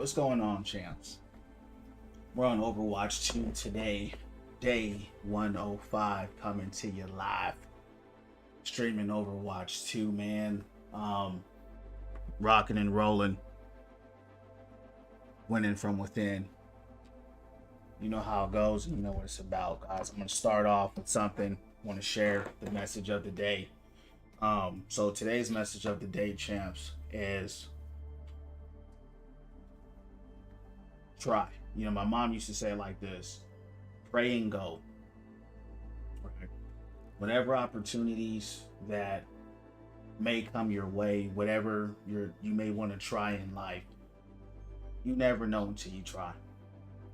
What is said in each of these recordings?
What's going on, champs? We're on Overwatch 2 today, day 105, coming to you live. Streaming Overwatch 2, man. Rocking and rolling. Winning from within. You know how it goes, and you know what it's about, guys. I'm going to start off with something. I want to share the message of the day. So today's message of the day, champs, is try. You know, my mom used to say it like this: pray and go. Right? Whatever opportunities that may come your way, whatever you may want to try in life, you never know until you try.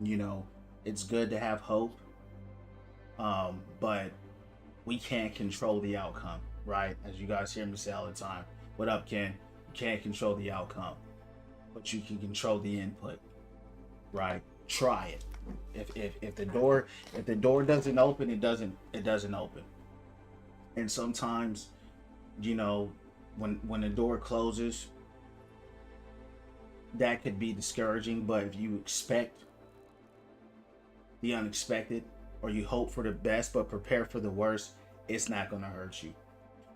You know, it's good to have hope, but we can't control the outcome, right? As you guys hear me say all the time. What up, Ken? You can't control the outcome, but you can control the input, right? Try it. If the door doesn't open, it doesn't open. And sometimes, you know, when the door closes, that could be discouraging. But if you expect the unexpected, or you hope for the best but prepare for the worst, it's not going to hurt you.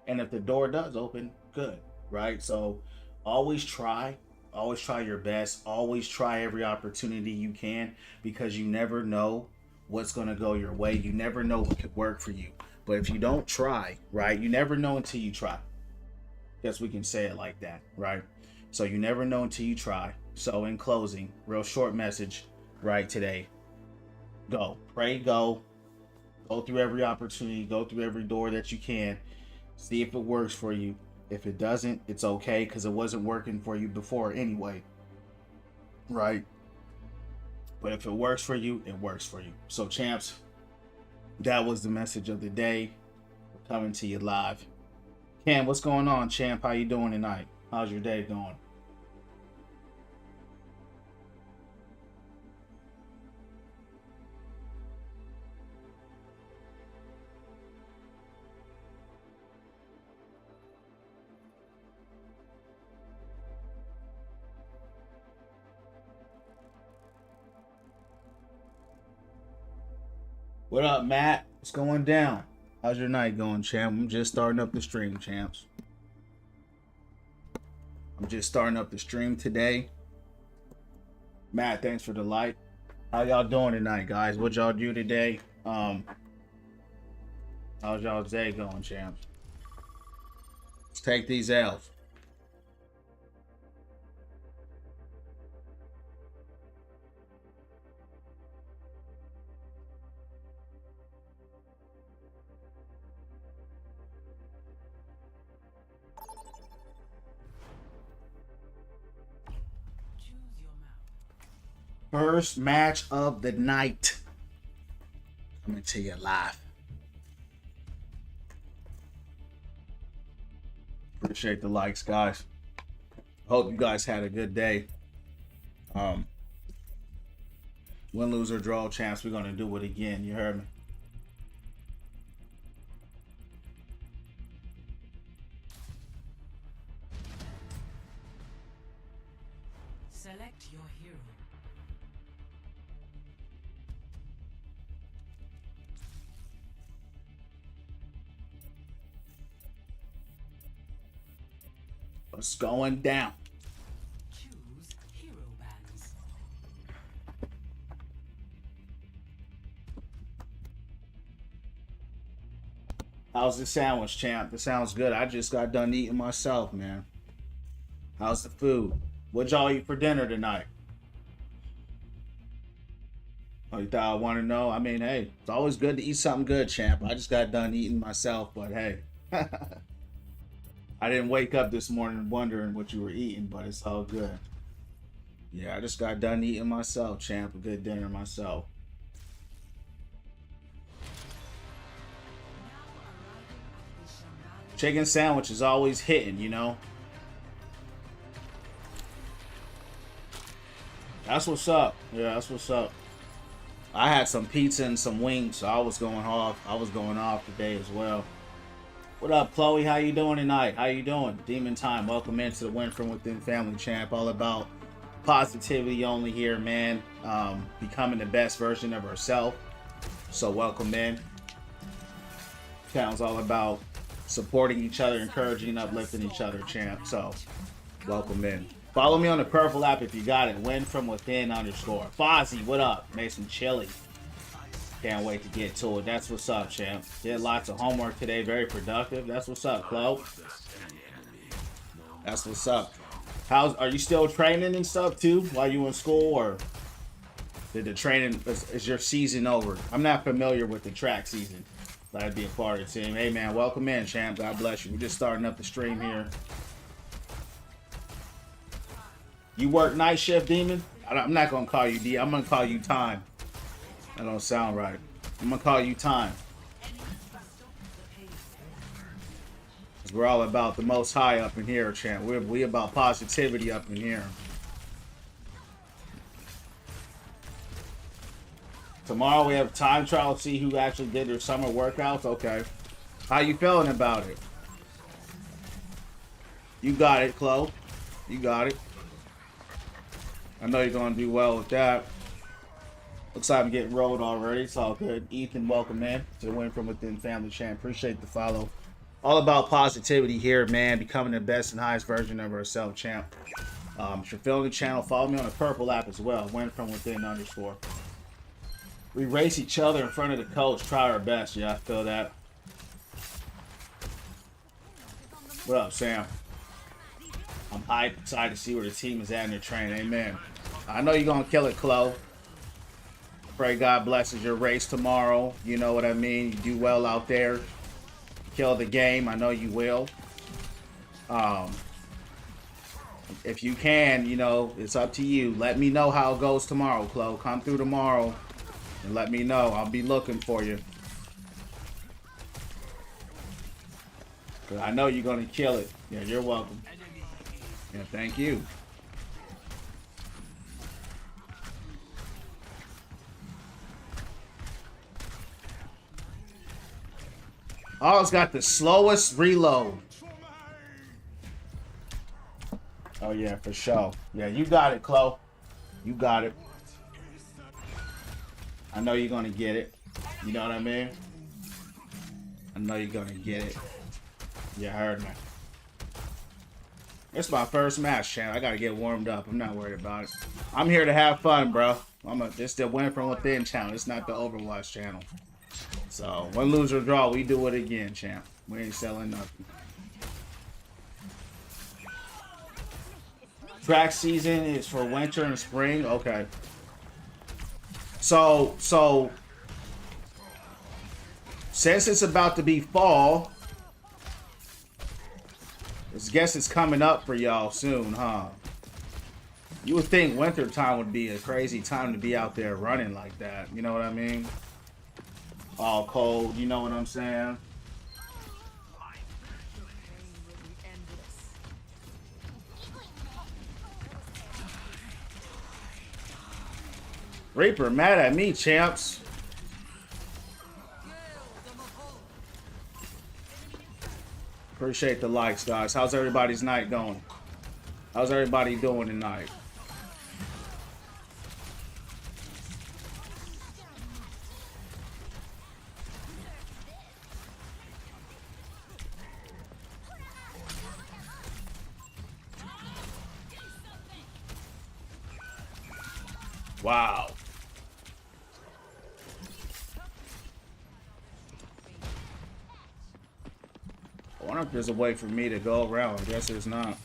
And if the door does open, good, right? So always try your best, always try every opportunity you can, because you never know what's going to go your way. You never know what could work for you. But if you don't try, right, you never know until you try. Guess we can say it like that, right? So you never know until you try. So in closing, real short message, right, today: go, pray, go through every opportunity, go through every door that you can, see if it works for you. If it doesn't, it's okay, because it wasn't working for you before anyway, right? But if it works for you, it works for you. So champs, that was the message of the day. We're coming to you live. Cam, what's going on, champ? How you doing tonight? How's your day going? What up, Matt? What's going down? How's your night going, champ? I'm just starting up the stream, champs. I'm just starting up the stream today. Matt, thanks for the light. How y'all doing tonight, guys? What y'all do today? How's y'all's day going, champs? Let's take these L's. First match of the night, coming to you live. Appreciate the likes, guys. Hope you guys had a good day. Win, lose, or draw, champs, we're gonna do it again. You heard me. Select your hero. What's going down? Choose hero bands. How's the sandwich, champ? It sounds good. I just got done eating myself, man. How's the food? What y'all eat for dinner tonight? Oh, you thought I want to know? I mean, hey, it's always good to eat something good, champ. I just got done eating myself, but hey. I didn't wake up this morning wondering what you were eating, but it's all good. Yeah, I just got done eating myself, champ. A good dinner myself. Chicken sandwich is always hitting, you know. That's what's up. Yeah, that's what's up. I had some pizza and some wings, so I was going off today as well. What up, Chloe? How you doing tonight? How you doing? Demon Time. Welcome into the Win From Within family, champ. All about Positivity only here, man. Becoming the best version of herself. So welcome in. Channel's all about supporting each other, encouraging and uplifting each other, champ. So welcome in. Follow me on the Purple app if you got it. Win from within _ Fozzie, what up? Made some chili. Can't wait to get to it. That's what's up, champ. Did lots of homework today. Very productive. That's what's up, Chloe. That's what's up. Are you still training and stuff too while you in school, or did the training is your season over? I'm not familiar with the track season. Glad to be a part of the team. Hey man, welcome in, champ. God bless you. We're just starting up the stream here. You work night shift, Demon? I'm not gonna call you D. I'm gonna call you Time. That don't sound right. I'm gonna call you Time. Cause we're all about the Most High up in here, champ. We about positivity up in here. Tomorrow we have time trial to see who actually did their summer workouts. Okay. How you feeling about it? You got it, Chloe. You got it. I know you're going to do well with that. Looks like I'm getting rolled already. It's all good. Ethan, welcome in to the Win From Within family, champ. Appreciate the follow. All about positivity here, man. Becoming the best and highest version of ourselves, champ. If you're feeling the channel, follow me on the Purple app as well. Win From Within _ We race each other in front of the coach. Try our best. Yeah, I feel that. What up, Sam? I'm hyped, excited to see where the team is at in their training. Amen. I know you're going to kill it, Chloe. Pray God blesses your race tomorrow. You know what I mean? You do well out there. Kill the game. I know you will. If you can, you know, it's up to you. Let me know how it goes tomorrow, Chloe. Come through tomorrow and let me know. I'll be looking for you. I know you're going to kill it. Yeah, you're welcome. Yeah, thank you. Oh, it's got the slowest reload. Oh, yeah, for sure. Yeah, you got it, Chloe. You got it. I know you're going to get it. You know what I mean? I know you're going to get it. You heard me. It's my first match, champ. I gotta get warmed up. I'm not worried about it. I'm here to have fun, bro. This the Win From Within channel. It's not the Overwatch channel. So, win, lose, or draw, we do it again, champ. We ain't selling nothing. Track season is for winter and spring. Okay. So since it's about to be fall, I guess it's coming up for y'all soon, huh? You would think winter time would be a crazy time to be out there running like that. You know what I mean? All cold, you know what I'm saying? Reaper mad at me, champs. Appreciate the likes, guys. How's everybody's night going? How's everybody doing tonight? Wow. I wonder if there's a way for me to go around. I guess there's not.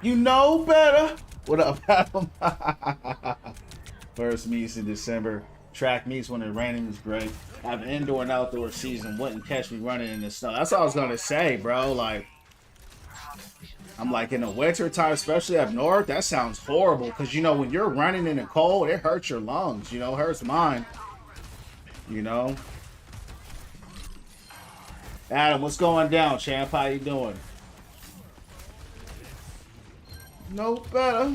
You know better. What up, Adam? First meets in December. Track meets when it's raining is great. I have an indoor and outdoor season. Wouldn't catch me running in the snow. That's all I was gonna say, bro. Like, I'm like, in the winter time, especially up north, that sounds horrible. Because, you know, when you're running in the cold, it hurts your lungs. You know, it hurts mine. You know? Adam, what's going down, champ? How you doing? No better.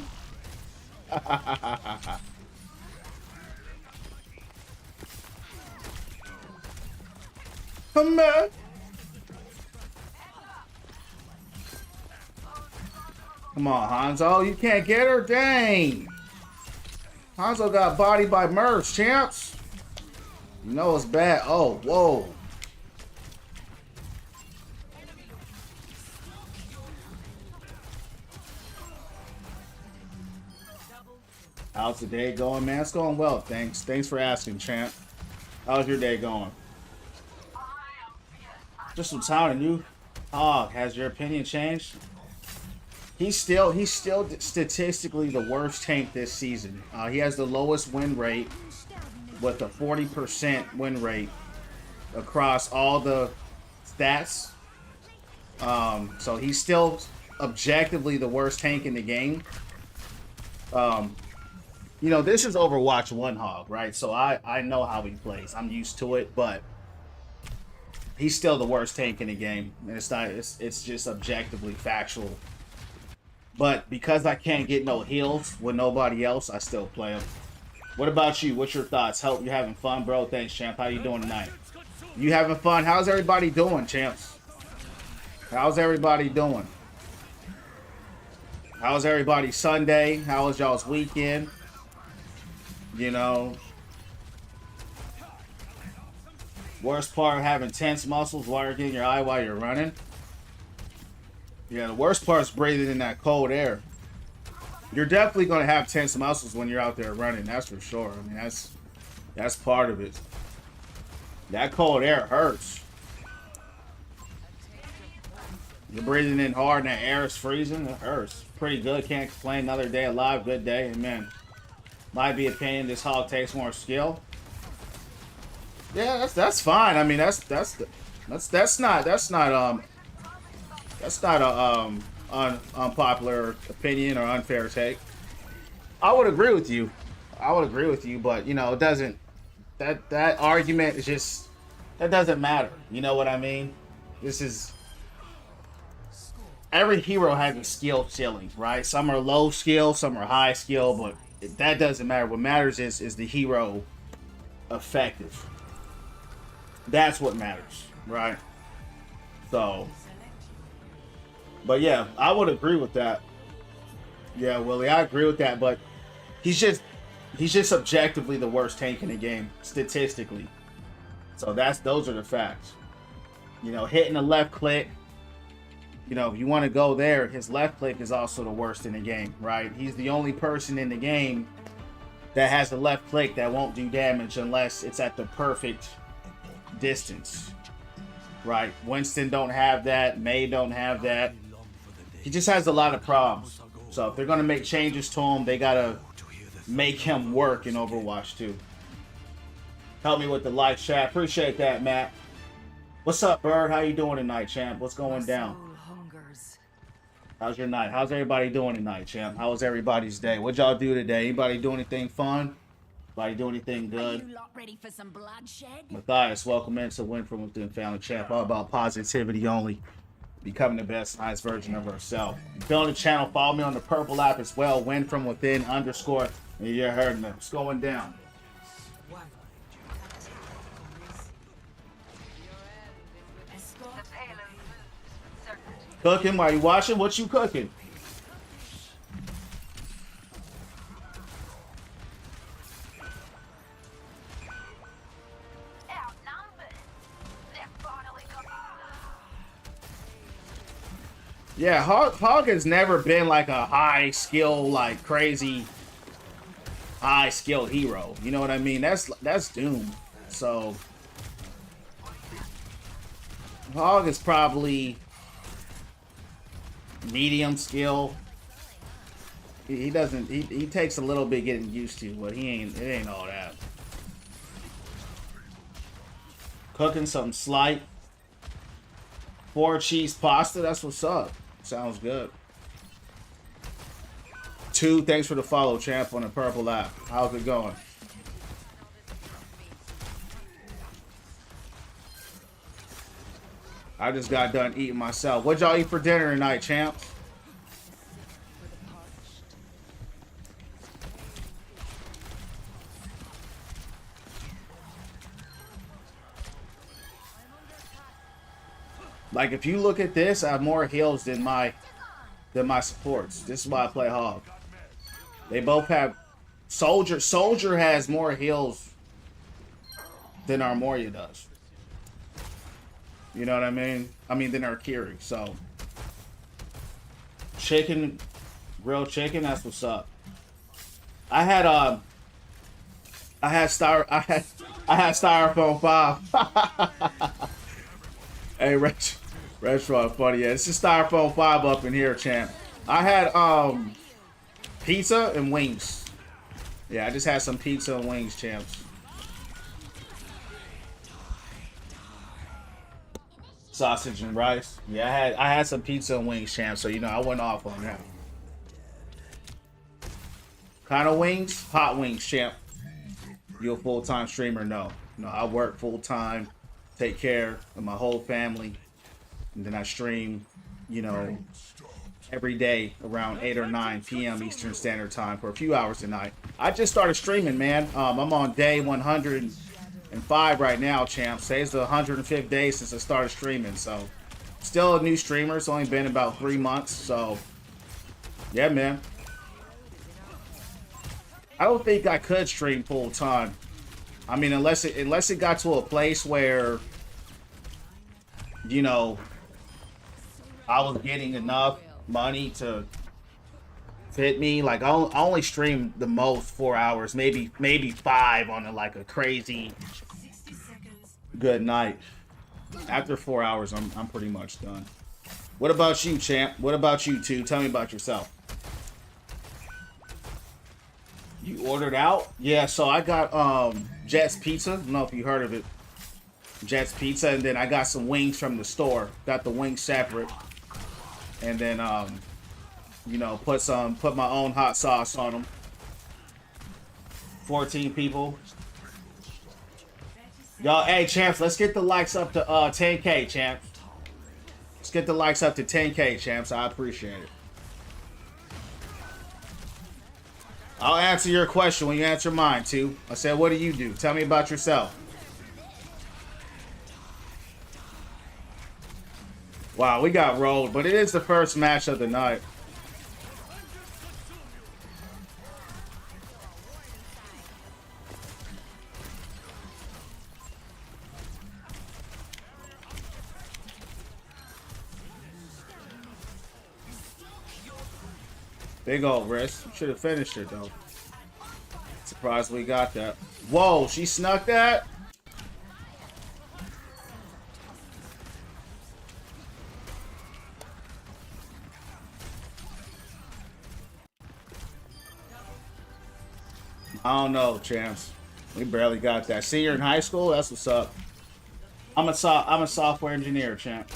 Come on. Come on, Hanzo. You can't get her? Dang. Hanzo got bodied by Merch, champs. You know it's bad. Oh, whoa. How's the day going, man? It's going well. Thanks for asking, champ. How's your day going? Just some time to you. Hog, has your opinion changed? He's still statistically the worst tank this season. He has the lowest win rate with a 40% win rate across all the stats. So he's still objectively the worst tank in the game. You know, this is Overwatch 1 Hog, right? So I know how he plays. I'm used to it, but he's still the worst tank in the game. And it's just objectively factual. But because I can't get no heals with nobody else, I still play him. What about you? What's your thoughts? Hope you're having fun, bro. Thanks, champ. How you doing tonight? You having fun? How's everybody doing, champs? How's everybody doing? How's everybody Sunday? How was y'all's weekend? You know, worst part of having tense muscles while you're getting your eye while you're running. Yeah, the worst part is breathing in that cold air. You're definitely going to have tense muscles when you're out there running. That's for sure. I mean, that's part of it. That cold air hurts. You're breathing in hard and that air is freezing. It hurts. Pretty good. Can't complain. Another day alive. Good day. Amen. Might be opinion this hog takes more skill. Yeah, that's fine. I mean, that's not a unpopular opinion or unfair take. I would agree with you. But you know, it doesn't. That argument is just that doesn't matter. You know what I mean? This is every hero has a skill ceiling, right? Some are low skill, some are high skill, but that doesn't matter. What matters is the hero effective. That's what matters, right? So, but yeah, I would agree with that. Yeah, Willie, I agree with that. But he's just objectively the worst tank in the game statistically. So those are the facts. You know, hitting the left click. You know, if you want to go there, his left click is also the worst in the game, right? He's the only person in the game that has the left click that won't do damage unless it's at the perfect distance, right? Winston don't have that. May don't have that. He just has a lot of problems. So if they're going to make changes to him, they got to make him work in Overwatch 2. Help me with the live chat. Appreciate that, Matt. What's up, Bird? How you doing tonight, champ? What's going down? How's your night? How's everybody doing tonight, champ? How was everybody's day? What'd y'all do today? Anybody do anything fun? Anybody do anything good? Are you lot ready for some bloodshed? Matthias, welcome into Win From Within Family Champ. All about positivity only. Becoming the best, highest version of herself. If you're on the channel, follow me on the purple app as well. Win From Within _ and you heard me. What's going down? Cooking? While you watching? What you cooking? Yeah, Hog has never been like a high skill, like crazy high skill hero. You know what I mean? That's Doom. So Hog is probably medium skill. He takes a little bit getting used to, but it ain't all that. Cooking some slight 4 cheese pasta. That's what's up. Sounds good. 2, thanks for the follow, champ, on the purple app. How's it going? I just got done eating myself. What'd y'all eat for dinner tonight, champs? Like if you look at this, I have more heals than my supports. This is why I play Hog. They both have Soldier has more heals than Armoria does. You know what I mean? I mean than Arcuri. So chicken, grilled chicken, that's what's up. I had styrofoam 5. Hey, restaurant funny. Yeah, it's a styrofoam 5 up in here, champ. I had pizza and wings. Yeah, I just had some pizza and wings, champs. Sausage and rice. Yeah, I had some pizza and wings, champ. So you know, I went off on that. Kind of wings? Hot wings, champ. You a full-time streamer? No. No, I work full-time, take care of my whole family, and then I stream, you know, every day around 8 or 9 p.m. Eastern Standard Time for a few hours a night. I just started streaming, man. I'm on day 105 right now, champ. Today's the 105th day since I started streaming, so still a new streamer. It's only been about 3 months, so yeah, man. I don't think I could stream full time. I mean, unless it got to a place where, you know, I was getting enough money to fit me. Like I only stream the most 4 hours, maybe 5 on a crazy good night. After 4 hours, I'm pretty much done. What about you, champ? What about you two? Tell me about yourself. You ordered out? Yeah, so I got Jet's Pizza. I don't know if you heard of it. Jet's Pizza, and then I got some wings from the store. Got the wings separate. And then you know, put my own hot sauce on them. 14 people. Y'all, hey champs, let's get the likes up to 10K, champs. Let's get the likes up to 10K, champs. I appreciate it. I'll answer your question when you answer mine, too. I said, what do you do? Tell me about yourself. Wow, we got rolled, but it is the first match of the night. Big old wrist. Should have finished it, though. Surprised we got that. Whoa, she snuck that? I don't know, champs. We barely got that. Senior in high school? That's what's up. I'm a software engineer, champ.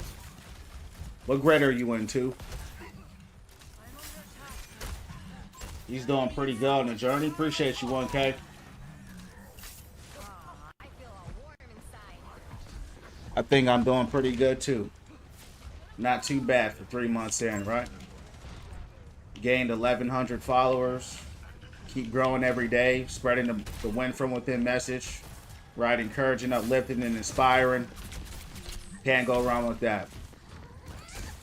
What grade are you in, too? He's doing pretty good on the journey. Appreciate you, 1K. I think I'm doing pretty good, too. Not too bad for 3 months in, right? Gained 1,100 followers. Keep growing every day. Spreading the win from within message. Right? Encouraging, uplifting, and inspiring. Can't go wrong with that.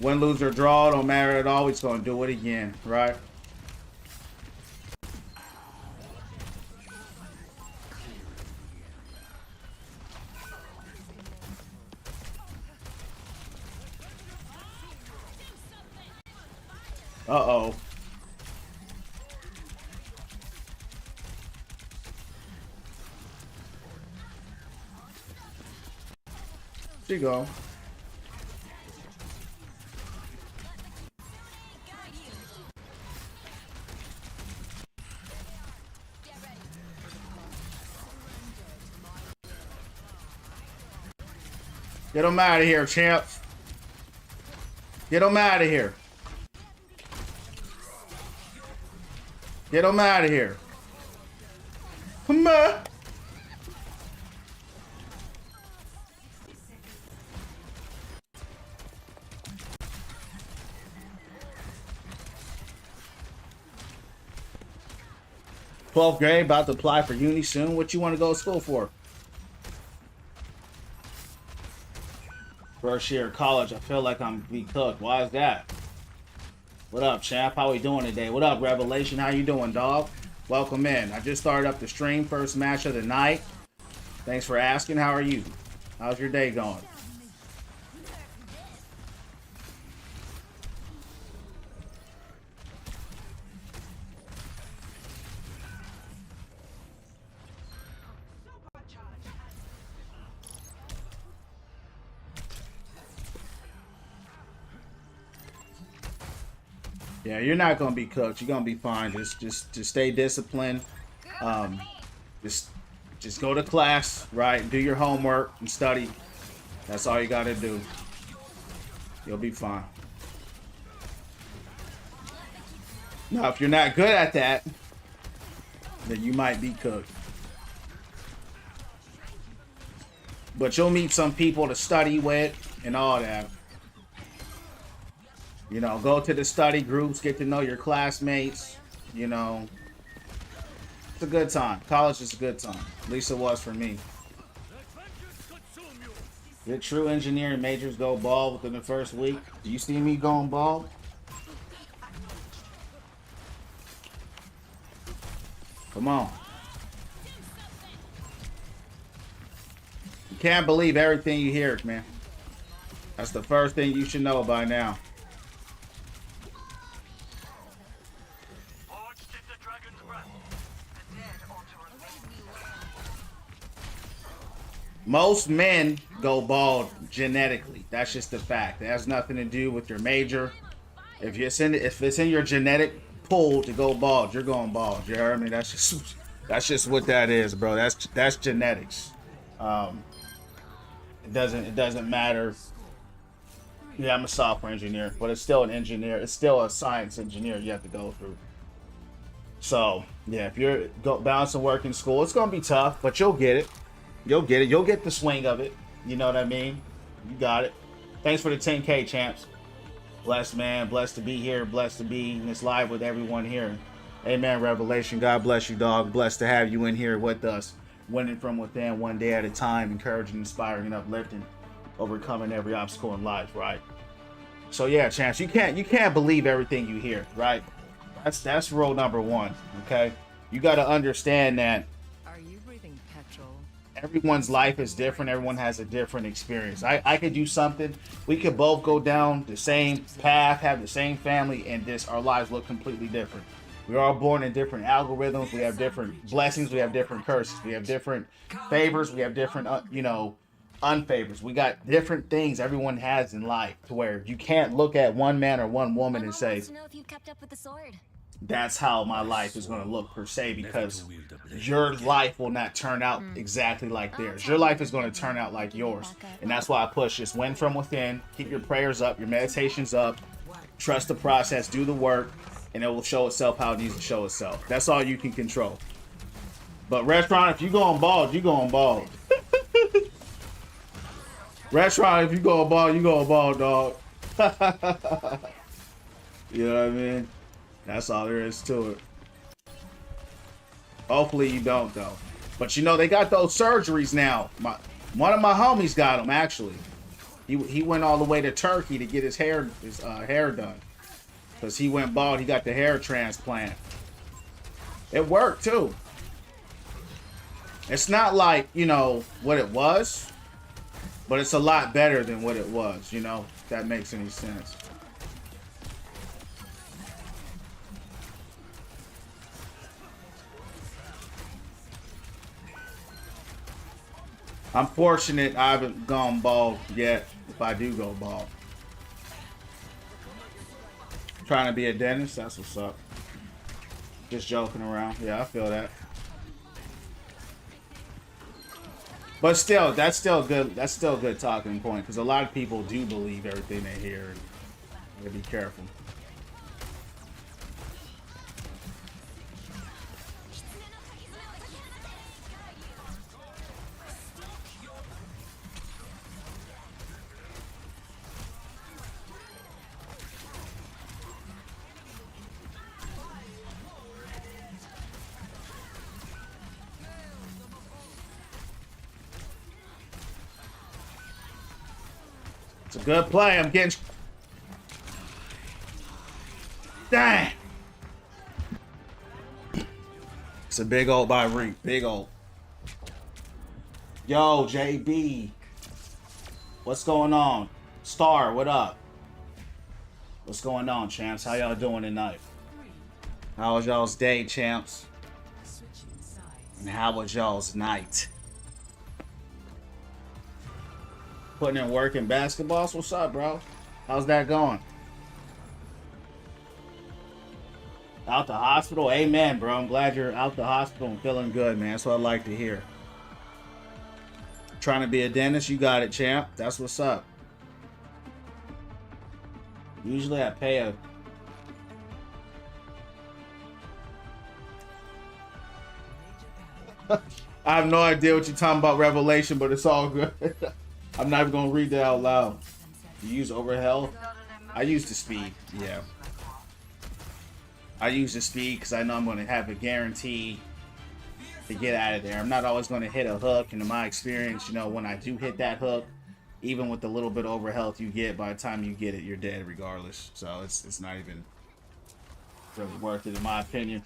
Win, lose, or draw, don't matter at all. We're going to do it again, right? Uh-oh. She go. Get him out of here, champs. Get him out of here. Get him out of here. Come on. Twelfth grade, about to apply for uni soon. What you want to go to school for? First year of college, I feel like I'm be cooked. Why is that? What up, champ? How we doing today? What up, Revelation? How you doing, dog? Welcome in. I just started up the stream. First match of the night. Thanks for asking. How are you? How's your day going? Yeah, you're not gonna be cooked. You're gonna be fine. Just stay disciplined. Um, just go to class, right? Do your homework and study. That's all you gotta do. You'll be fine. Now, if you're not good at that, then you might be cooked. But you'll meet some people to study with and all that. You know, go to the study groups, get to know your classmates. You know, it's a good time. College is a good time. At least it was for me. Did true engineering majors go bald within the first week? Do you see me going bald? Come on. You can't believe everything you hear, man. That's the first thing you should know by now. Most men go bald genetically. That's just a fact. It has nothing to do with your major. If it's in your genetic pool to go bald, you're going bald. You heard me? That's just what that is, bro. That's genetics. It doesn't matter. Yeah, I'm a software engineer, but it's still an engineer. It's still a science engineer you have to go through. So yeah, if you're balancing work in school, it's gonna be tough, but you'll get it. You'll get it. You'll get the swing of it. You know what I mean? You got it. Thanks for the 10K, champs. Blessed, man. Blessed to be here. Blessed to be in this live with everyone here. Amen, Revelation. God bless you, dog. Blessed to have you in here with us. Winning from within, one day at a time. Encouraging, inspiring, and uplifting. Overcoming every obstacle in life, right? So yeah, champs. You can't believe everything you hear, right? That's rule number one, okay? You got to understand that everyone's life is different. Everyone has a different experience. I could do something. We could both go down the same path, have the same family, and our lives look completely different. We're all born in different algorithms. We have different blessings. We have different curses. We have different favors. We have different, unfavors. We got different things everyone has in life to where you can't look at one man or one woman and say, that's how my life is going to look per se, because your life will not turn out exactly like theirs. Your life is going to turn out like yours. And that's why I push this: win from within, keep your prayers up, your meditations up, trust the process, do the work, and it will show itself how it needs to show itself. That's all you can control. But restaurant, if you going bald, you going bald. Restaurant, if you going bald, you going bald, dog. You know what I mean? That's all there is to it. Hopefully you don't, though. But you know, they got those surgeries now. One of my homies got them, actually. He went all the way to Turkey to get his hair done. Because he went bald. He got the hair transplant. It worked, too. It's not like, you know, what it was. But it's a lot better than what it was, you know, if that makes any sense. I'm fortunate I haven't gone bald yet, if I do go bald. Trying to be a dentist, that's what's up. Just joking around. Yeah, I feel that. But still, that's still good. That's still a good talking point, because a lot of people do believe everything they hear. And you gotta be careful. It's a good play. I'm getting... Dang! It's a big old by Reek. Big old. Yo, JB. What's going on? Star, what up? What's going on, champs? How y'all doing tonight? How was y'all's day, champs? And how was y'all's night? Putting in work in basketball? So what's up, bro? How's that going? Out the hospital? Amen, bro. I'm glad you're out the hospital and feeling good, man. That's what I like to hear. Trying to be a dentist? You got it, champ. That's what's up. Usually I pay a... I have no idea what you're talking about, Revelation, but it's all good. I'm not even going to read that out loud. You use overhealth? I use the speed, yeah. I use the speed because I know I'm going to have a guarantee to get out of there. I'm not always going to hit a hook, and in my experience, you know, when I do hit that hook, even with the little bit of overhealth you get, by the time you get it, you're dead regardless. So it's not even really worth it, in my opinion.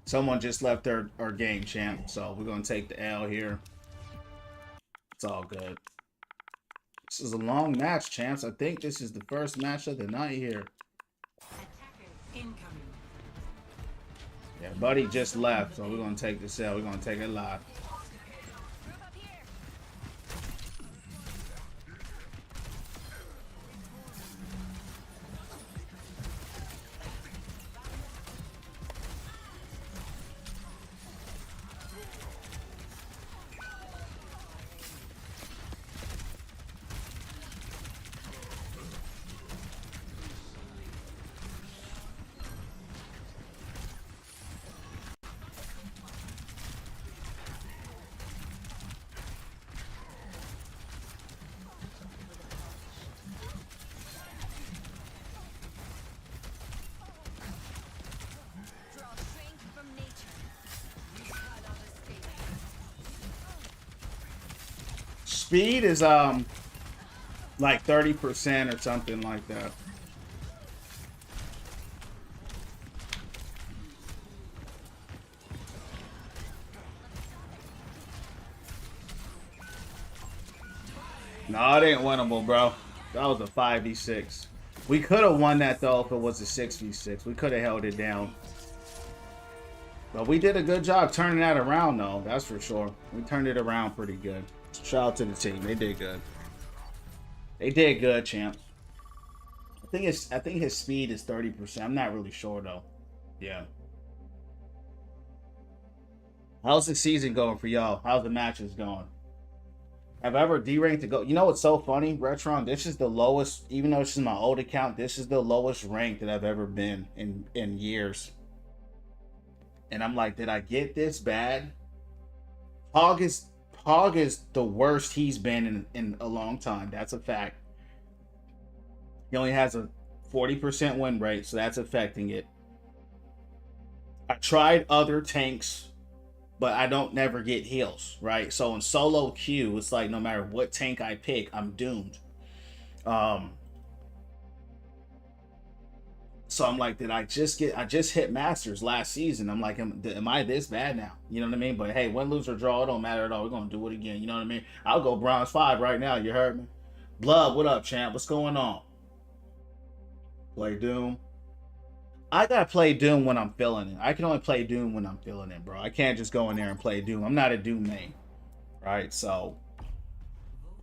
Someone just left our game, champ, so we're going to take the L here. It's all good. This is a long match, champs. I think this is the first match of the night here. Yeah, buddy just left, so we're going to take this L. We're going to take it live. Speed is like 30% or something like that. No, it ain't winnable, bro. That was a 5v6. We could have won that though if it was a 6v6. We could have held it down. But we did a good job turning that around though, that's for sure. We turned it around pretty good. Shout out to the team. They did good. They did good, champs. I think his speed is 30%. I'm not really sure though. Yeah. How's the season going for y'all? How's the matches going? Have I ever D-ranked to go? You know what's so funny, Retron? This is the lowest, even though this is my old account, this is the lowest rank that I've ever been in years. And I'm like, did I get this bad? Hog is the worst he's been in a long time. That's a fact. He only has a 40% win rate, so that's affecting it. I tried other tanks, but I don't never get heals, right? So in solo queue, it's like no matter what tank I pick, I'm doomed. So I'm like, I just hit Masters last season. I'm like, am I this bad now? You know what I mean? But hey, win, lose, or draw, it don't matter at all. We're going to do it again. You know what I mean? I'll go bronze 5 right now. You heard me? Blood, what up, champ? What's going on? Play Doom. I got to play Doom when I'm feeling it. I can only play Doom when I'm feeling it, bro. I can't just go in there and play Doom. I'm not a Doom main, right? So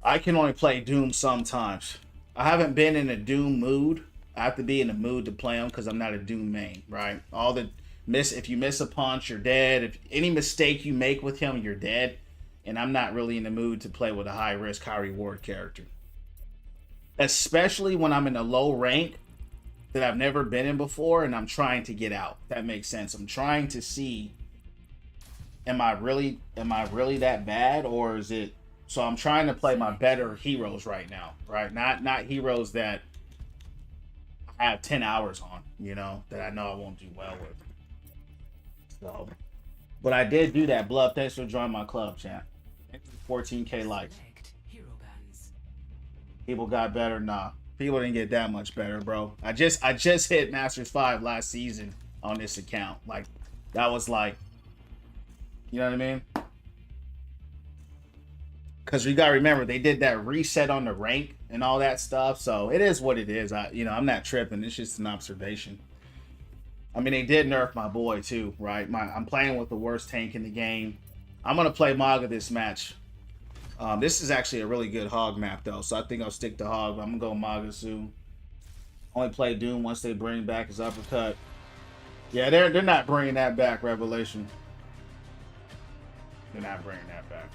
I can only play Doom sometimes. I haven't been in a Doom mood. I have to be in the mood to play him because I'm not a Doom main, right? If you miss a punch, you're dead. If any mistake you make with him, you're dead. And I'm not really in the mood to play with a high risk, high reward character. Especially when I'm in a low rank that I've never been in before and I'm trying to get out. That makes sense. I'm trying to see, am I really that bad, or is it? So I'm trying to play my better heroes right now, right? Not heroes that I have 10 hours on, you know, that I know I won't do well with. So, but I did do that. Blood, thanks for joining my club, champ. 14K likes. Select hero bands. People got better. Nah, people didn't get that much better, bro. I just hit Masters 5 last season on this account. Like, that was like, you know what I mean? Because you gotta remember they did that reset on the rank and all that stuff. So it is what it is. I'm not tripping. It's just an observation. I mean, they did nerf my boy too, right? I'm playing with the worst tank in the game. I'm gonna play Maga this match. This is actually a really good Hog map though, so I think I'll stick to Hog. I'm gonna go Maga soon. Only play Doom once they bring back his uppercut. Yeah, they're not bringing that back, Revelation. They're not bringing that back.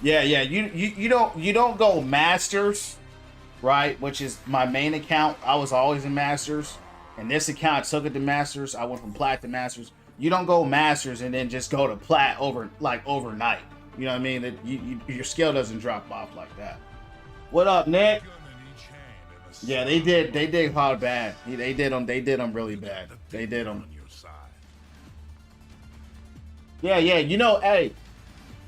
Yeah, you don't go Masters, right? Which is my main account. I was always in Masters, and this account took it to Masters. I went from Plat to Masters. You don't go Masters and then just go to Plat overnight. You know what I mean? Your skill doesn't drop off like that. What up, Nick? Yeah, they did hard bad. They did them really bad. They did them. Yeah, you know, hey,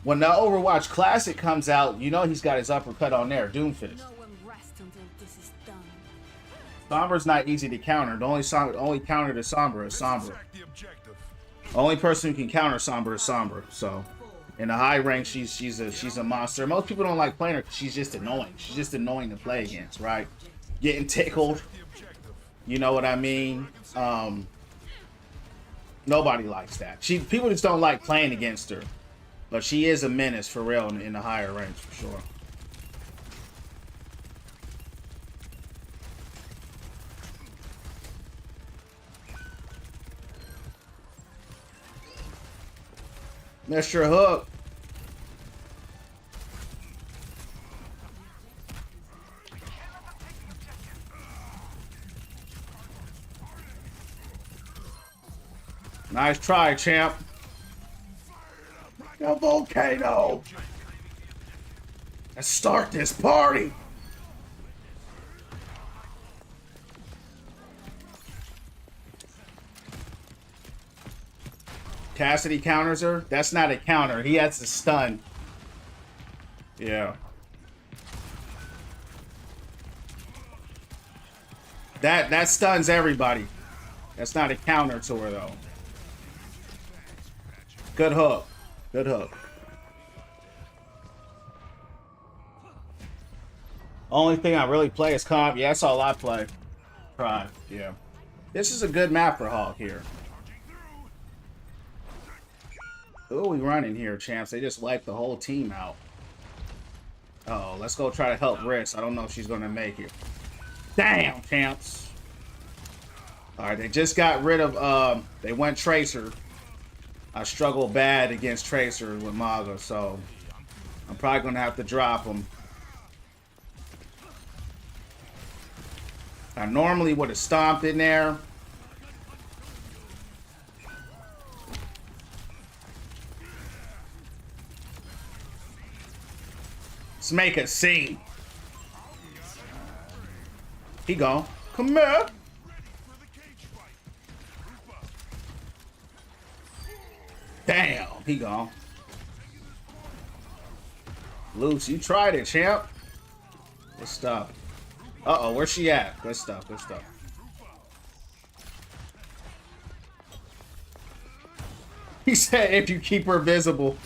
when the Overwatch Classic comes out, you know he's got his uppercut on there, Doomfist. No one rests until this is done. Sombra's not easy to counter. The only counter to Sombra is Sombra. The only person who can counter Sombra is Sombra. So, in the high rank, she's a monster. Most people don't like playing her because she's just annoying. She's just annoying to play against, right? Getting tickled. You know what I mean? Nobody likes that. People just don't like playing against her. But she is a menace for real in the higher ranks for sure. Mr. Hook. Nice try, champ. A volcano. Let's start this party. Cassidy counters her. That's not a counter. He has a stun. Yeah. That stuns everybody. That's not a counter to her though. Good hook. Good hook. Only thing I really play is comp. Yeah, that's all I play. Prime. Yeah. This is a good map for Hawk here. Who are we running here, champs? They just wiped the whole team out. Uh oh, let's go try to help Riss. I don't know if she's going to make it. Damn, champs. Alright, they just got rid of, they went Tracer. I struggle bad against Tracer with Maga, so I'm probably going to have to drop him. I normally would have stomped in there. Let's make a scene. He gone. Come here. Damn, he gone. Luce, you tried it, champ. Good stuff. Uh-oh, where's she at? Good stuff, good stuff. He said if you keep her visible.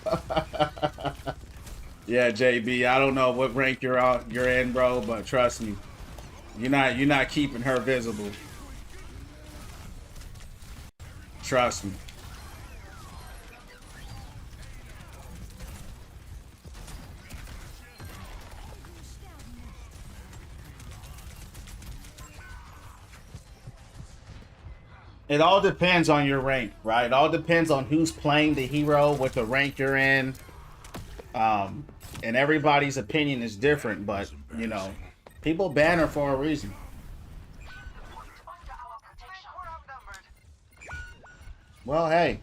Yeah, JB, I don't know what rank you're in, bro, but trust me. You're not keeping her visible. Trust me. It all depends on your rank, right? It all depends on who's playing the hero, what the rank you're in. And everybody's opinion is different, but, you know, people ban her for a reason. Well, hey.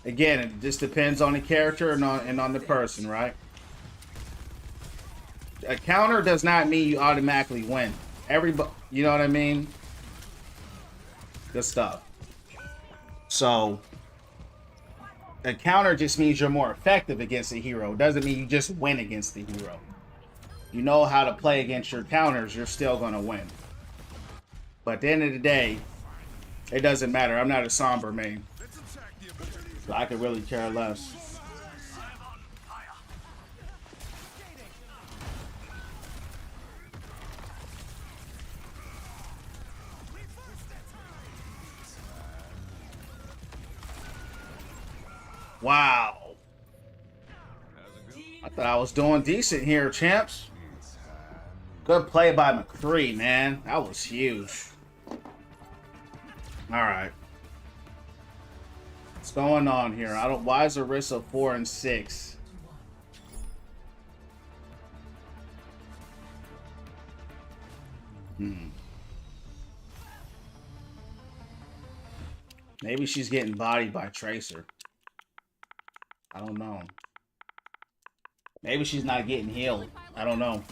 Again, it just depends on the character and on the person, right? A counter does not mean you automatically win. Everybody, you know what I mean? Good stuff. So, A counter just means you're more effective against a hero. It doesn't mean you just win against the hero. You know how to play against your counters, you're still going to win. But at the end of the day, it doesn't matter. I'm not a somber main. So I could really care less. Wow. I thought I was doing decent here, champs. Good play by McCree, man. That was huge. Alright. What's going on here? Why is Orisa 4 and 6? Maybe she's getting bodied by Tracer. I don't know. Maybe she's not getting healed. I don't know.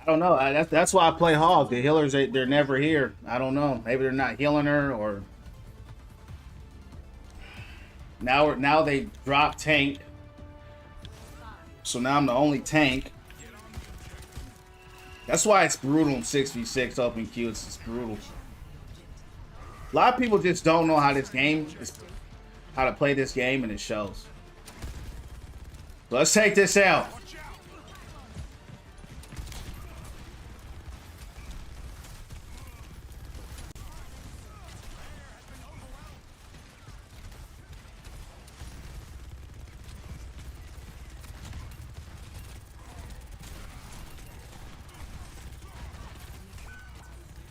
I don't know. That's why I play Hog. The healers, they're never here. I don't know. Maybe they're not healing her, or now they drop tank. So now I'm the only tank. That's why it's brutal in 6v6 open queue. It's brutal. A lot of people just don't know how how to play this game, and it shows. Let's take this out.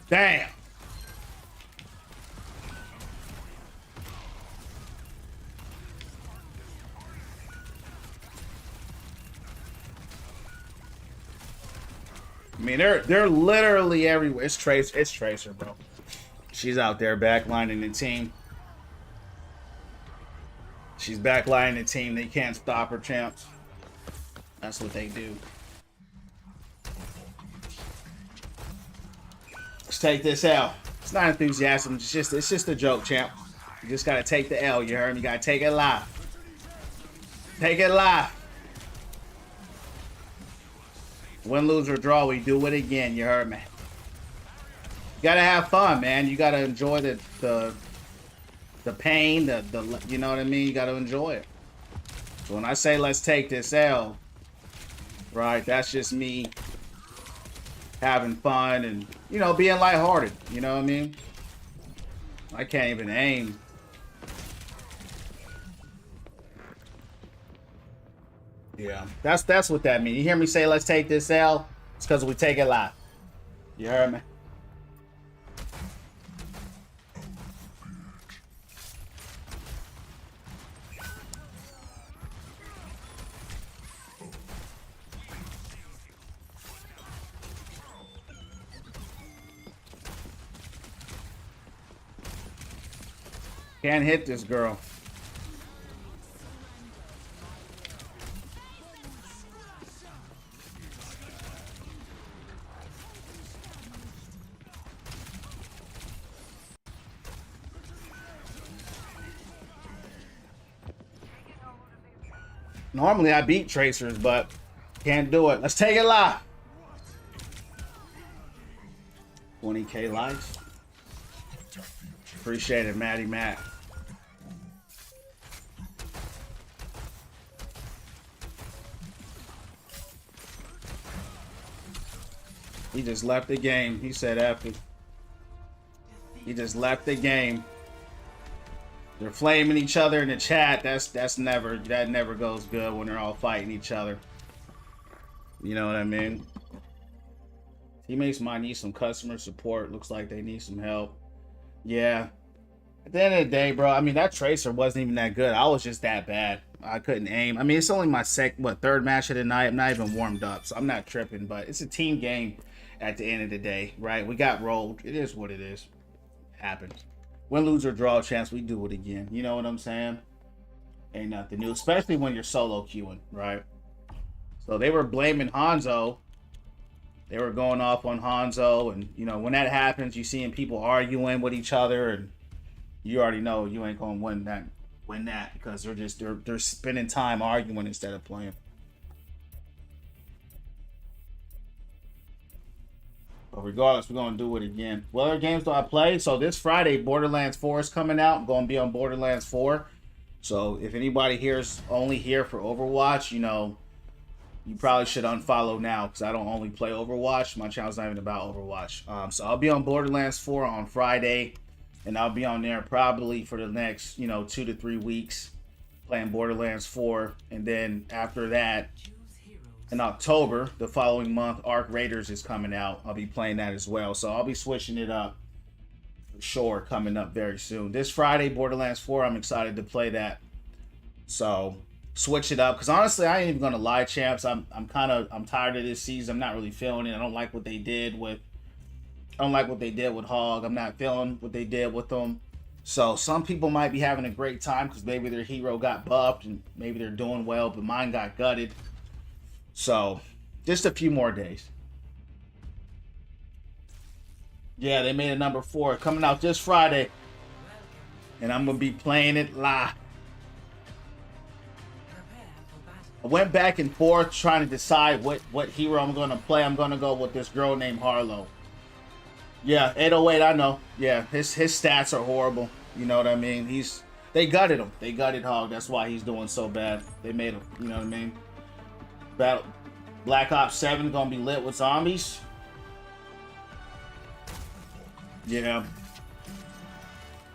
Damn. I mean, they're literally everywhere. It's Tracer, bro. She's out there backlining the team. She's backlining the team. They can't stop her, champs. That's what they do. Let's take this L. It's not enthusiasm. It's just a joke, champ. You just gotta take the L. You heard me? You gotta take it live. Take it live. Win, lose, or draw, we do it again. You heard me? You gotta have fun, man. You gotta enjoy the pain, the you know what I mean? You gotta enjoy it. So when I say let's take this L, right, that's just me having fun and, you know, being lighthearted. You know what I mean? I can't even aim. Yeah, that's what that means. You hear me say let's take this L? It's because we take it live. You heard me? Can't hit this girl. Normally I beat Tracers, but can't do it. Let's take it live. 20K likes. Appreciate it, Matty Matt. He just left the game. He said after. He just left the game. They're flaming each other in the chat. That never goes good when they're all fighting each other. You know what I mean? Teammates might need some customer support. Looks like they need some help. Yeah. At the end of the day, bro, I mean, that Tracer wasn't even that good. I was just that bad. I couldn't aim. I mean, it's only my third match of the night. I'm not even warmed up, so I'm not tripping. But it's a team game at the end of the day, right? We got rolled. It is what it is. Happens. Win, lose, or draw chance, we do it again. You know what I'm saying? Ain't nothing new, especially when you're solo queuing, right? So they were blaming Hanzo. They were going off on Hanzo, and you know, when that happens, you seeing people arguing with each other, and you already know you ain't gonna win win that because they're spending time arguing instead of playing. But regardless, we're gonna do it again. What other games do I play? So this Friday, Borderlands 4 is coming out. I'm gonna be on Borderlands 4. So if anybody here's only here for Overwatch, you probably should unfollow now because I don't only play Overwatch. My channel's not even about Overwatch. So I'll be on Borderlands 4 on Friday, and I'll be on there probably for the next 2 to 3 weeks playing Borderlands 4, and then after that, in October, the following month, Arc Raiders is coming out. I'll be playing that as well. So I'll be switching it up for sure coming up very soon. This Friday, Borderlands 4, I'm excited to play that. So switch it up. Because honestly, I ain't even going to lie, champs. I'm tired of this season. I'm not really feeling it. I don't like what they did with Hog. I'm not feeling what they did with them. So some people might be having a great time because maybe their hero got buffed and maybe they're doing well, but mine got gutted. So, just a few more days. Yeah, they made a number 4 coming out this Friday. And I'm going to be playing it live. I went back and forth trying to decide what hero I'm going to play. I'm going to go with this girl named Harlow. Yeah, 808, I know. Yeah, his stats are horrible. You know what I mean? They gutted him. They gutted Hog. That's why he's doing so bad. They made him, you know what I mean? Black Ops 7 gonna be lit with zombies. Yeah.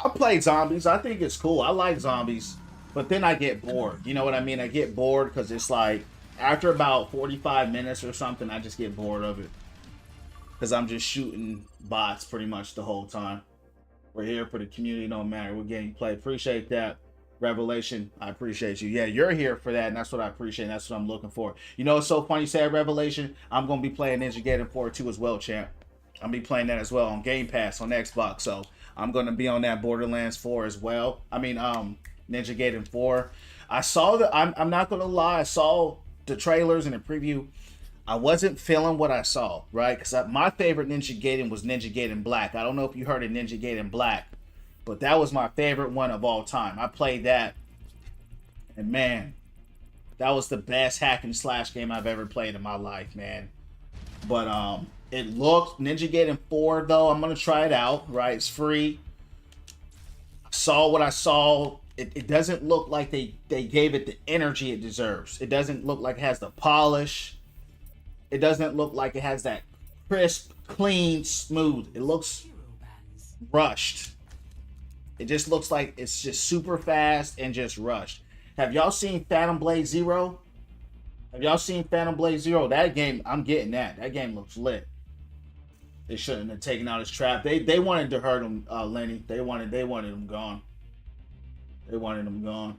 I played zombies. I think it's cool. I like zombies. But then I get bored. You know what I mean? I get bored because it's like after about 45 minutes or something, I just get bored of it. Because I'm just shooting bots pretty much the whole time. We're here for the community, no matter what game you play. Appreciate that. Revelation, I appreciate you. Yeah, you're here for that, and that's what I appreciate. That's what I'm looking for. It's so funny you say Revelation. I'm going to be playing Ninja Gaiden 4 too as well, champ. I'm going to be playing that as well on Game Pass on Xbox. So I'm going to be on that Borderlands 4 as well. Ninja Gaiden 4. I saw I'm not going to lie. I saw the trailers and the preview. I wasn't feeling what I saw, right? Because my favorite Ninja Gaiden was Ninja Gaiden Black. I don't know if you heard of Ninja Gaiden Black, but that was my favorite one of all time. I played that, and man, that was the best hack and slash game I've ever played in my life, man. But it looked Ninja Gaiden 4 though. I'm gonna try it out. Right, it's free. I saw what I saw. It doesn't look like they gave it the energy it deserves. It doesn't look like it has the polish. It doesn't look like it has that crisp, clean, smooth. It looks rushed. It just looks like it's just super fast and just rushed. Have y'all seen Phantom Blade Zero? That game, I'm getting that. That game looks lit. They shouldn't have taken out his trap. They wanted to hurt him, Lenny. They wanted him gone. They wanted him gone.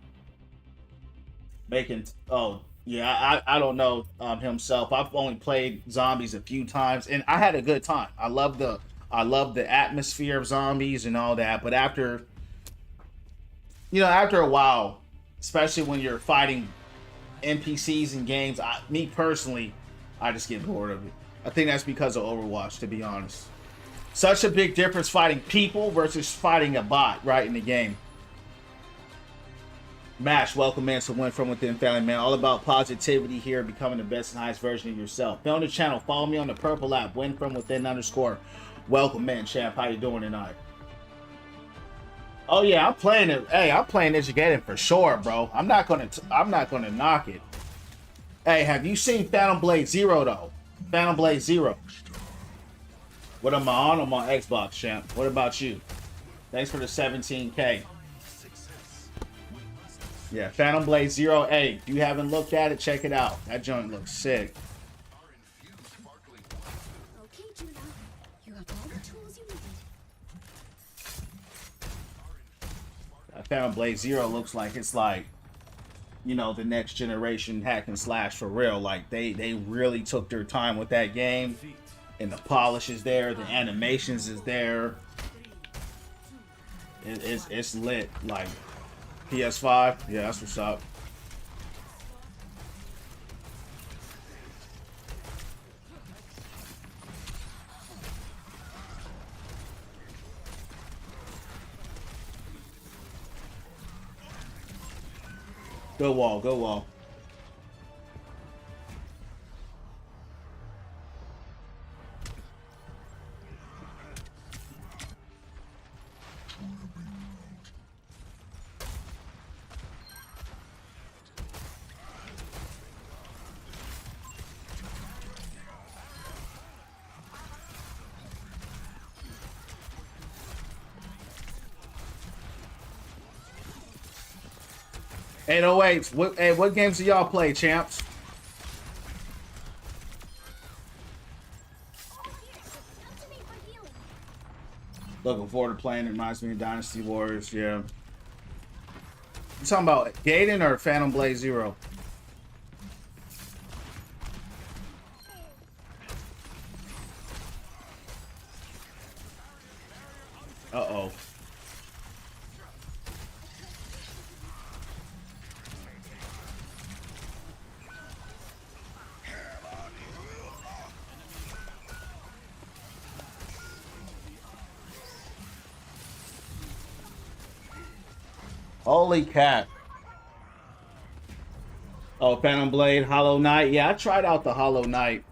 I don't know himself. I've only played zombies a few times, and I had a good time. I love the atmosphere of zombies and all that. But after a while, especially when you're fighting NPCs in games, me personally, I just get bored of it. I think that's because of Overwatch, to be honest. Such a big difference fighting people versus fighting a bot, right, in the game. Mash, welcome man to Win From Within family, man. All about positivity here, becoming the best and highest version of yourself. Be on the channel, follow me on the purple app, Win From Within _ welcome man, champ. How you doing tonight? Oh yeah, I'm playing it. Hey, I'm playing Ninja Gaiden for sure, bro. I'm not gonna knock it. Hey, have you seen Phantom Blade Zero though? Phantom Blade Zero. What am I on? I'm on Xbox, champ. What about you? Thanks for the 17K. Yeah, Phantom Blade Zero. Hey, if you haven't looked at it, check it out. That joint looks sick. Okay, Juno. You have all the tools you need. Phantom Blade Zero looks like it's like, the next generation hack and slash for real. Like they really took their time with that game, and the polish is there, the animations is there. It's lit. Like PS5, yeah, that's what's up. Good wall, good wall. Hey, no wait. What games do y'all play, champs? Looking forward to playing. It reminds me of Dynasty Warriors. Yeah. You talking about Gaiden or Phantom Blade Zero? Uh-oh. Holy cat. Oh, Phantom Blade, Hollow Knight. Yeah, I tried out the Hollow Knight.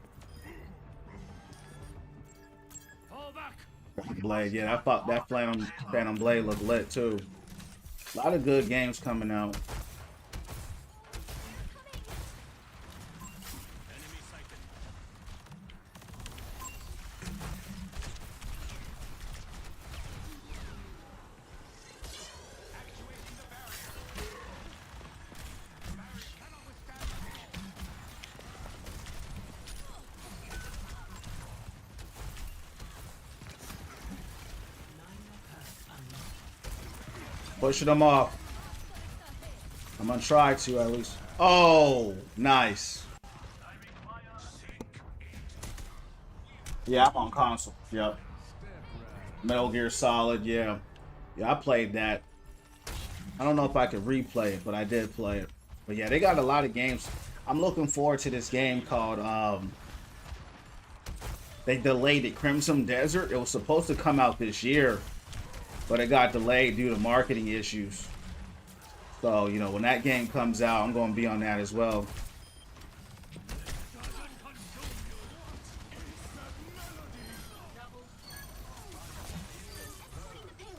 Blade, yeah, I thought that Phantom Blade looked lit too. A lot of good games coming out. Pushing them off. I'm gonna try to at least. Oh, nice. Yeah, I'm on console. Yep. Metal Gear Solid. Yeah. Yeah, I played that. I don't know if I could replay it, but I did play it. But yeah, they got a lot of games. I'm looking forward to this game called they delayed it, Crimson Desert. It was supposed to come out this year, but it got delayed due to marketing issues. So, you know, when that game comes out, I'm going to be on that as well.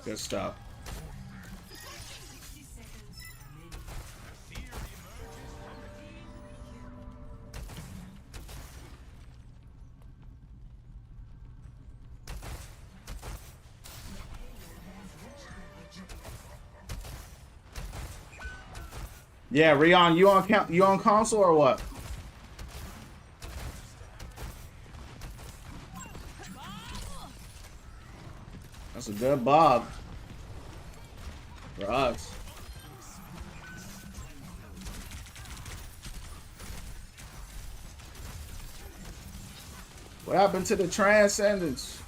Good stuff. Yeah, Rion, you on console or what? That's a good bob for us. What happened to the Transcendence?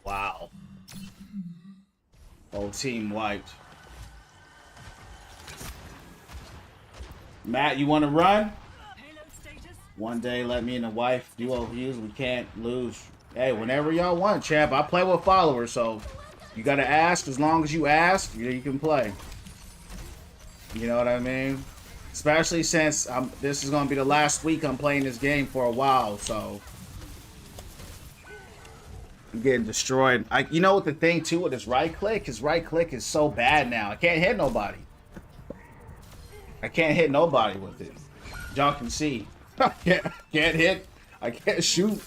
Wow. Whole team wiped. Matt, you want to run? One day, let me and the wife duo views. We can't lose. Hey, whenever y'all want, champ. I play with followers, so you gotta ask. As long as you ask, you can play. You know what I mean? Especially since this is gonna be the last week I'm playing this game for a while, so I'm getting destroyed. You know what the thing too with his right click? His right click is so bad now. I can't hit nobody. I can't hit nobody with it. Y'all can see. can't hit. I can't shoot.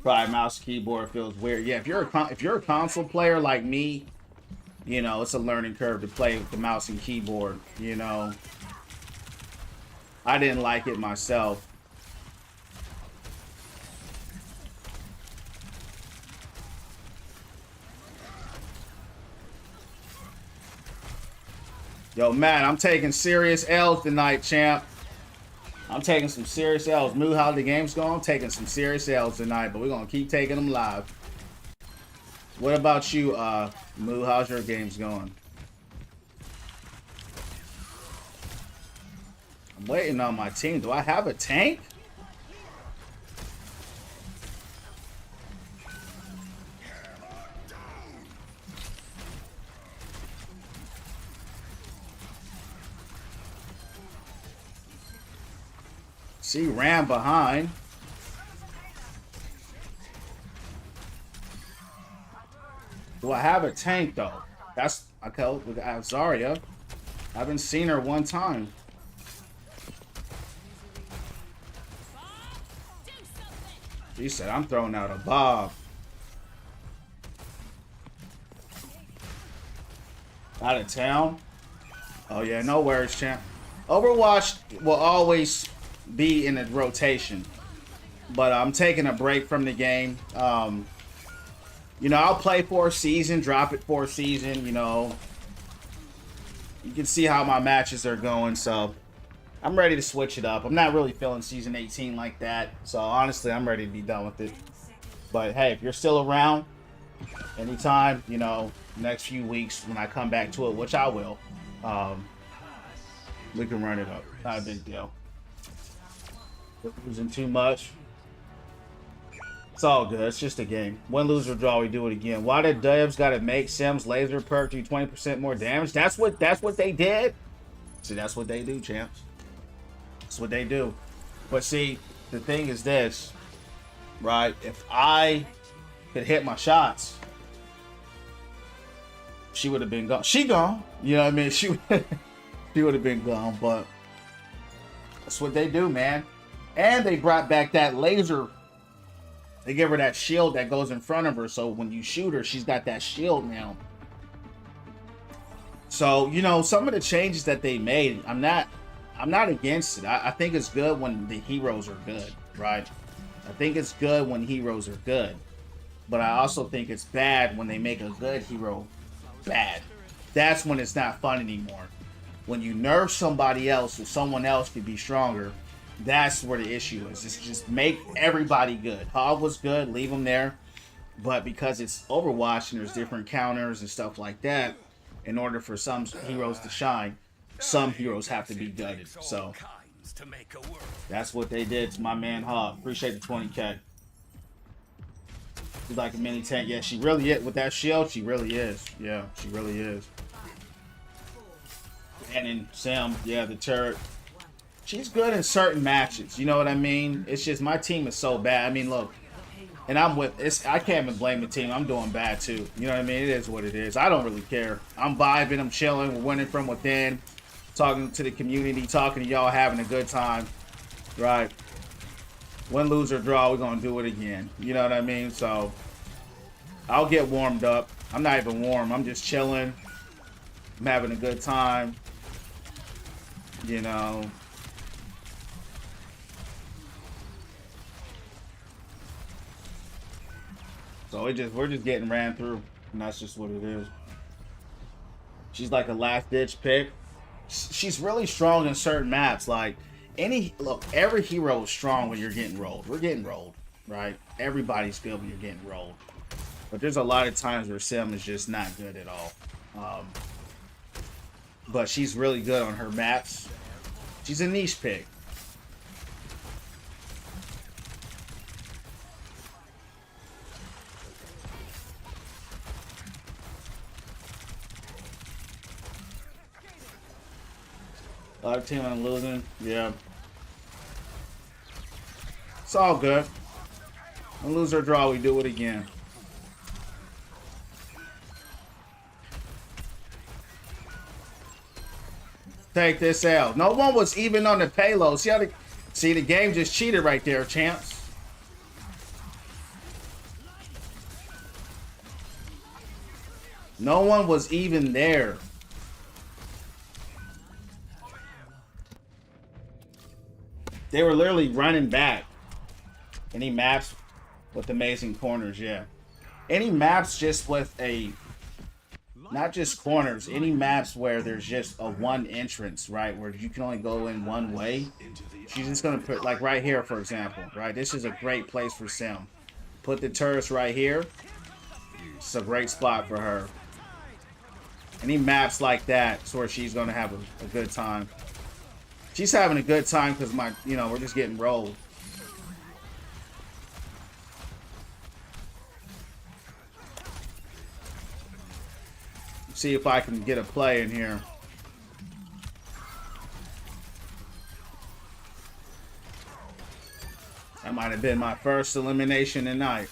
Probably mouse keyboard feels weird. Yeah, if you're a console player like me, you know, it's a learning curve to play with the mouse and keyboard, you know. I didn't like it myself. Yo, man, I'm taking serious L's tonight, champ. I'm taking some serious L's. Moo, how the game's going? I'm taking some serious L's tonight, but we're going to keep taking them live. What about you, Moo? How's your games going? I'm waiting on my team. Do I have a tank? See, ran behind. Do I have a tank though? That's okay. Look at Zarya. I haven't seen her one time. She said, I'm throwing out a bob. Out of town? Oh yeah, no worries, champ. Overwatch will always be in a rotation. But I'm taking a break from the game. You know, I'll play for a season, drop it for a season, you know. You can see how my matches are going, so I'm ready to switch it up. I'm not really feeling Season 18 like that, so honestly, I'm ready to be done with it. But hey, if you're still around, anytime, you know, next few weeks when I come back to it, which I will, we can run it up. Not a big deal. Losing too much. It's all good. It's just a game. Win, lose, or draw, we do it again. Why did Dubs gotta make Sim's laser perk do 20% more damage? That's what they did. See, that's what they do, champs. That's what they do. But see, the thing is this, right? If I could hit my shots, she would have been gone. She gone. You know what I mean? She would have been gone, but that's what they do, man. And they brought back that laser. They give her that shield that goes in front of her, so when you shoot her, she's got that shield now. So, you know, some of the changes that they made, I'm not against it. I think it's good when the heroes are good, right? I think it's good when heroes are good. But I also think it's bad when they make a good hero bad. That's when it's not fun anymore. When you nerf somebody else so someone else could be stronger, that's where the issue is. It's just make everybody good. Hog was good, leave him there. But because it's Overwatch and there's different counters and stuff like that, in order for some heroes to shine, some heroes have to be gutted. So that's what they did to my man Hog. Appreciate the 20K. She's like a mini tank. Yeah, she really is. With that shield, she really is. Yeah, she really is. And in Sim, yeah, the turret. She's good in certain matches. You know what I mean? It's just my team is so bad. I mean, look. And I'm with it's. I can't even blame the team. I'm doing bad too. You know what I mean? It is what it is. I don't really care. I'm vibing. I'm chilling. We're winning from within. Talking to the community. Talking to y'all. Having a good time. Right. Win, lose, or draw. We're gonna do it again. You know what I mean? So I'll get warmed up. I'm not even warm. I'm just chilling. I'm having a good time. You know. So we're just getting ran through, and that's just what it is. She's like a last ditch pick. She's really strong in certain maps. Like every hero is strong when you're getting rolled. We're getting rolled, right? Everybody's good when you're getting rolled. But there's a lot of times where Sim is just not good at all. But she's really good on her maps. She's a niche pick. A lot of team I'm losing. Yeah. It's all good. When lose or draw, we do it again. Take this out. No one was even on the payload. See the game just cheated right there, champs. No one was even there. They were literally running back. Any maps with amazing corners, yeah. Any maps just with not just corners, any maps where there's just a one entrance, right? Where you can only go in one way. She's just gonna put, like right here, for example, right? This is a great place for Sim. Put the turrets right here. It's a great spot for her. Any maps like that, it's where she's gonna have a good time. She's having a good time because we're just getting rolled. See if I can get a play in here. That might have been my first elimination tonight.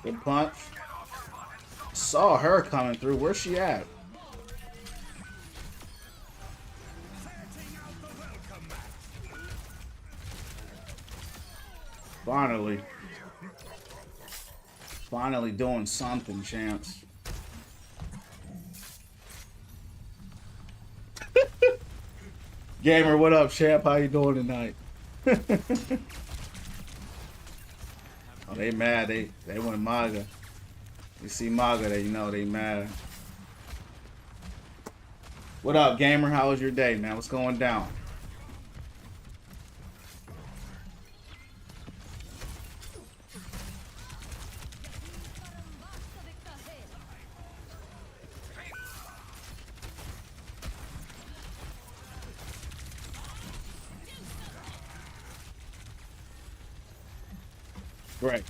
Good punch. Saw her coming through. Where's she at? Finally. Finally doing something, champs. Gamer, what up, champ? How you doing tonight? Oh, they mad. They went MAGA. You see MAGA, they know they mad. What up, gamer? How was your day, man? What's going down? Great.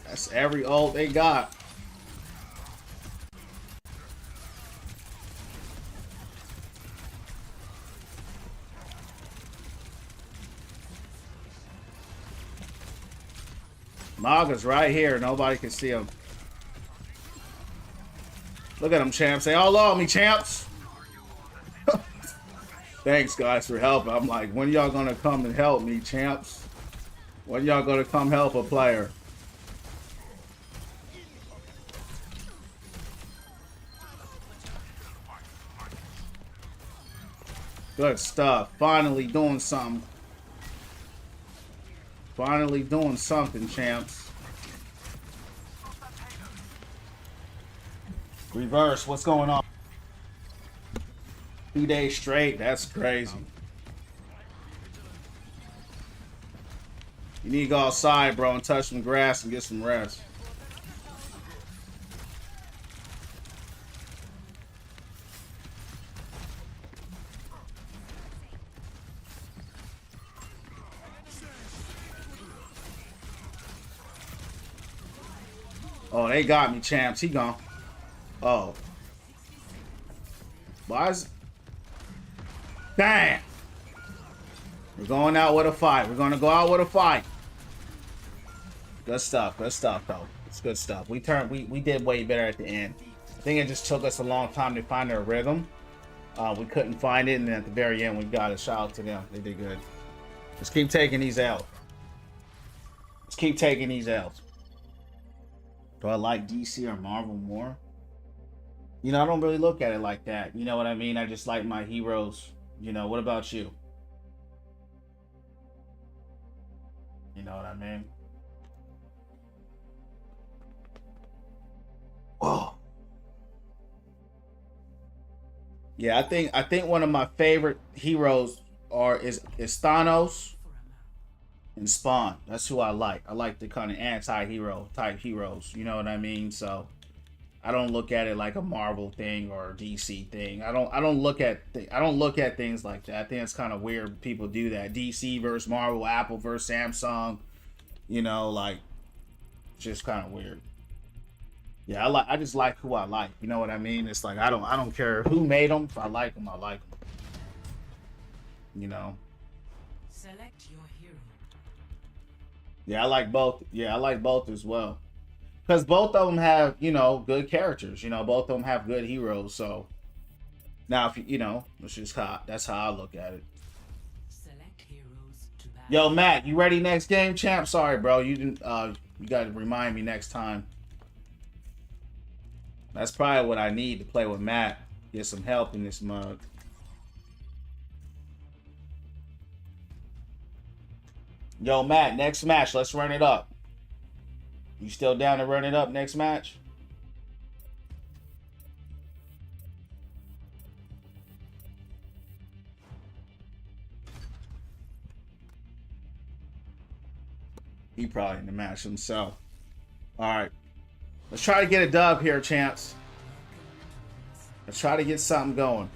That's every ult they got. Maga's right here. Nobody can see him. Look at them, champs. They all love me, champs. Thanks, guys, for helping. I'm like, when y'all gonna come and help me, champs? When y'all gonna come help a player? Good stuff. Finally doing something. Finally doing something, champs. Reverse, what's going on? 2 days straight, that's crazy. You need to go outside, bro, and touch some grass and get some rest. Oh, they got me, champs. He gone. Oh. Why is... Damn. We're going out with a fight. We're going to go out with a fight. Good stuff. Good stuff, though. It's good stuff. We did way better at the end. I think it just took us a long time to find our rhythm. We couldn't find it, and then at the very end, we got a shout out to them. They did good. Just keep taking these out. Just keep taking these out. Do I like DC or Marvel more? You know, I don't really look at it like that. You know what I mean? I just like my heroes. You know, what about you? You know what I mean? Whoa. Yeah, I think one of my favorite heroes is Thanos and Spawn. That's who I like. I like the kind of anti-hero type heroes. You know what I mean? So I don't look at it like a Marvel thing or a DC thing. I don't look at things like that. I think it's kind of weird people do that. DC versus Marvel, Apple versus Samsung. You know, like, it's just kind of weird. Yeah, I just like who I like. You know what I mean? It's like I don't care who made them. If I like them, I like them. You know. Select your hero. Yeah, I like both. Yeah, I like both as well. Because both of them have, you know, good characters. You know, both of them have good heroes. So now, if you know, that's how I look at it. Select heroes to battle. Yo, Matt, you ready next game, champ? Sorry, bro, you didn't. You got to remind me next time. That's probably what I need to play with Matt. Get some help in this mug. Yo, Matt, next match, let's run it up. You still down to run it up next match? He probably in the match himself. All right. Let's try to get a dub here, champs. Let's try to get something going.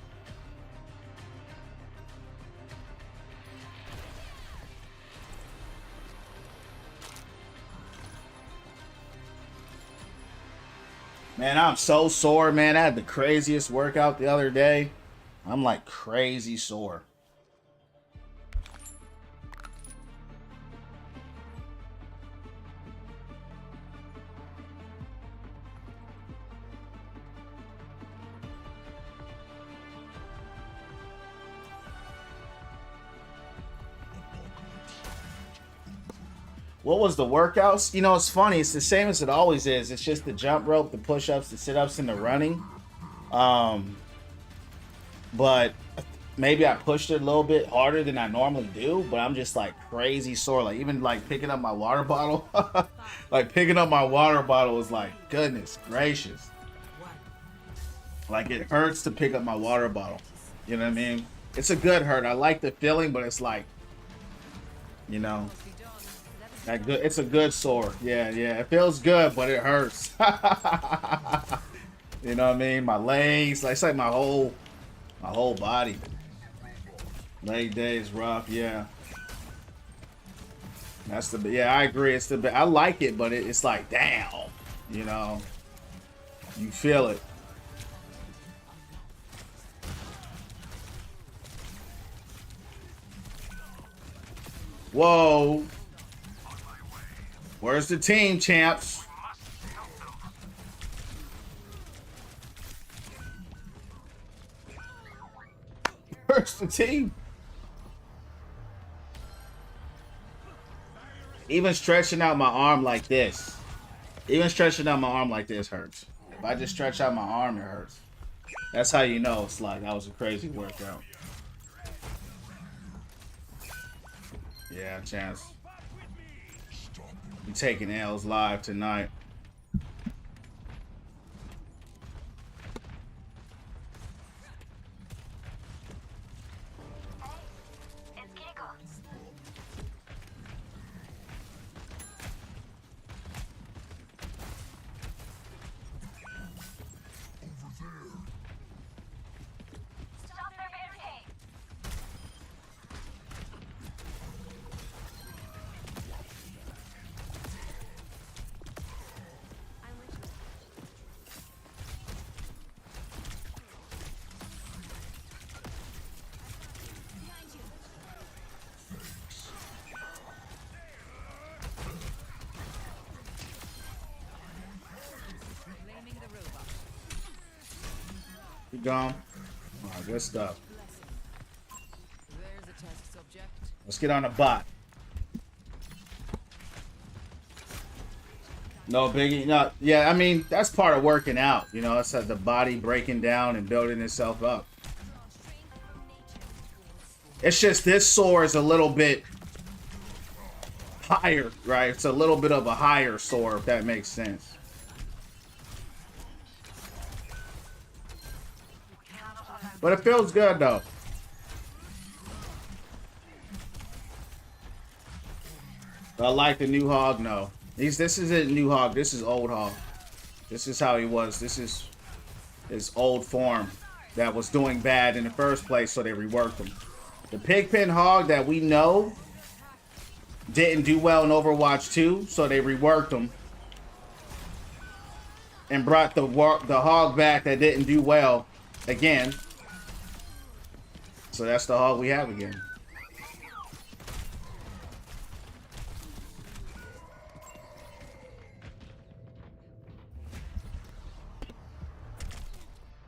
Man, I'm so sore, man. I had the craziest workout the other day. I'm like crazy sore. What was the workouts? You know, it's funny. It's the same as it always is. It's just the jump rope, the push-ups, the sit-ups, and the running. But maybe I pushed it a little bit harder than I normally do. But I'm just like crazy sore. Like even like picking up my water bottle. Like picking up my water bottle was like, goodness gracious. Like it hurts to pick up my water bottle. You know what I mean? It's a good hurt. I like the feeling, but it's like, you know. That good. It's a good sore. Yeah, yeah. It feels good, but it hurts. You know what I mean? My legs, like it's like my whole body. Leg day is rough. Yeah. That's the. Yeah, I agree. It's the. I like it, but it's like, damn. You know. You feel it. Whoa. Where's the team, champs? Where's the team? Even stretching out my arm like this. Even stretching out my arm like this hurts. If I just stretch out my arm, it hurts. That's how you know it's like that was a crazy workout. Yeah, chance. I'm taking L's live tonight. Keep going. All right, good stuff. There's a test subject. Let's get on the bot. No biggie. No, yeah, I mean, that's part of working out. You know, it's the body breaking down and building itself up. It's just this sore is a little bit higher, right? It's a little bit of a higher sore, if that makes sense. But it feels good, though. I like the new Hog, no. This isn't new Hog, this is old Hog. This is how he was. This is his old form that was doing bad in the first place, so they reworked him. The Pigpen Hog that we know didn't do well in Overwatch 2, so they reworked him. And brought the Hog back that didn't do well again. So that's the Hog we have again.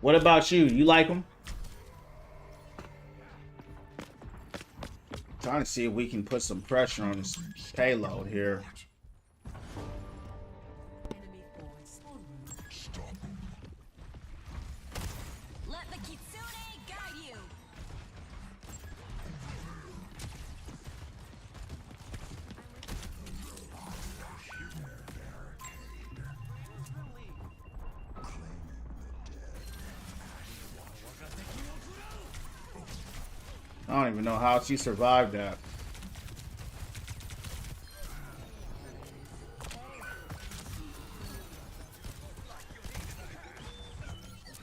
What about you? You like him? Trying to see if we can put some pressure on this payload here. Enemy force forward. Let the Kitsune guide you. I don't even know how she survived that.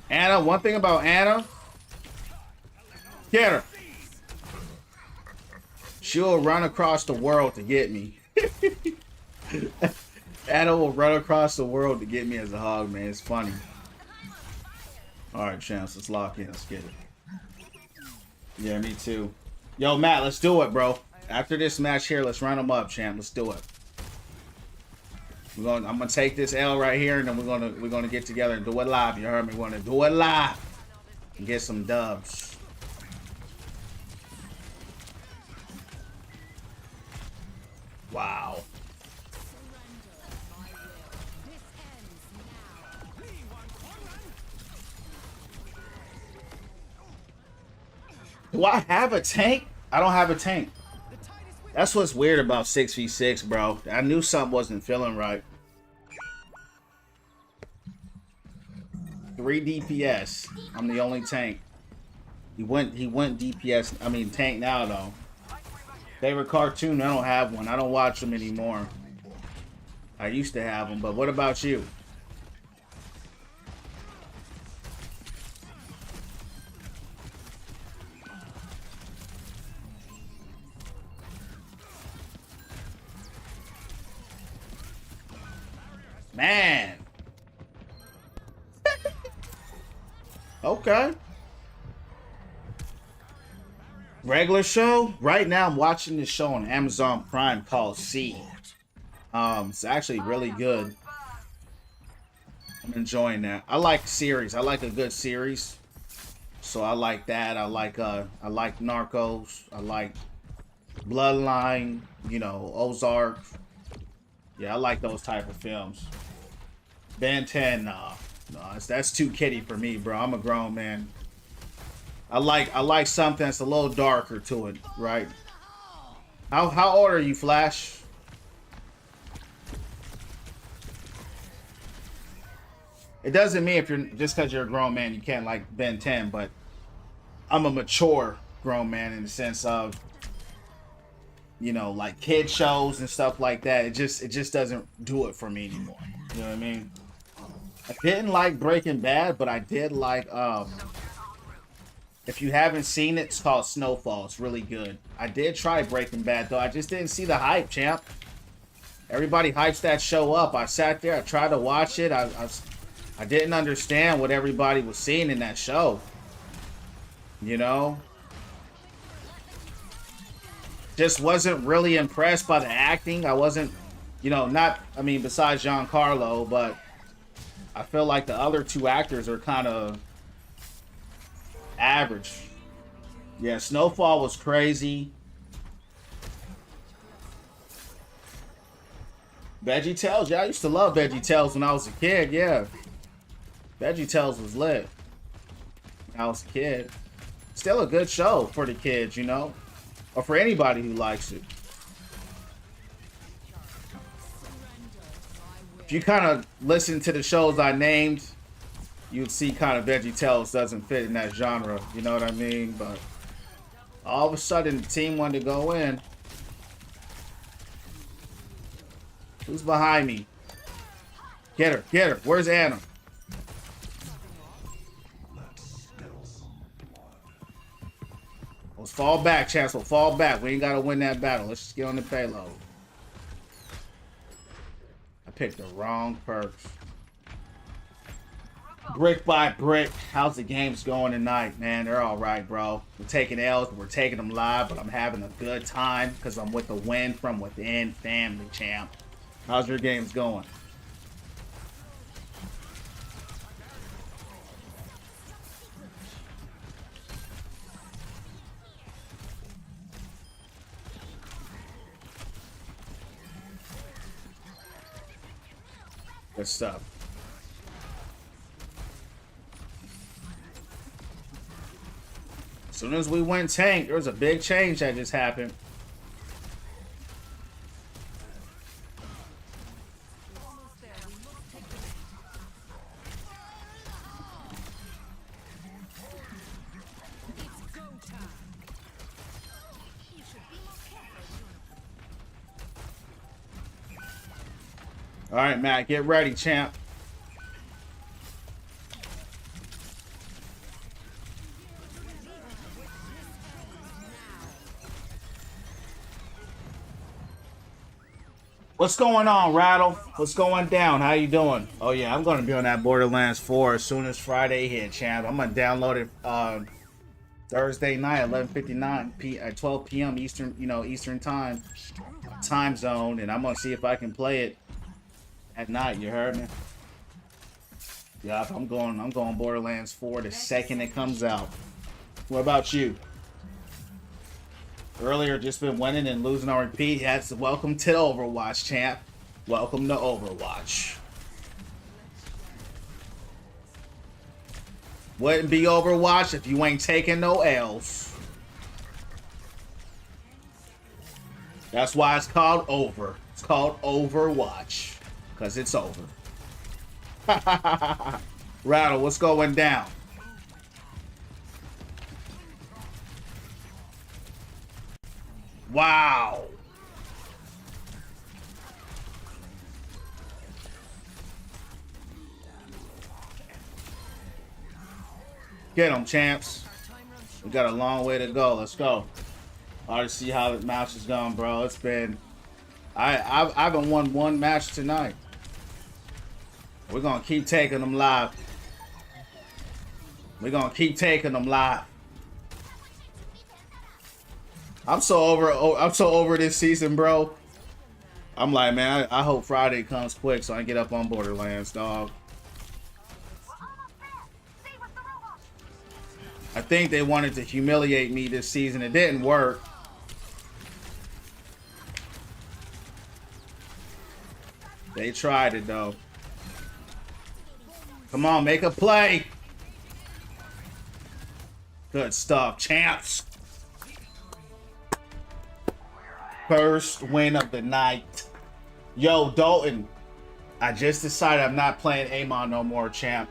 Anna, one thing about Anna, get her. She'll run across the world to get me. Anna will run across the world to get me as a hog, man. It's funny. Alright, champs, let's lock in. Let's get it. Yeah, me too. Yo, Matt, let's do it, bro. After this match here, let's run them up, champ. Let's do it. I'm gonna take this L right here, and then we're gonna get together and do it live. You heard me? We're gonna do it live and get some dubs. Wow. Do I have a tank? I don't have a tank. That's what's weird about 6v6, bro. I knew something wasn't feeling right. 3 DPS. I'm the only tank. He went DPS. I mean tank now though. Favorite cartoon? I don't have one. I don't watch them anymore. I used to have them, but what about you? Man. Okay. Regular show? Right now I'm watching this show on Amazon Prime called C. It's actually really good. I'm enjoying that. I like series. I like a good series. So I like that. I like Narcos. I like Bloodline, you know, Ozark. Yeah, I like those type of films. Ben 10, nah. No, that's too kiddie for me, bro. I'm a grown man. I like something that's a little darker to it, right? How old are you, Flash? It doesn't mean if you're just because you're a grown man you can't like Ben 10, but I'm a mature grown man in the sense of, you know, like kid shows and stuff like that. It just doesn't do it for me anymore. You know what I mean? I didn't like Breaking Bad, but I did like if you haven't seen it, it's called Snowfall. It's really good. I did try Breaking Bad though. I just didn't see the hype, champ. Everybody hypes that show up. I sat there, I tried to watch it. I didn't understand what everybody was seeing in that show. You know? Just wasn't really impressed by the acting. I wasn't, you know, I mean, besides Giancarlo, but I feel like the other two actors are kind of average. Yeah, Snowfall was crazy. VeggieTales, yeah, I used to love VeggieTales when I was a kid, yeah. VeggieTales was lit when I was a kid. Still a good show for the kids, you know? Or for anybody who likes it. If you kind of listen to the shows I named, you'd see kind of VeggieTales doesn't fit in that genre. You know what I mean? But all of a sudden, the team wanted to go in. Who's behind me? Get her, get her. Where's Anna? Let's fall back, Chance. We'll fall back. We ain't got to win that battle. Let's just get on the payload. I picked the wrong perks. Brick by brick. How's the games going tonight, man? They're all right, bro. We're taking L's. We're taking them live, but I'm having a good time because I'm with the win from within family, champ. How's your games going? Good stuff. As soon as we went tank, there was a big change that just happened. All right, Matt, get ready, champ. What's going on, Rattle? What's going down? How you doing? Oh yeah, I'm gonna be on that Borderlands 4 as soon as Friday hit, champ. I'm gonna download it Thursday night, 11:59 at 12 p.m. Eastern, Eastern time zone, and I'm gonna see if I can play it at night. You heard me? Yeah, I'm going Borderlands 4 the second it comes out. What about you? Earlier, just been winning and losing on repeat. Yes, welcome to the Overwatch, champ. Welcome to Overwatch. Wouldn't be Overwatch if you ain't taking no L's. That's why it's called Over. It's called Overwatch. Because it's over. Rattle, what's going down? Wow. Get them, champs. We got a long way to go. Let's go. I already see how the match is going, bro. It's been... I haven't won one match tonight. We're going to keep taking them live. We're going to keep taking them live. I'm so over this season, bro. I'm like, man, I hope Friday comes quick so I can get up on Borderlands, dog. I think they wanted to humiliate me this season. It didn't work. They tried it, though. Come on, make a play. Good stuff, champs. First win of the night. Yo, Dalton, I just decided I'm not playing Amon no more, champ.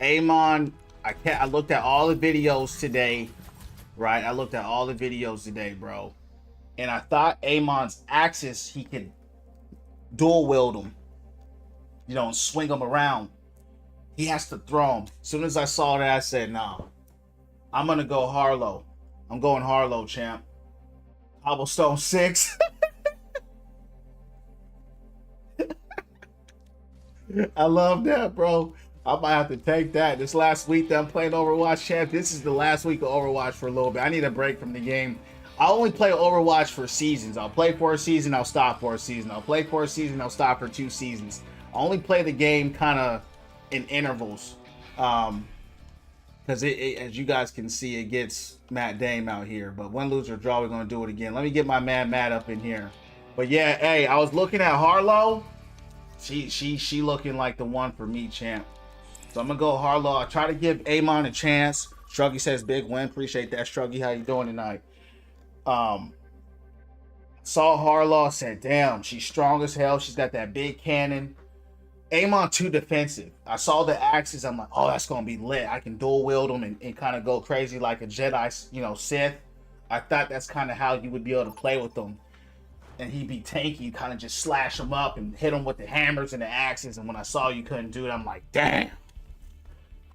Amon, I looked at all the videos today, right? I looked at all the videos today, bro. And I thought Amon's axes, he could dual wield them. You know, and swing them around. He has to throw them. As soon as I saw that, I said, nah. I'm going to go Harlow. I'm going Harlow, champ. Cobblestone 6. I love that, bro. I might have to take that. This last week that I'm playing Overwatch, champ, this is the last week of Overwatch for a little bit. I need a break from the game. I only play Overwatch for seasons. I'll play for a season, I'll stop for a season. I'll play for a season, I'll stop for 2 seasons. I only play the game kind of in intervals. Because as you guys can see, it gets Matt Dame out here. But win, lose, or draw, we're going to do it again. Let me get my man Matt up in here. But yeah, hey, I was looking at Harlow. She looking like the one for me, champ. So I'm going to go Harlow. I try to give Amon a chance. Struggy says big win. Appreciate that, Struggy. How you doing tonight? Saw Harlow, said, damn, she's strong as hell. She's got that big cannon. Amon too defensive. I saw the axes. I'm like, oh, that's gonna be lit. I can dual wield them and kind of go crazy like a Jedi, Sith. I thought that's kind of how you would be able to play with them. And he'd be tanky, kind of just slash them up and hit them with the hammers and the axes. And when I saw you couldn't do it, I'm like, damn.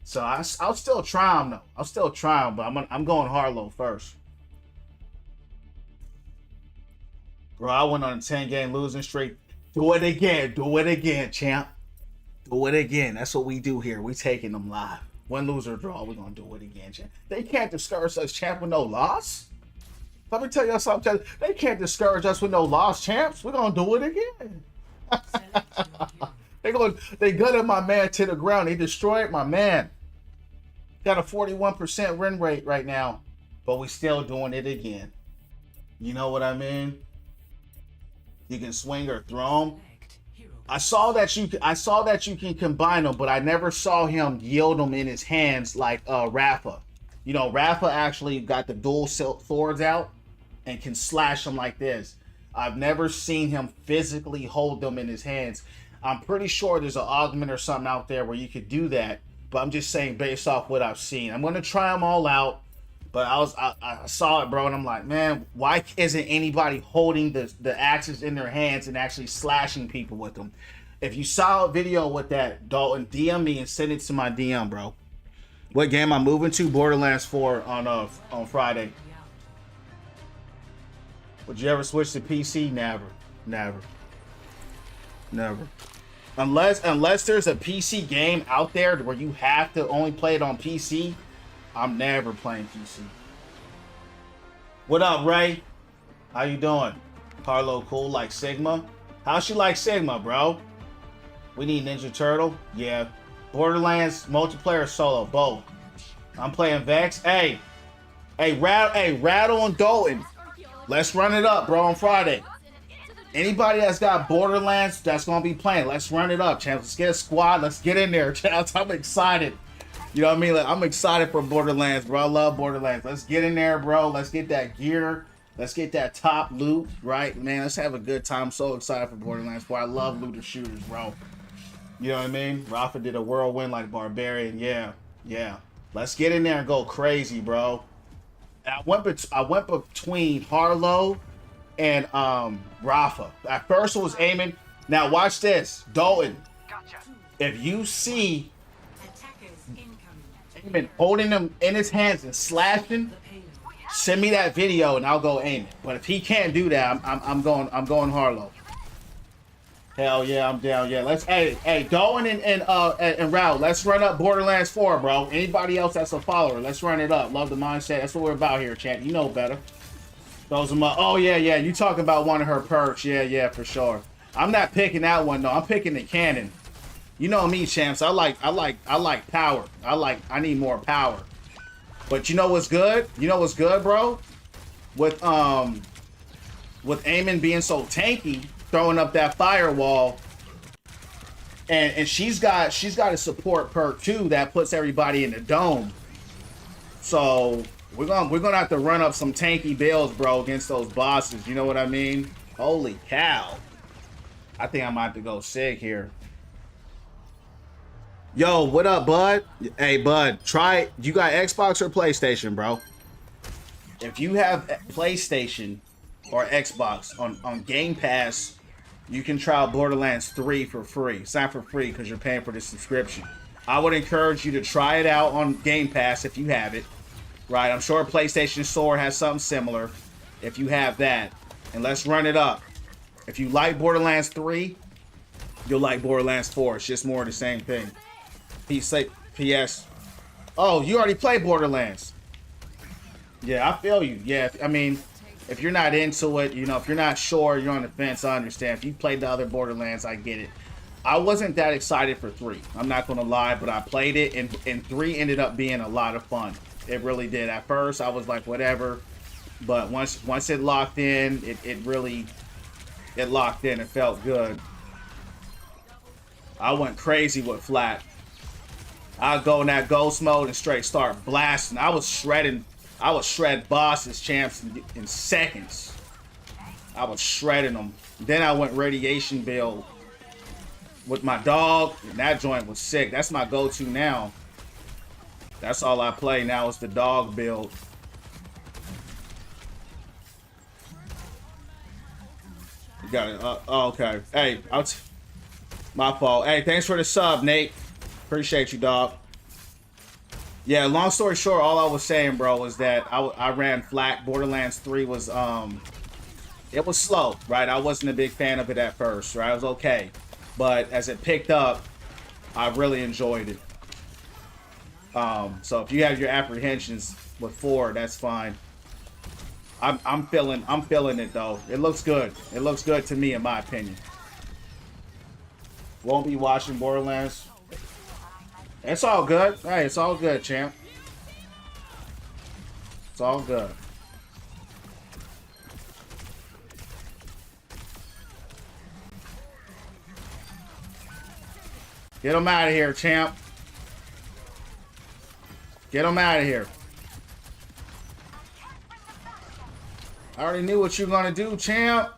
So I'll still try him though. I'll still try him, but I'm going Harlow first. Bro, I went on a 10-game losing streak. Do it again. Do it again, champ. Do it again. That's what we do here. We taking them live. Win, lose, or draw, we're going to do it again, champ. They can't discourage us, champ, with no loss. Let me tell you something. They can't discourage us with no loss, champs. We're going to do it again. They gutted my man to the ground. They destroyed my man. Got a 41% win rate right now. But we still doing it again. You know what I mean? You can swing or throw them. I saw that you can combine them, but I never saw him yield them in his hands like Rafa. You know, Rafa actually got the dual swords out and can slash them like this. I've never seen him physically hold them in his hands. I'm pretty sure there's an augment or something out there where you could do that, but I'm just saying based off what I've seen. I'm gonna try them all out. But I saw it, bro, and I'm like, man, why isn't anybody holding the axes in their hands and actually slashing people with them? If you saw a video with that, Dalton, DM me and send it to my DM, bro. What game I'm moving to? Borderlands 4 on Friday. Would you ever switch to PC? Never. Never. Never. Unless there's a PC game out there where you have to only play it on PC, I'm never playing PC. What up, Ray? How you doing? Carlo cool like Sigma? How she like Sigma, bro? We need Ninja Turtle? Yeah. Borderlands, multiplayer, solo, both. I'm playing Vex. Hey, Rattle and Dalton. Let's run it up, bro, on Friday. Anybody that's got Borderlands that's gonna be playing, let's run it up, champs. Let's get a squad. Let's get in there, champs. I'm excited. You know what I mean? Like, I'm excited for Borderlands, bro. I love Borderlands. Let's get in there, bro. Let's get that gear. Let's get that top loot, right? Man, let's have a good time. I'm so excited for Borderlands, bro. I love looter shooters, bro. You know what I mean? Rafa did a whirlwind like Barbarian. Yeah, yeah. Let's get in there and go crazy, bro. And I went between Harlow and Rafa. At first it was aiming. Now watch this. Dalton. If you see Aiming holding him in his hands and slashing, send me that video and I'll go aim it. But if he can't do that, I'm going Harlow. Hell yeah, I'm down. Yeah, let's hey Dalton and Raul, let's run up Borderlands 4, bro. Anybody else that's a follower, let's run it up. Love the mindset. That's what we're about here, champ. You know better. Those are my oh yeah, you talking about one of her perks. Yeah, for sure. I'm not picking that one though. I'm picking the cannon. You know me, champs. I like power. I need more power. But you know what's good? You know what's good, bro? With Eamon being so tanky, throwing up that firewall, and she's got a support perk too that puts everybody in the dome. So we're gonna have to run up some tanky builds, bro, against those bosses. You know what I mean? Holy cow! I think I might have to go Sig here. Yo, what up, bud? Hey, bud, try it. You got Xbox or PlayStation, bro? If you have PlayStation or Xbox on Game Pass, you can try Borderlands 3 for free. It's not for free because you're paying for the subscription. I would encourage you to try it out on Game Pass if you have it. Right, I'm sure PlayStation Store has something similar if you have that. And let's run it up. If you like Borderlands 3, you'll like Borderlands 4. It's just more of the same thing. PS. Oh, you already played Borderlands. Yeah, I feel you. Yeah, I mean, if you're not into it, you know, if you're not sure, you're on the fence, I understand. If you played the other Borderlands, I get it. I wasn't that excited for 3. I'm not going to lie, but I played it, and 3 ended up being a lot of fun. It really did. At first, I was like, whatever. But once it locked in, it really locked in. It felt good. I went crazy with Flat. I'll go in that ghost mode and straight start blasting. I was shredding bosses, champs, in seconds. I was shredding them. Then I went radiation build with my dog, and that joint was sick. That's my go-to now. That's all I play now is the dog build. You got it. Oh, okay. Hey, my fault. Hey, thanks for the sub, Nate. Appreciate you, dog. Yeah, long story short, all I was saying, bro, was that I ran flat. Borderlands 3 was, it was slow, right? I wasn't a big fan of it at first, right? It was okay. But as it picked up, I really enjoyed it. So if you have your apprehensions with 4, that's fine. I'm feeling it though. It looks good. It looks good to me, in my opinion. Won't be watching Borderlands. It's all good. Hey, it's all good, champ. It's all good. Get him out of here, champ. Get him out of here. I already knew what you were gonna do, champ.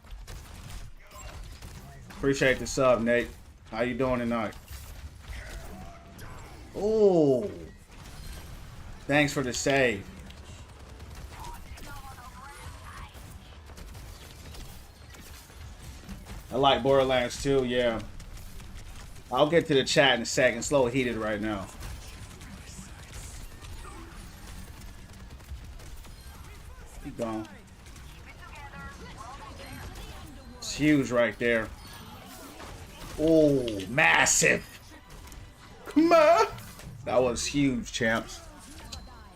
Appreciate the sub, Nate. How you doing tonight? Oh, thanks for the save. I like Borderlands too, yeah. I'll get to the chat in a second. Slow heated right now. Keep going. It's huge right there. Oh, massive. Come on. That was huge, champs.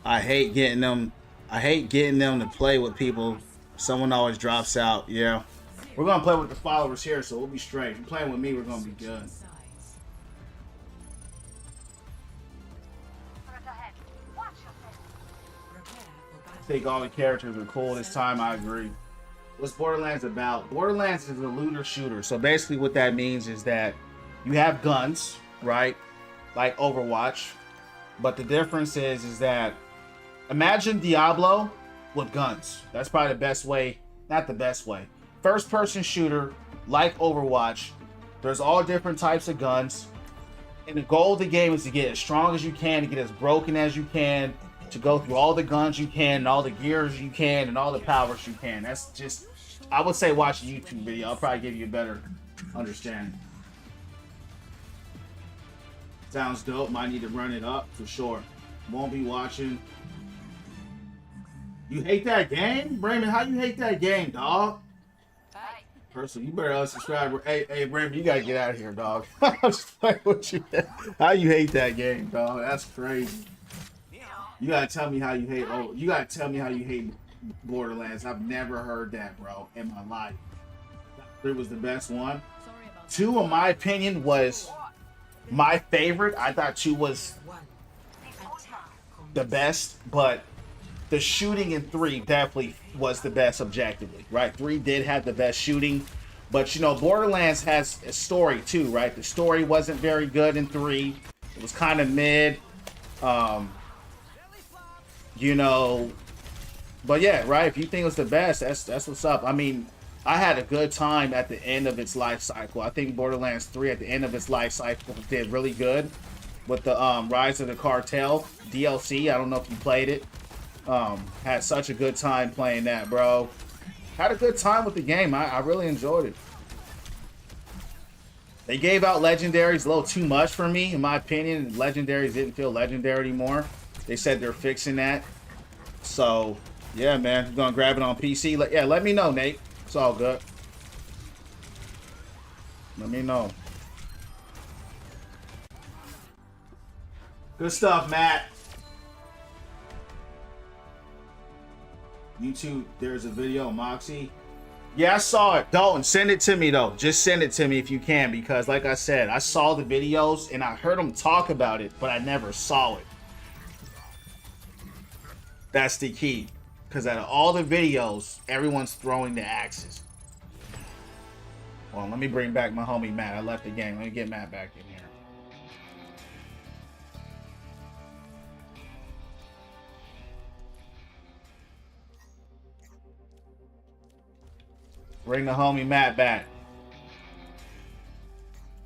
I hate getting them. I hate getting them to play with people. Someone always drops out. Yeah. We're going to play with the followers here, so we'll be straight. If you're playing with me, we're going to be good. Sides. Prepare for I battle. think all the characters are cool this time. I agree. What's Borderlands about? Borderlands is a looter shooter. So basically what that means is that you have guns, right? Like Overwatch. But the difference is that imagine Diablo with guns. That's probably the best way. Not the best way. First person shooter like Overwatch. There's all different types of guns. And the goal of the game is to get as strong as you can, to get as broken as you can, to go through all the guns you can, and all the gears you can, and all the powers you can. That's just, I would say watch a YouTube video. I'll probably give you a better understanding. Sounds dope. Might need to run it up for sure. Won't be watching. You hate that game? Raymond, how you hate that game, dog? Person, you better unsubscribe. Hey, Raymond, you gotta get out of here, dog. I'm just playing with you. How you hate that game, dog? That's crazy. You gotta tell me how you hate. Oh, you gotta tell me how you hate Borderlands. I've never heard that, bro, in my life. It was the best one. Sorry about 2, in my opinion, was my favorite. I thought 2 was one. Attack. the best, but the shooting in 3 definitely was the best objectively, right? 3 did have the best shooting, but you know, Borderlands has a story too, right? The story wasn't very good in 3. It was kind of mid. You know, but yeah, right? If you think it was the best, that's what's up. I mean, I had a good time at the end of its life cycle. I think Borderlands 3 at the end of its life cycle did really good with the Rise of the Cartel DLC. I don't know if you played it. Had such a good time playing that, bro. Had a good time with the game. I really enjoyed it. They gave out legendaries a little too much for me, in my opinion. Legendaries didn't feel legendary anymore. They said they're fixing that. So, yeah, man. You're going to grab it on PC? Yeah, let me know, Nate. It's all good. Let me know. Good stuff, Matt. YouTube, there's a video, Moxie. Yeah, I saw it. Dalton, send it to me, though. Just send it to me if you can, because like I said, I saw the videos and I heard them talk about it, but I never saw it. That's the key. Because out of all the videos, everyone's throwing the axes. Well, let me bring back my homie Matt. I left the game. Let me get Matt back in here. Bring the homie Matt back.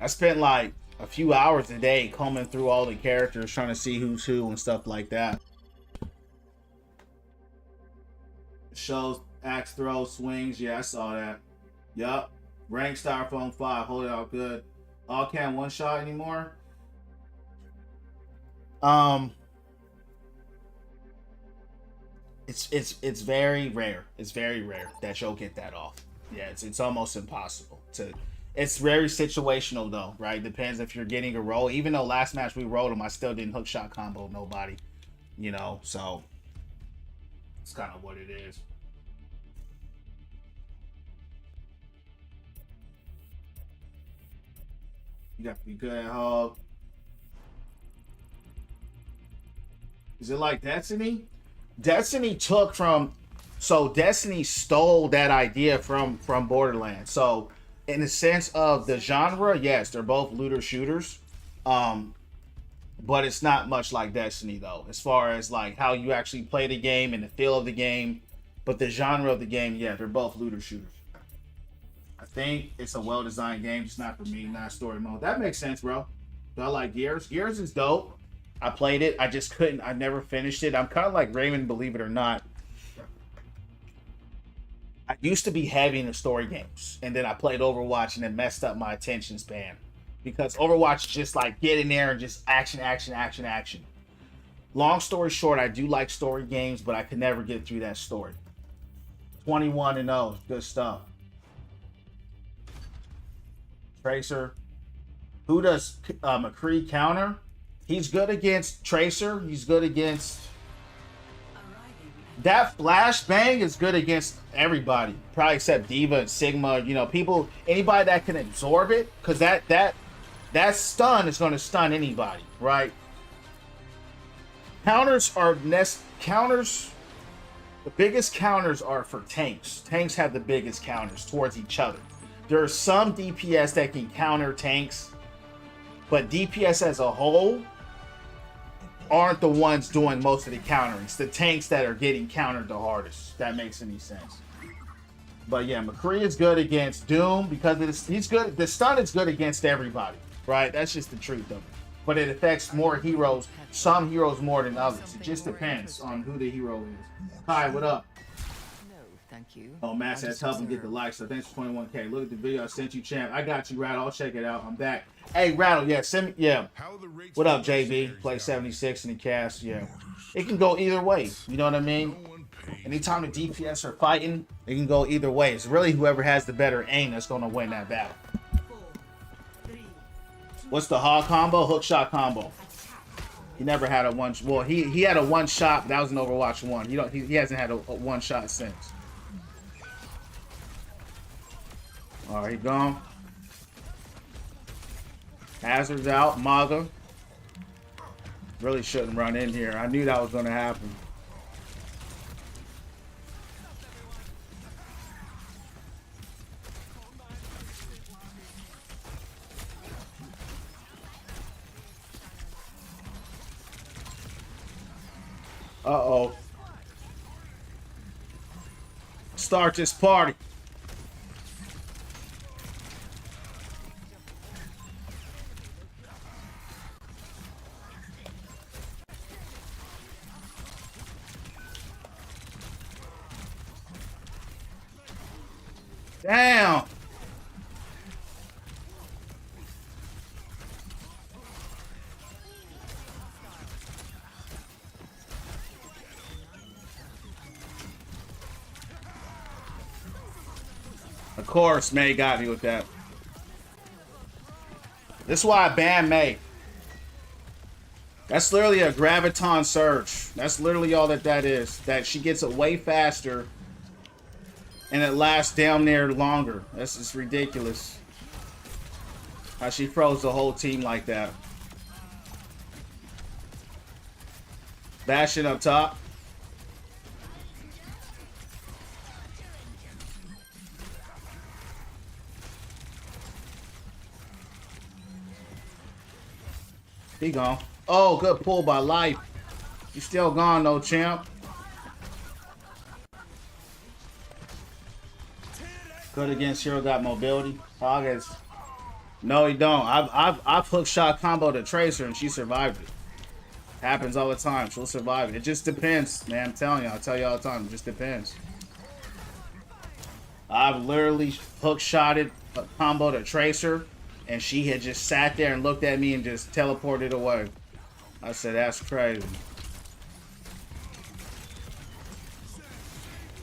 I spent like a few hours a day combing through all the characters, trying to see who's who and stuff like that. Shows, axe throw, swings. Yeah, I saw that. Yup. Rank Styrofoam 5. Hold it out good. All can one shot anymore? It's very rare. It's very rare that you'll get that off. Yeah, it's almost impossible to. It's very situational though, right? Depends if you're getting a roll. Even though last match we rolled him, I still didn't hook shot combo nobody. You know, so it's kind of what it is. You got to be good at hog. Is it like Destiny? Destiny took from, so Destiny stole that idea from Borderlands. So in the sense of the genre, yes, they're both looter shooters. But it's not much like Destiny though, as far as like how you actually play the game and the feel of the game. But the genre of the game, yeah, they're both looter shooters. I think it's a well-designed game, just not for me, not story mode. That makes sense, bro. Do I like Gears? Gears is dope. I played it. I just couldn't. I never finished it. I'm kind of like Raymond, believe it or not. I used to be heavy into story games, and then I played Overwatch, and it messed up my attention span. Because Overwatch is just like get in there and just action, action, action, action. Long story short, I do like story games, but I could never get through that story. 21-0, good stuff. Tracer, Who does McCree counter? He's good against Tracer. He's good against... That flashbang is good against everybody. Probably except Diva and Sigma. You know, people... Anybody that can absorb it. Because that stun is going to stun anybody, right? Counters are... Counters... The biggest counters are for tanks. Tanks have the biggest counters towards each other. There are some DPS that can counter tanks, but DPS as a whole aren't the ones doing most of the countering. It's the tanks that are getting countered the hardest. If that makes any sense. But yeah, McCree is good against Doom because he's good. The stun is good against everybody, right? That's just the truth of it. But it affects more heroes, some heroes more than others. It just depends on who the hero is. Hi, what up? No, thank you. Oh, Mass has helped him get the likes, so thanks for 21K. Look at the video I sent you, champ. I got you, Rattle. I'll check it out. I'm back. Hey, Rattle, yeah, send me, yeah. What up, JB? Play 76 in the cast, yeah. It can go either way, you know what I mean? Anytime the DPS are fighting, it can go either way. It's really whoever has the better aim that's going to win that battle. What's the hog combo? Hook shot combo. He never had a one. Well, he had a one shot. But that was an Overwatch 1. He hasn't had a one shot since. All right, he gone. Hazard's out. Maga. Really shouldn't run in here. I knew that was going to happen. Uh-oh. Start this party. Damn. Of course, May got me with that. This is why I banned May. That's literally a graviton surge. That's literally all that is. That she gets it way faster and it lasts damn near longer. That's just ridiculous. How she froze the whole team like that. Bastion up top. He gone. Oh, good pull by Life. You still gone though, champ. Good against Hero, got mobility. August. No, he don't. I've hook shot combo to Tracer and she survived it. Happens all the time. She'll survive it. It just depends, man. I'm telling you. I tell you all the time. It just depends. I've literally hook shotted a combo to Tracer. And she had just sat there and looked at me and just teleported away. I said, that's crazy.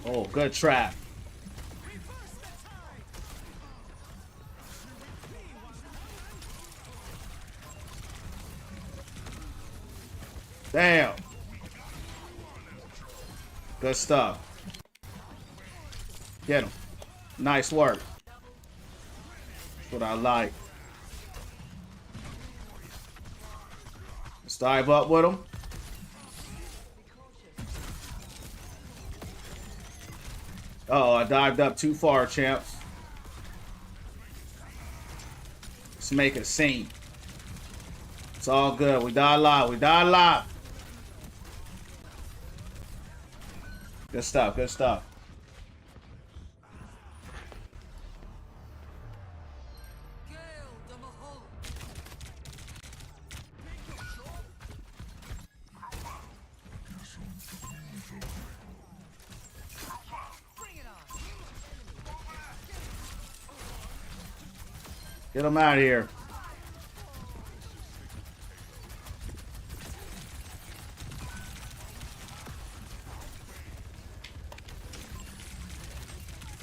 Oh, good trap. Damn. Good stuff. Get him. Nice work. That's what I like. Let's dive up with him. Uh-oh, I dived up too far, champs. Let's make a scene. It's all good. We die live. We die live. Good stuff. Good stuff. Get him out of here.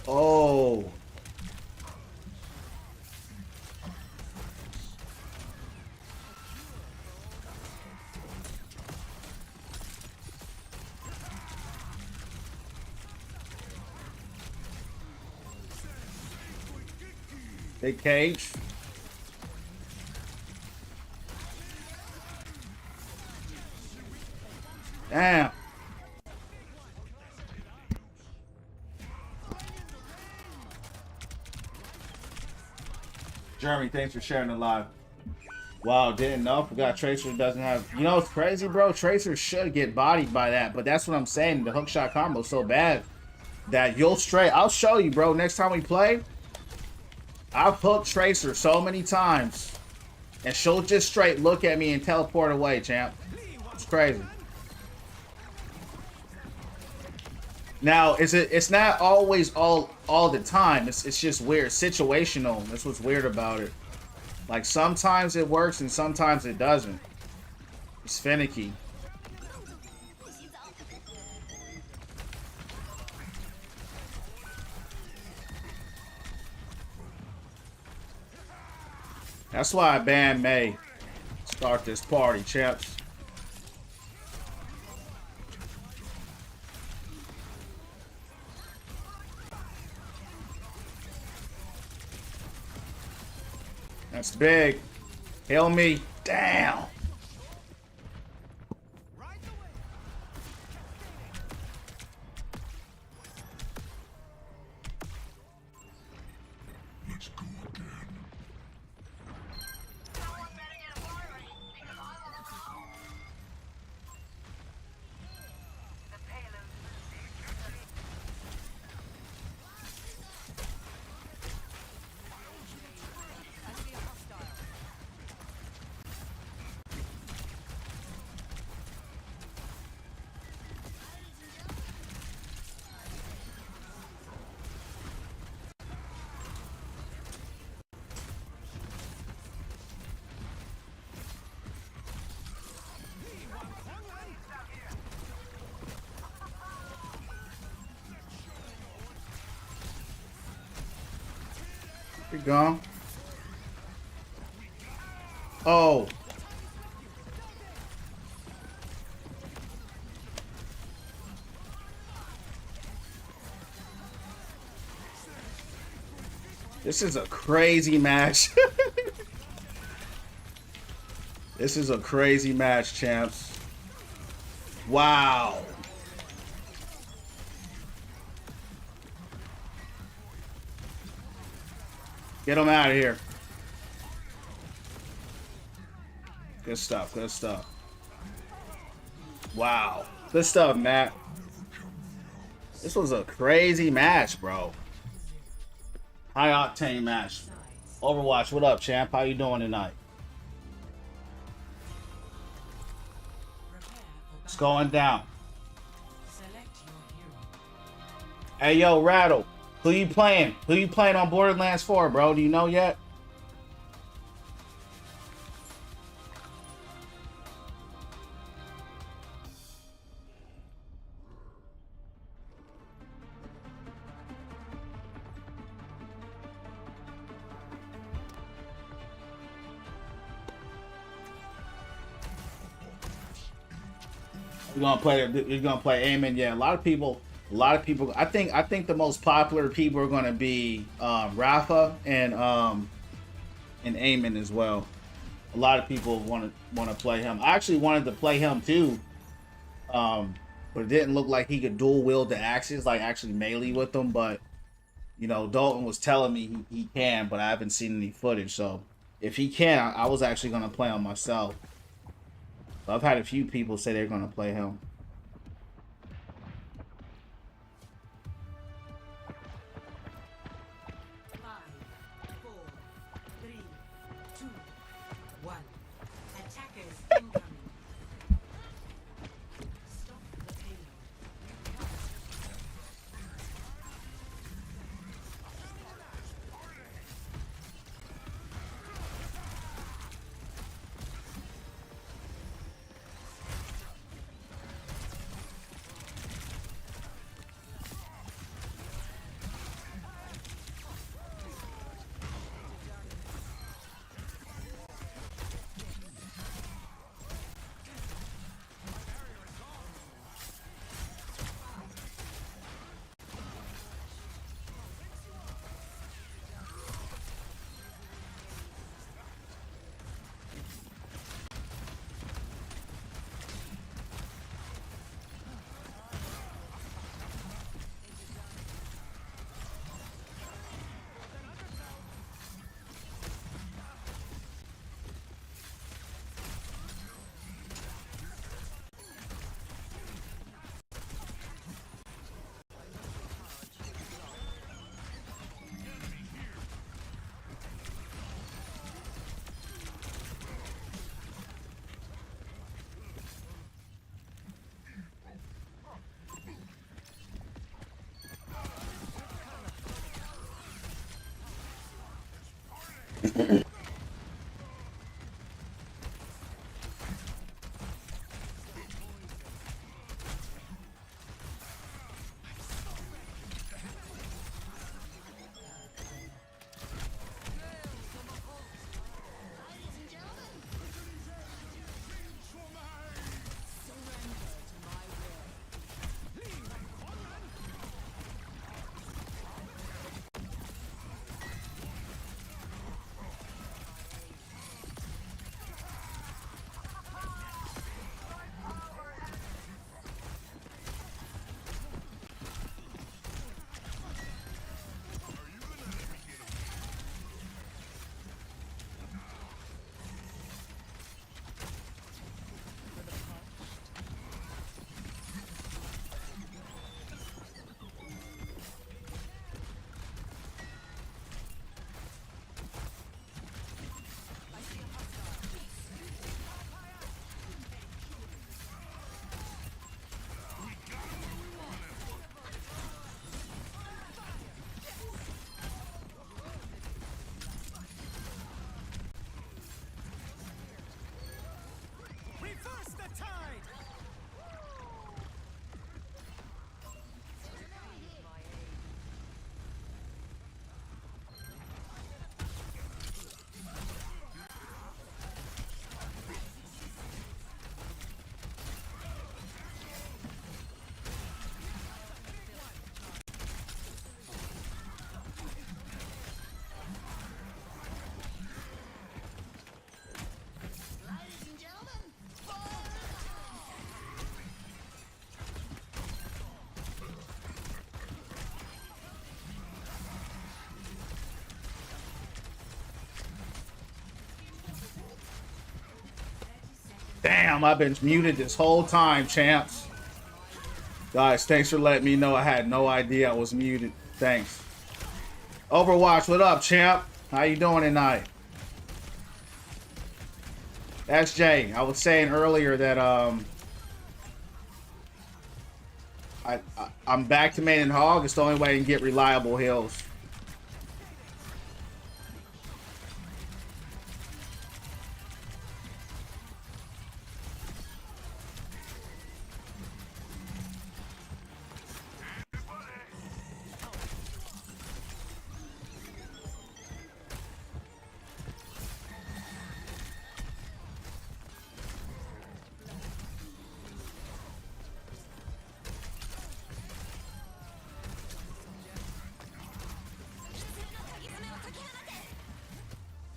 Oh. Big cage. Damn. Jeremy, thanks for sharing the live. Wow, didn't know. Forgot Tracer doesn't have. You know, it's crazy, bro. Tracer should get bodied by that, but that's what I'm saying. The hook shot combo is so bad that you'll straight. I'll show you, bro. Next time we play, I've hooked Tracer so many times, and she'll just straight look at me and teleport away, champ. It's crazy. Now, it's not always all the time. It's just weird, situational. That's what's weird about it. Like sometimes it works and sometimes it doesn't. It's finicky. That's why I banned May. Start this party, champs. That's big. Heal me. Damn. Let's go again. You're gone. Oh. This is a crazy match. This is a crazy match, champs. Wow. Get him out of here. Good stuff, good stuff. Wow. Good stuff, Matt. This was a crazy match, bro. High octane match. Overwatch, what up, champ? How you doing tonight? It's going down. Hey, yo, Rattle. Who you playing? Who you playing on Borderlands 4, bro? Do you know yet? You're gonna play Amen. Yeah, a lot of people. I think the most popular people are gonna be Rafa and Amen as well. A lot of people want to play him. I actually wanted to play him too, but it didn't look like he could dual wield the axes, like actually melee with them. But you know, Dalton was telling me he can, but I haven't seen any footage. So if he can, I was actually gonna play him myself. I've had a few people say they're going to play him. Damn, I've been muted this whole time, champs. Guys, thanks for letting me know. I had no idea I was muted. Thanks. Overwatch, what up, champ? How you doing tonight? SJ, I was saying earlier that I'm back to main and hog. It's the only way I can get reliable heals.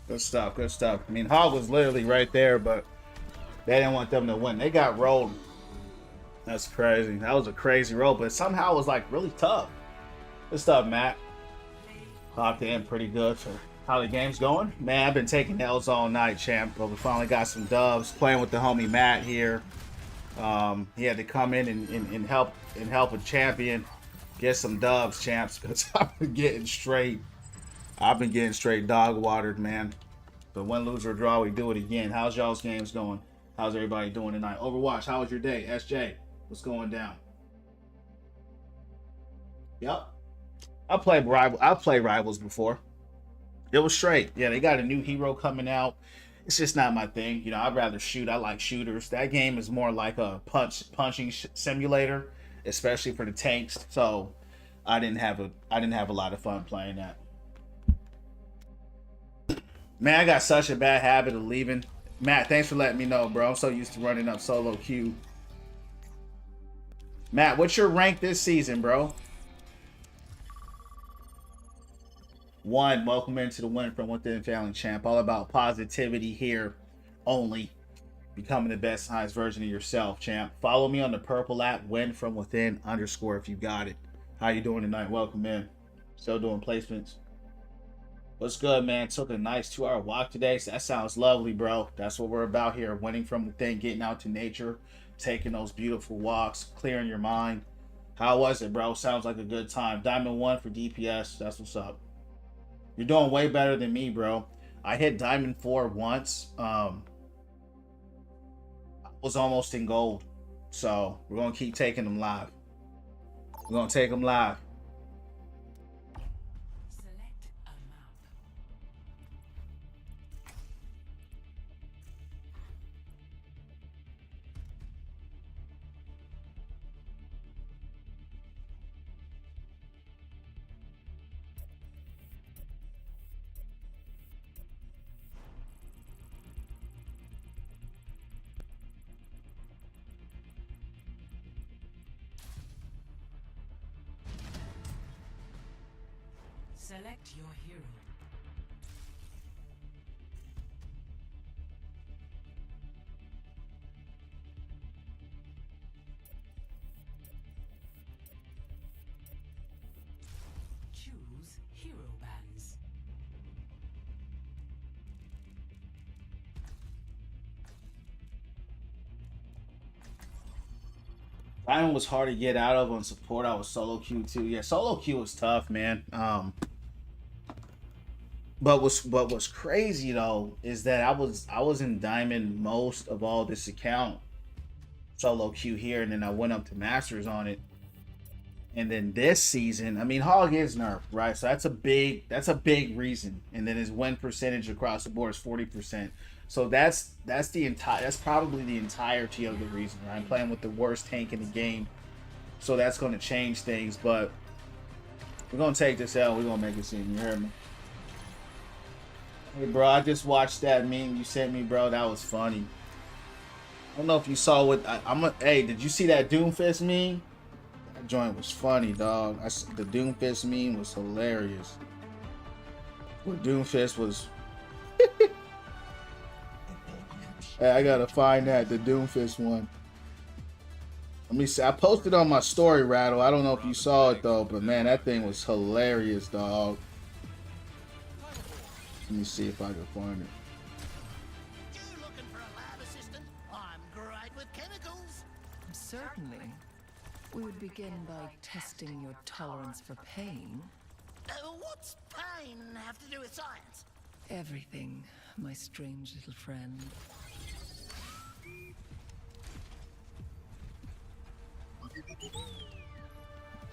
Good stuff, good stuff. I mean, Hog was literally right there, but they didn't want them to win. They got rolled. That's crazy. That was a crazy roll, but somehow it was like really tough. Good stuff, Matt. Locked in pretty good for how the game's going. Man, I've been taking L's all night, champ, but we finally got some dubs. Playing with the homie Matt here. He had to come in and help a champion get some dubs, champs, because I've been getting straight dog watered, man. But win, lose, or draw, we do it again. How's y'all's games going? How's everybody doing tonight? Overwatch, how was your day? SJ, what's going down? Yep. I've played Rivals before. It was straight. Yeah, they got a new hero coming out. It's just not my thing. You know, I'd rather shoot. I like shooters. That game is more like a punching simulator, especially for the tanks. So I didn't have a lot of fun playing that. Man, I got such a bad habit of leaving. Matt, thanks for letting me know, bro. I'm so used to running up solo queue. Matt, what's your rank this season, bro? 1, welcome into the Win From Within family, champ. All about positivity here only. Becoming the best, highest version of yourself, champ. Follow me on the purple app, Win From Within _ if you got it. How you doing tonight? Welcome in. Still doing placements. What's good, man? Took a nice 2-hour walk today. So that sounds lovely, bro. That's what we're about here. Winning from within, getting out to nature, taking those beautiful walks, clearing your mind. How was it, bro? Sounds like a good time. Diamond 1 for DPS. That's what's up. You're doing way better than me, bro. I hit Diamond 4 once. I was almost in gold. So we're going to keep taking them live. We're going to take them live. Select your hero. Choose hero bands. Diamond was hard to get out of on support. I was solo queue too. Yeah, solo queue was tough, man. But what's crazy though is that I was in Diamond most of all this account solo queue here, and then I went up to Masters on it. And then this season, I mean, Hog is nerfed, right? So that's a big reason. And then his win percentage across the board is 40%. So that's probably the entirety of the reason, right? I'm playing with the worst tank in the game, so that's going to change things. But we're gonna take this out. We're gonna make it seem. You heard me? Hey, bro, I just watched that meme you sent me, bro. That was funny. I don't know if you saw what Hey, did you see that Doomfist meme? That joint was funny, dog. The Doomfist meme was hilarious. Where Doomfist was. Hey, I gotta find that, the Doomfist one. Let me see. I posted on my story, Rattle. I don't know if you saw it though, but man, that thing was hilarious, dog. Let me see if I can find it. You looking for a lab assistant? I'm great with chemicals. Certainly. We would begin by testing your tolerance for pain. What's pain have to do with science? Everything, my strange little friend.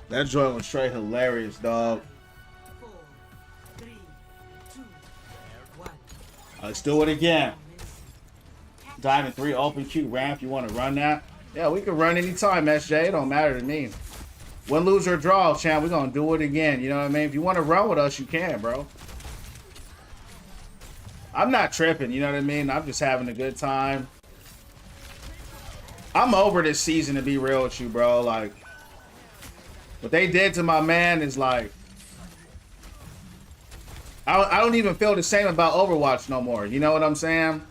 That joint was straight hilarious, dog. 4, 3, 2, 1. Let's do it again. Diamond 3 open queue ramp. You want to run that? Yeah, we can run anytime, SJ. It don't matter to me. Win, lose, or draw, champ. We're going to do it again. You know what I mean? If you want to run with us, you can, bro. I'm not tripping. You know what I mean? I'm just having a good time. I'm over this season, to be real with you, bro. Like, what they did to my man is like, I don't even feel the same about Overwatch no more. You know what I'm saying?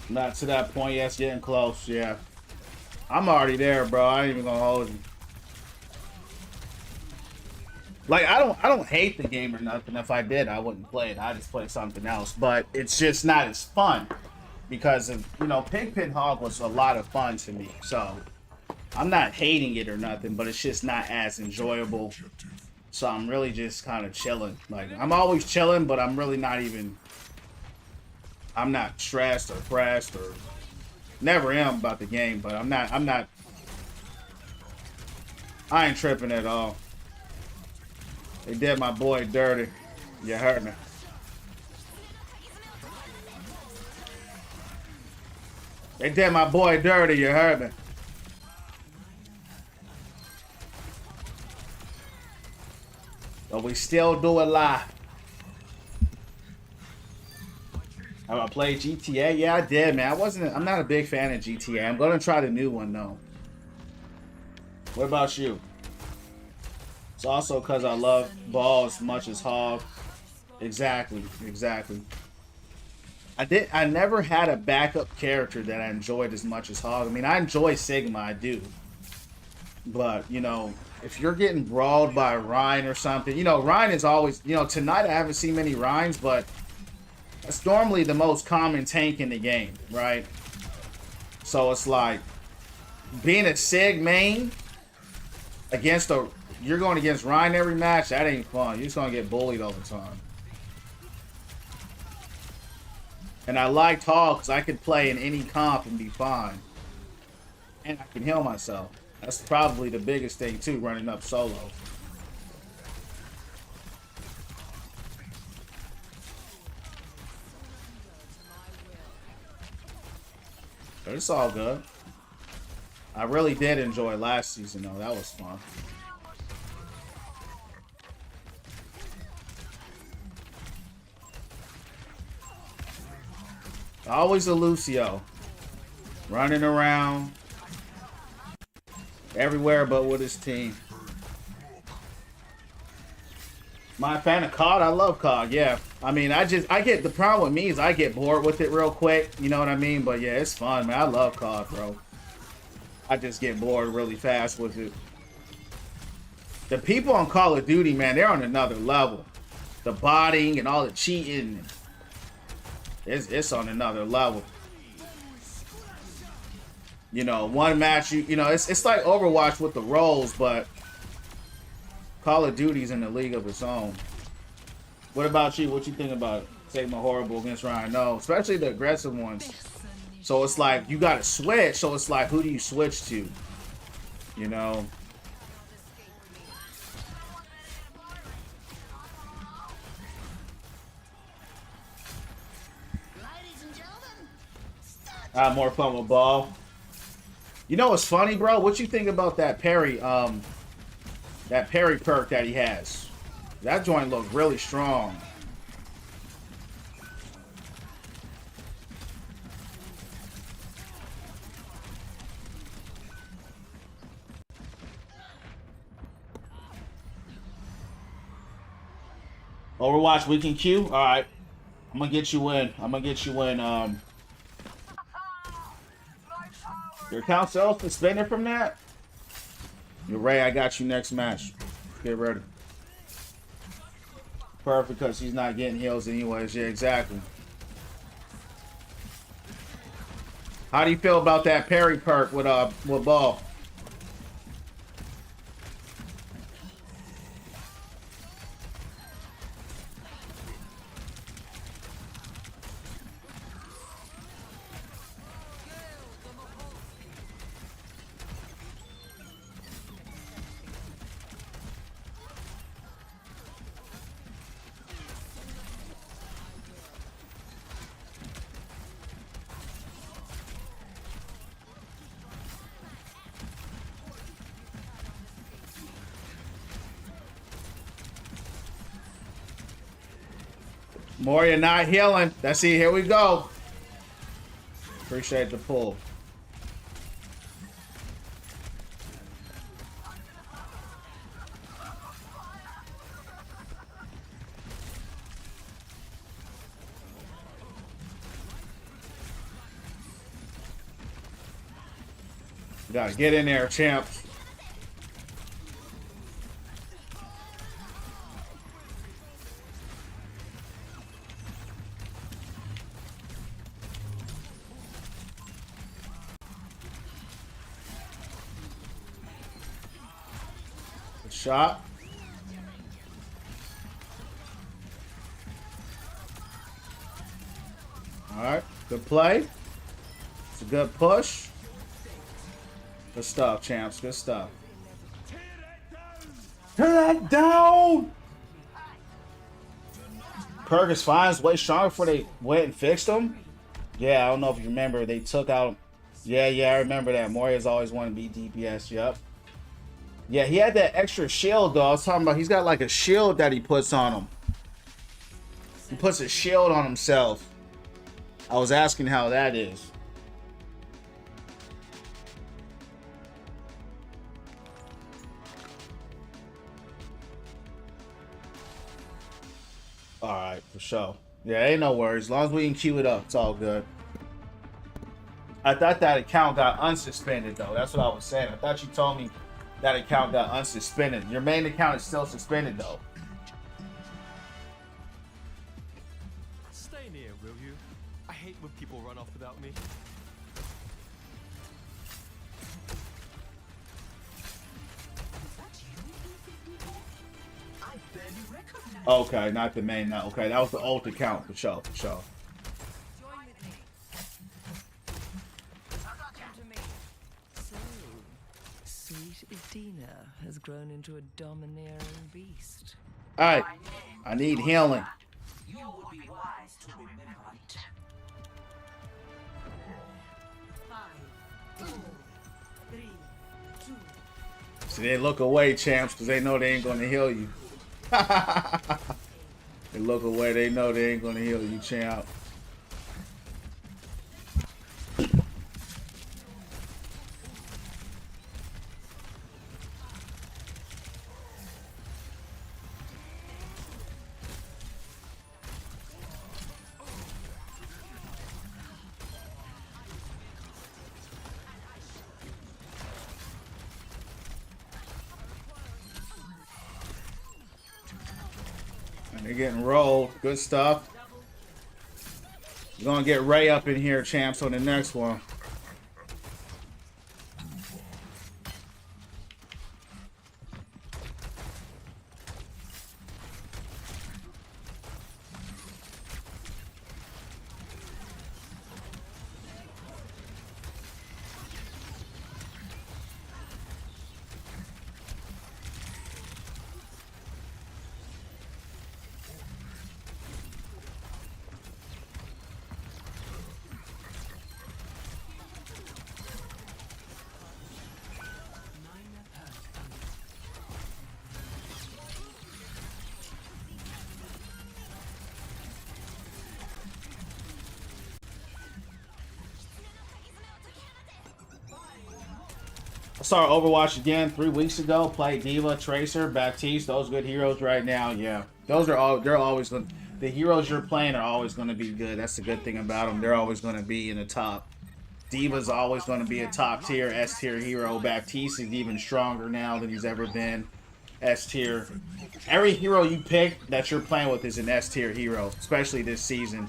Not to that point. Yes, getting close. Yeah, I'm already there, bro. I ain't even gonna hold you. Like, I don't hate the game or nothing. If I did, I wouldn't play it. I just play something else. But it's just not as fun because of, you know, Pigpen Hog was a lot of fun to me. So I'm not hating it or nothing, but it's just not as enjoyable. So I'm really just kind of chilling. Like, I'm always chilling, but I'm really not even. I'm not stressed or pressed or never am about the game, but I'm not. I ain't tripping at all. They did my boy dirty. You heard me. They did my boy dirty. You heard me. But we still do it live. Have I played GTA? Yeah, I did, man. I'm not a big fan of GTA. I'm gonna try the new one though. What about you? It's also because I love Ball as much as Hog. Exactly. I never had a backup character that I enjoyed as much as Hog. I mean, I enjoy Sigma, I do. But, you know, if you're getting brawled by Ryan or something, you know, Ryan is always, you know, tonight I haven't seen many Ryans, but that's normally the most common tank in the game, right? So it's like being a Sig main against you're going against Ryan every match, that ain't fun. You're just gonna get bullied all the time. And I liked Hog because I could play in any comp and be fine. And I can heal myself. That's probably the biggest thing too, running up solo. But it's all good. I really did enjoy last season though. That was fun. Always a Lucio. Running around everywhere but with his team. My fan of COD, I love COD, yeah. I mean, I get, the problem with me is I get bored with it real quick, you know what I mean? But yeah, it's fun, man. I love COD, bro. I just get bored really fast with it. The people on Call of Duty, man, they're on another level. The botting and all the cheating, it's on another level. You know, one match, you know, it's like Overwatch with the roles, but Call of Duty's in a league of its own. What about you? What you think about Sigma Horrible against Ryan? No, especially the aggressive ones. So it's like you got to switch. So it's like, who do you switch to? You know. I have more fun with ball. You know what's funny, bro? What you think about that parry? That parry perk that he has. That joint looked really strong. Overwatch weekend queue? Alright. I'm gonna get you in. Your account self suspended from that? You're Ray, I got you next match. Get ready. Perfect, because he's not getting heals anyways. Yeah, exactly. How do you feel about that parry perk with ball? Moria not healing. That's it. Here we go. Appreciate the pull. You gotta get in there, champs. Shot. All right, good play. It's a good push. Good stuff, champs. Good stuff. Tear that down. Perk is fine. It's way stronger before they went and fixed him. Yeah, I don't know if you remember. They took out. Yeah, I remember that. Moria's always wanted to be DPS. Yep. Yeah, he had that extra shield, though. I was talking about he's got like a shield that he puts on him. He puts a shield on himself. I was asking how that is. Alright, for sure. Yeah, ain't no worries. As long as we can queue it up, it's all good. I thought that account got unsuspended, though. That's what I was saying. I thought you told me that account got unsuspended. Your main account is still suspended, though. Stay near, will you? I hate when people run off without me. Okay, not the main. No, okay, that was the old account for sure, for sure. Sweet Edina has grown into a domineering beast. Alright, I need healing. You would be wise to remember it. 5, 4, 3, So they look away, champs, because they know they ain't gonna heal you. They look away, they know they ain't gonna heal you, champ. And they're getting rolled. Good stuff. We're gonna get Ray up in here, champs, on the next one. I started Overwatch again 3 weeks ago. Played Diva, Tracer, Baptiste. Those good heroes right now. Yeah, those are all. They're always going. The heroes you're playing are always going to be good. That's the good thing about them. They're always going to be in the top. Diva's always going to be a top tier, S tier hero. Baptiste is even stronger now than he's ever been. S tier. Every hero you pick that you're playing with is an S tier hero, especially this season.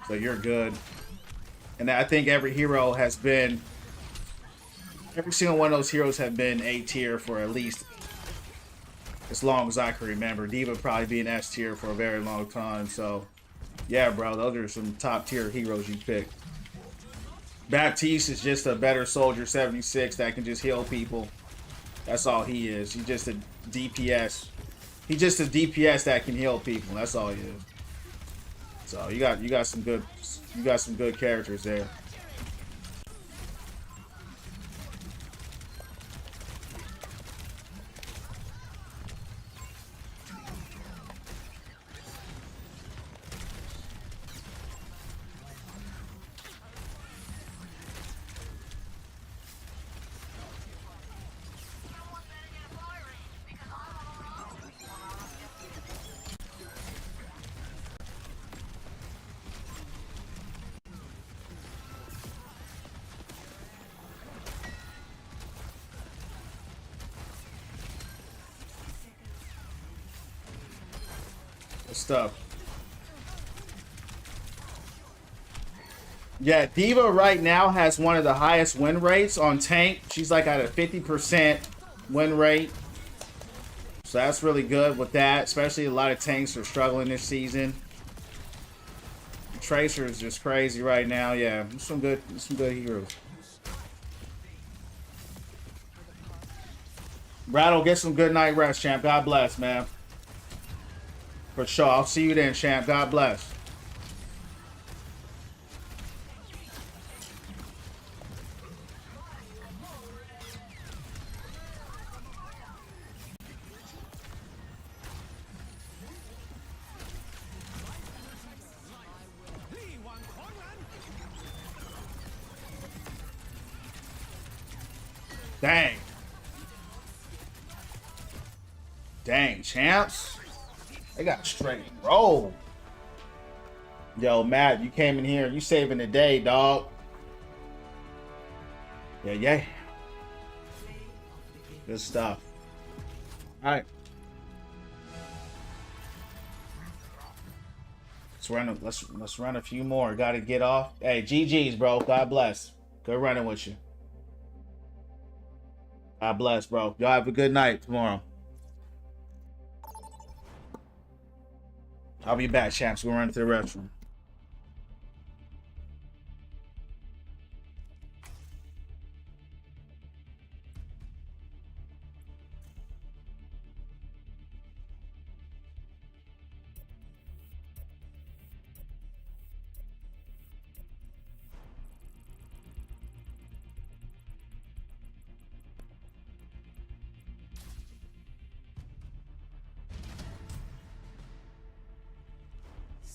So you're good. And I think every hero has been. Every single one of those heroes have been A tier for at least as long as I can remember. Diva probably being S tier for a very long time. So, yeah, bro, those are some top tier heroes you pick. Baptiste is just a better soldier 76 that can just heal people. That's all he is. He's just a DPS. He's just a DPS that can heal people. That's all he is. So you got some good characters there. Stuff. Yeah, Diva right now has one of the highest win rates on tank. She's like at a 50% win rate. So that's really good with that. Especially a lot of tanks are struggling this season. Tracer is just crazy right now. Yeah, some good heroes. Rattle, get some good night rest, champ. God bless, man. For sure. I'll see you then, champ. God bless. Dang. Dang, champs. They got straight roll. Yo, Matt, you came in here. You saving the day, dog. Yeah, yeah. Good stuff. All right. Let's run a few more. Got to get off. Hey, GG's, bro. God bless. Good running with you. God bless, bro. Y'all have a good night tomorrow. I'll be back, champs. We'll run to the restroom.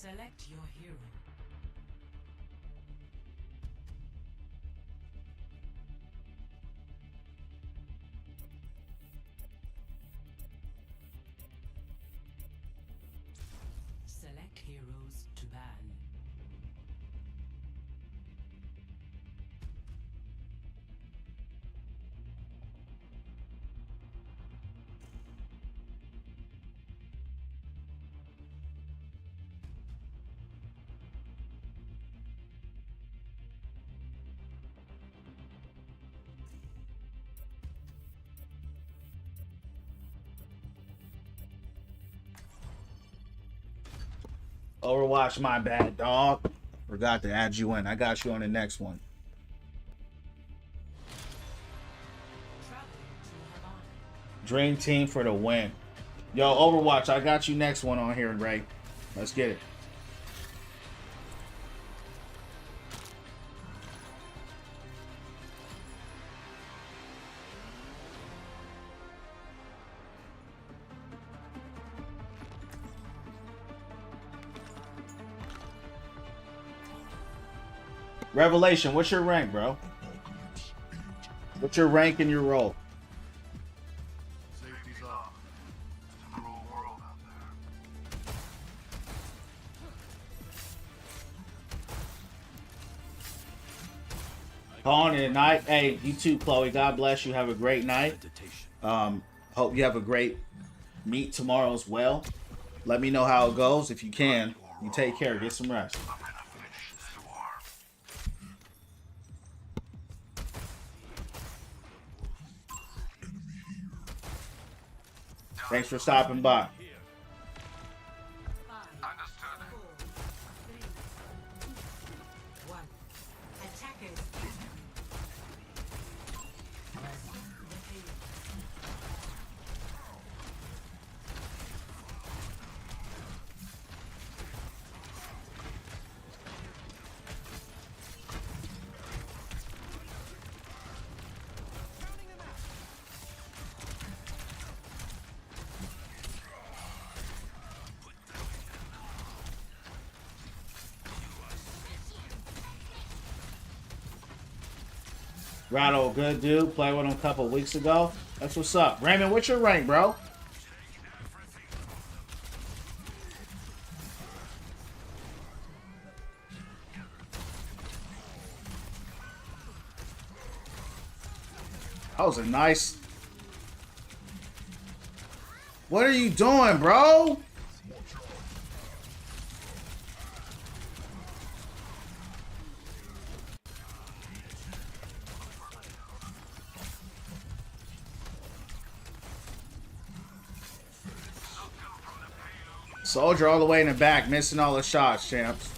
Select your hero. Select heroes to ban. Overwatch, my bad, dog. Forgot to add you in. I got you on the next one. Dream team for the win. Yo, Overwatch, I got you next one on here, Ray. Let's get it. Revelation, what's your rank, bro? What's your rank in your role? Safety's off. It's a cruel world out there. Calling it a night. Hey, you too, Chloe. God bless you. Have a great night. Hope you have a great meet tomorrow as well. Let me know how it goes. If you can, you take care. Get some rest. I'm gonna finish this war. Thanks for stopping by. Understood. 1. Attackers. Rattle, good dude. Played with him a couple weeks ago. That's what's up. Raymond, what's your rank, bro? That was a nice... What are you doing, bro? Soldier all the way in the back, missing all the shots, champs.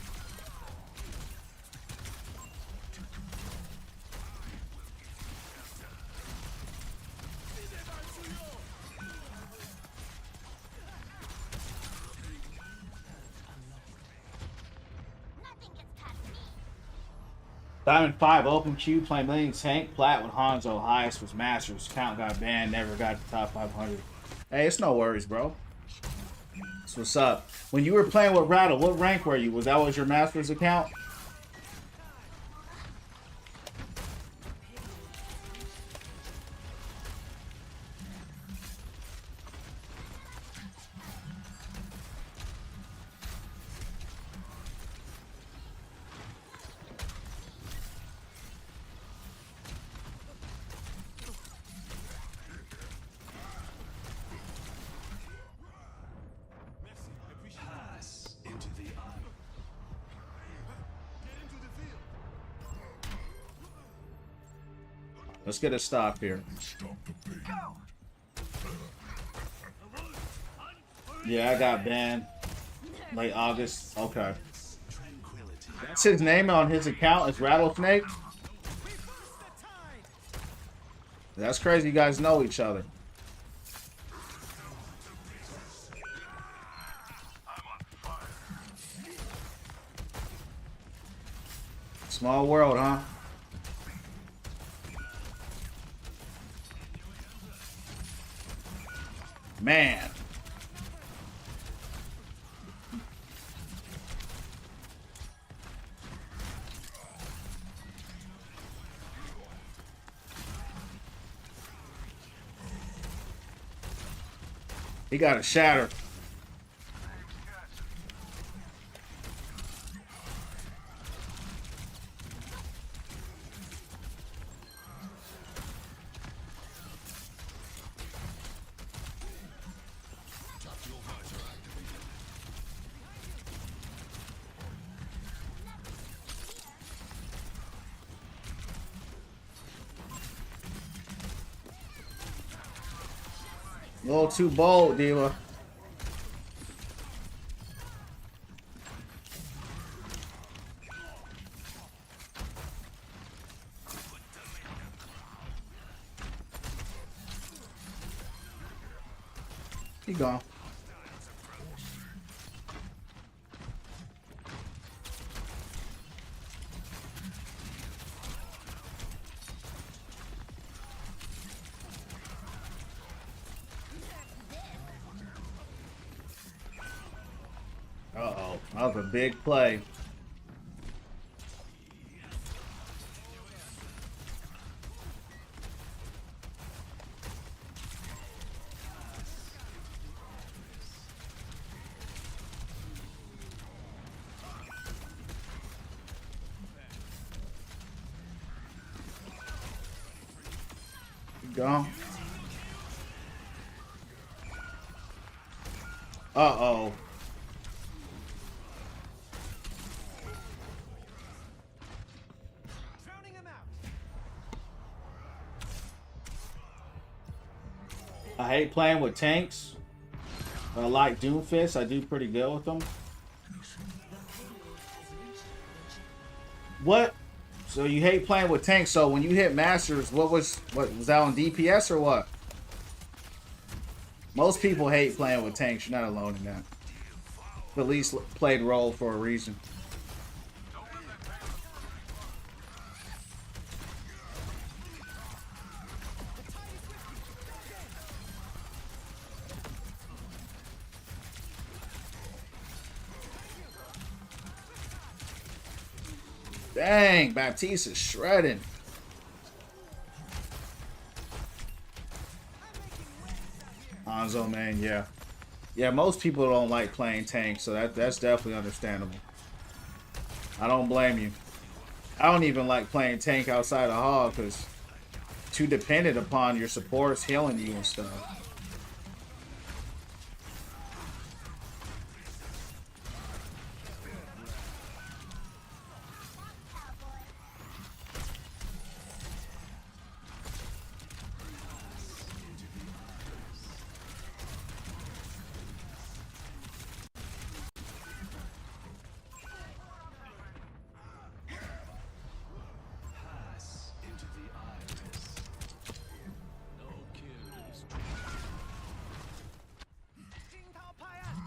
Diamond 5, open queue, playing Million Tank, Plat with Hanzo, highest was Masters, count got banned, never got to top 500. Hey, it's no worries, bro. That's what's up. When you were playing with Rattle, what rank were you? Was that your Masters account? Pass into the eye. Let's get a stop here. Yeah, I got banned. Late August. Okay. That's his name on his account is Rattlesnake. That's crazy. You guys know each other. Small world, huh? Man. He got a shatter. A little too bold, Diva. He gone. Uh-oh. That was a big play. Go. Uh-oh. I hate playing with tanks. I like Doomfist. I do pretty good with them. What? So you hate playing with tanks. So when you hit Masters, what was that on DPS or what? Most people hate playing with tanks. You're not alone in that. At least played role for a reason. Dang, Baptiste is shredding. Hanzo, man, yeah. Yeah, most people don't like playing tanks, so that's definitely understandable. I don't blame you. I don't even like playing tank outside of Hog because too dependent upon your supports healing you and stuff.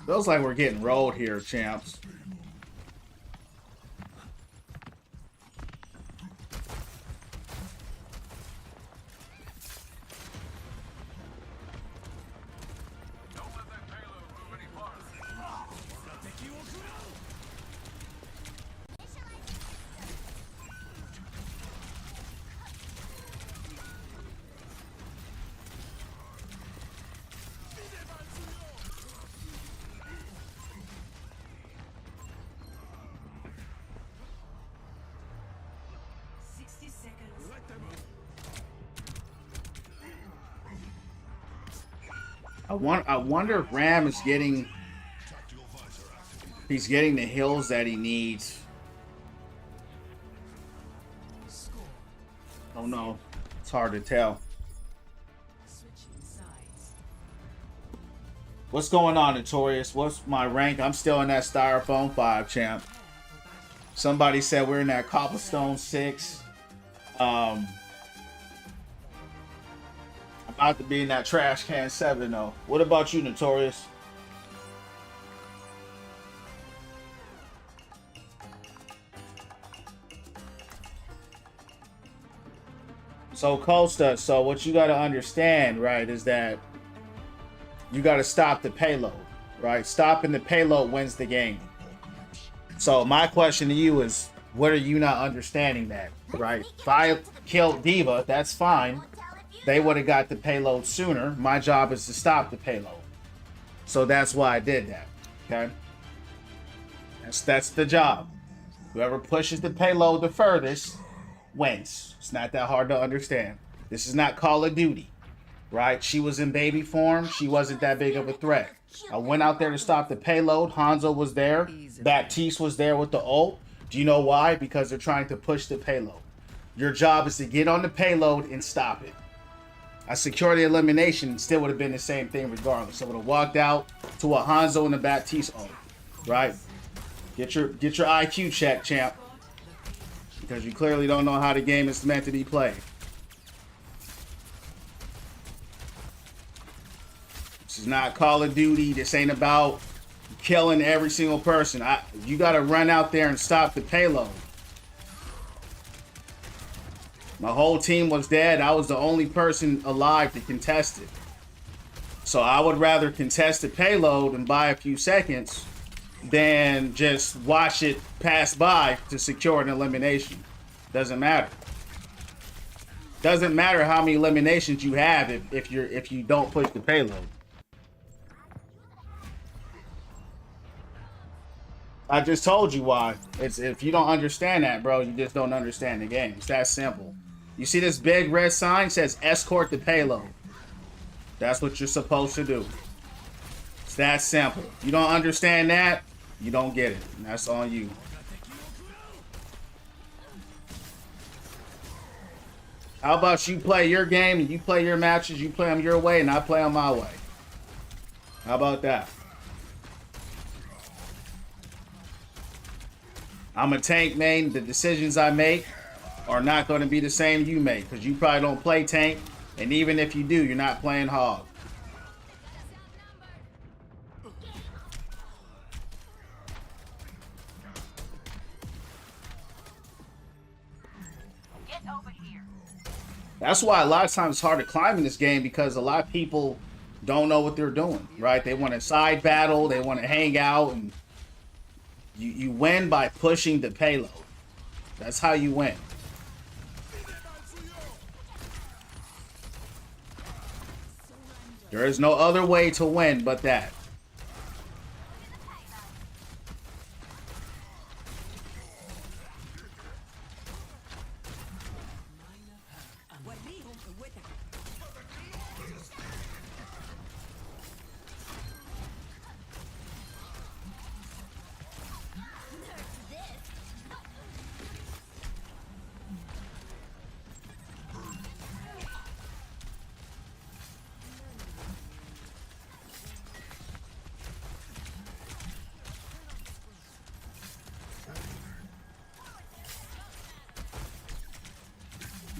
Feels like we're getting rolled here, champs. I wonder if Ram is getting he's getting the heals that he needs. Oh no, it's hard to tell. What's going on, Notorious? What's my rank? I'm still in that Styrofoam 5, champ. Somebody said we're in that Cobblestone 6. About to be in that Trash Can 7 though. What about you, Notorious? So Costa, so what you gotta understand, right, is that you gotta stop the payload, right? Stopping the payload wins the game. So my question to you is, what are you not understanding that, right? If I killed Diva, that's fine. They would have got the payload sooner. My job is to stop the payload. So that's why I did that. Okay. That's the job. Whoever pushes the payload the furthest wins. It's not that hard to understand. This is not Call of Duty, right? She was in baby form. She wasn't that big of a threat. I went out there to stop the payload. Hanzo was there. Baptiste was there with the ult. Do you know why? Because they're trying to push the payload. Your job is to get on the payload and stop it. I secured the elimination. Still would have been the same thing regardless. I would have walked out to a Hanzo and a Baptiste ult, right? Get your IQ check, champ, because you clearly don't know how the game is meant to be played. This is not Call of Duty. This ain't about killing every single person. You got to run out there and stop the payload. My whole team was dead. I was the only person alive to contest it. So I would rather contest the payload and buy a few seconds than just watch it pass by to secure an elimination. Doesn't matter. Doesn't matter how many eliminations you have if you don't push the payload. I just told you why. It's if you don't understand that, bro, you just don't understand the game. It's that simple. You see this big red sign says escort the payload. That's what you're supposed to do. It's that simple. You don't understand that, you don't get it. And that's on you. How about you play your game and you play your matches, you play them your way and I play them my way? How about that? I'm a tank main. The decisions I make are not going to be the same you make because you probably don't play tank. And even if you do, you're not playing hog. Get over here. That's why a lot of times it's hard to climb in this game because a lot of people don't know what they're doing, right? They want to side battle. They want to hang out. And you win by pushing the payload. That's how you win. There is no other way to win but that.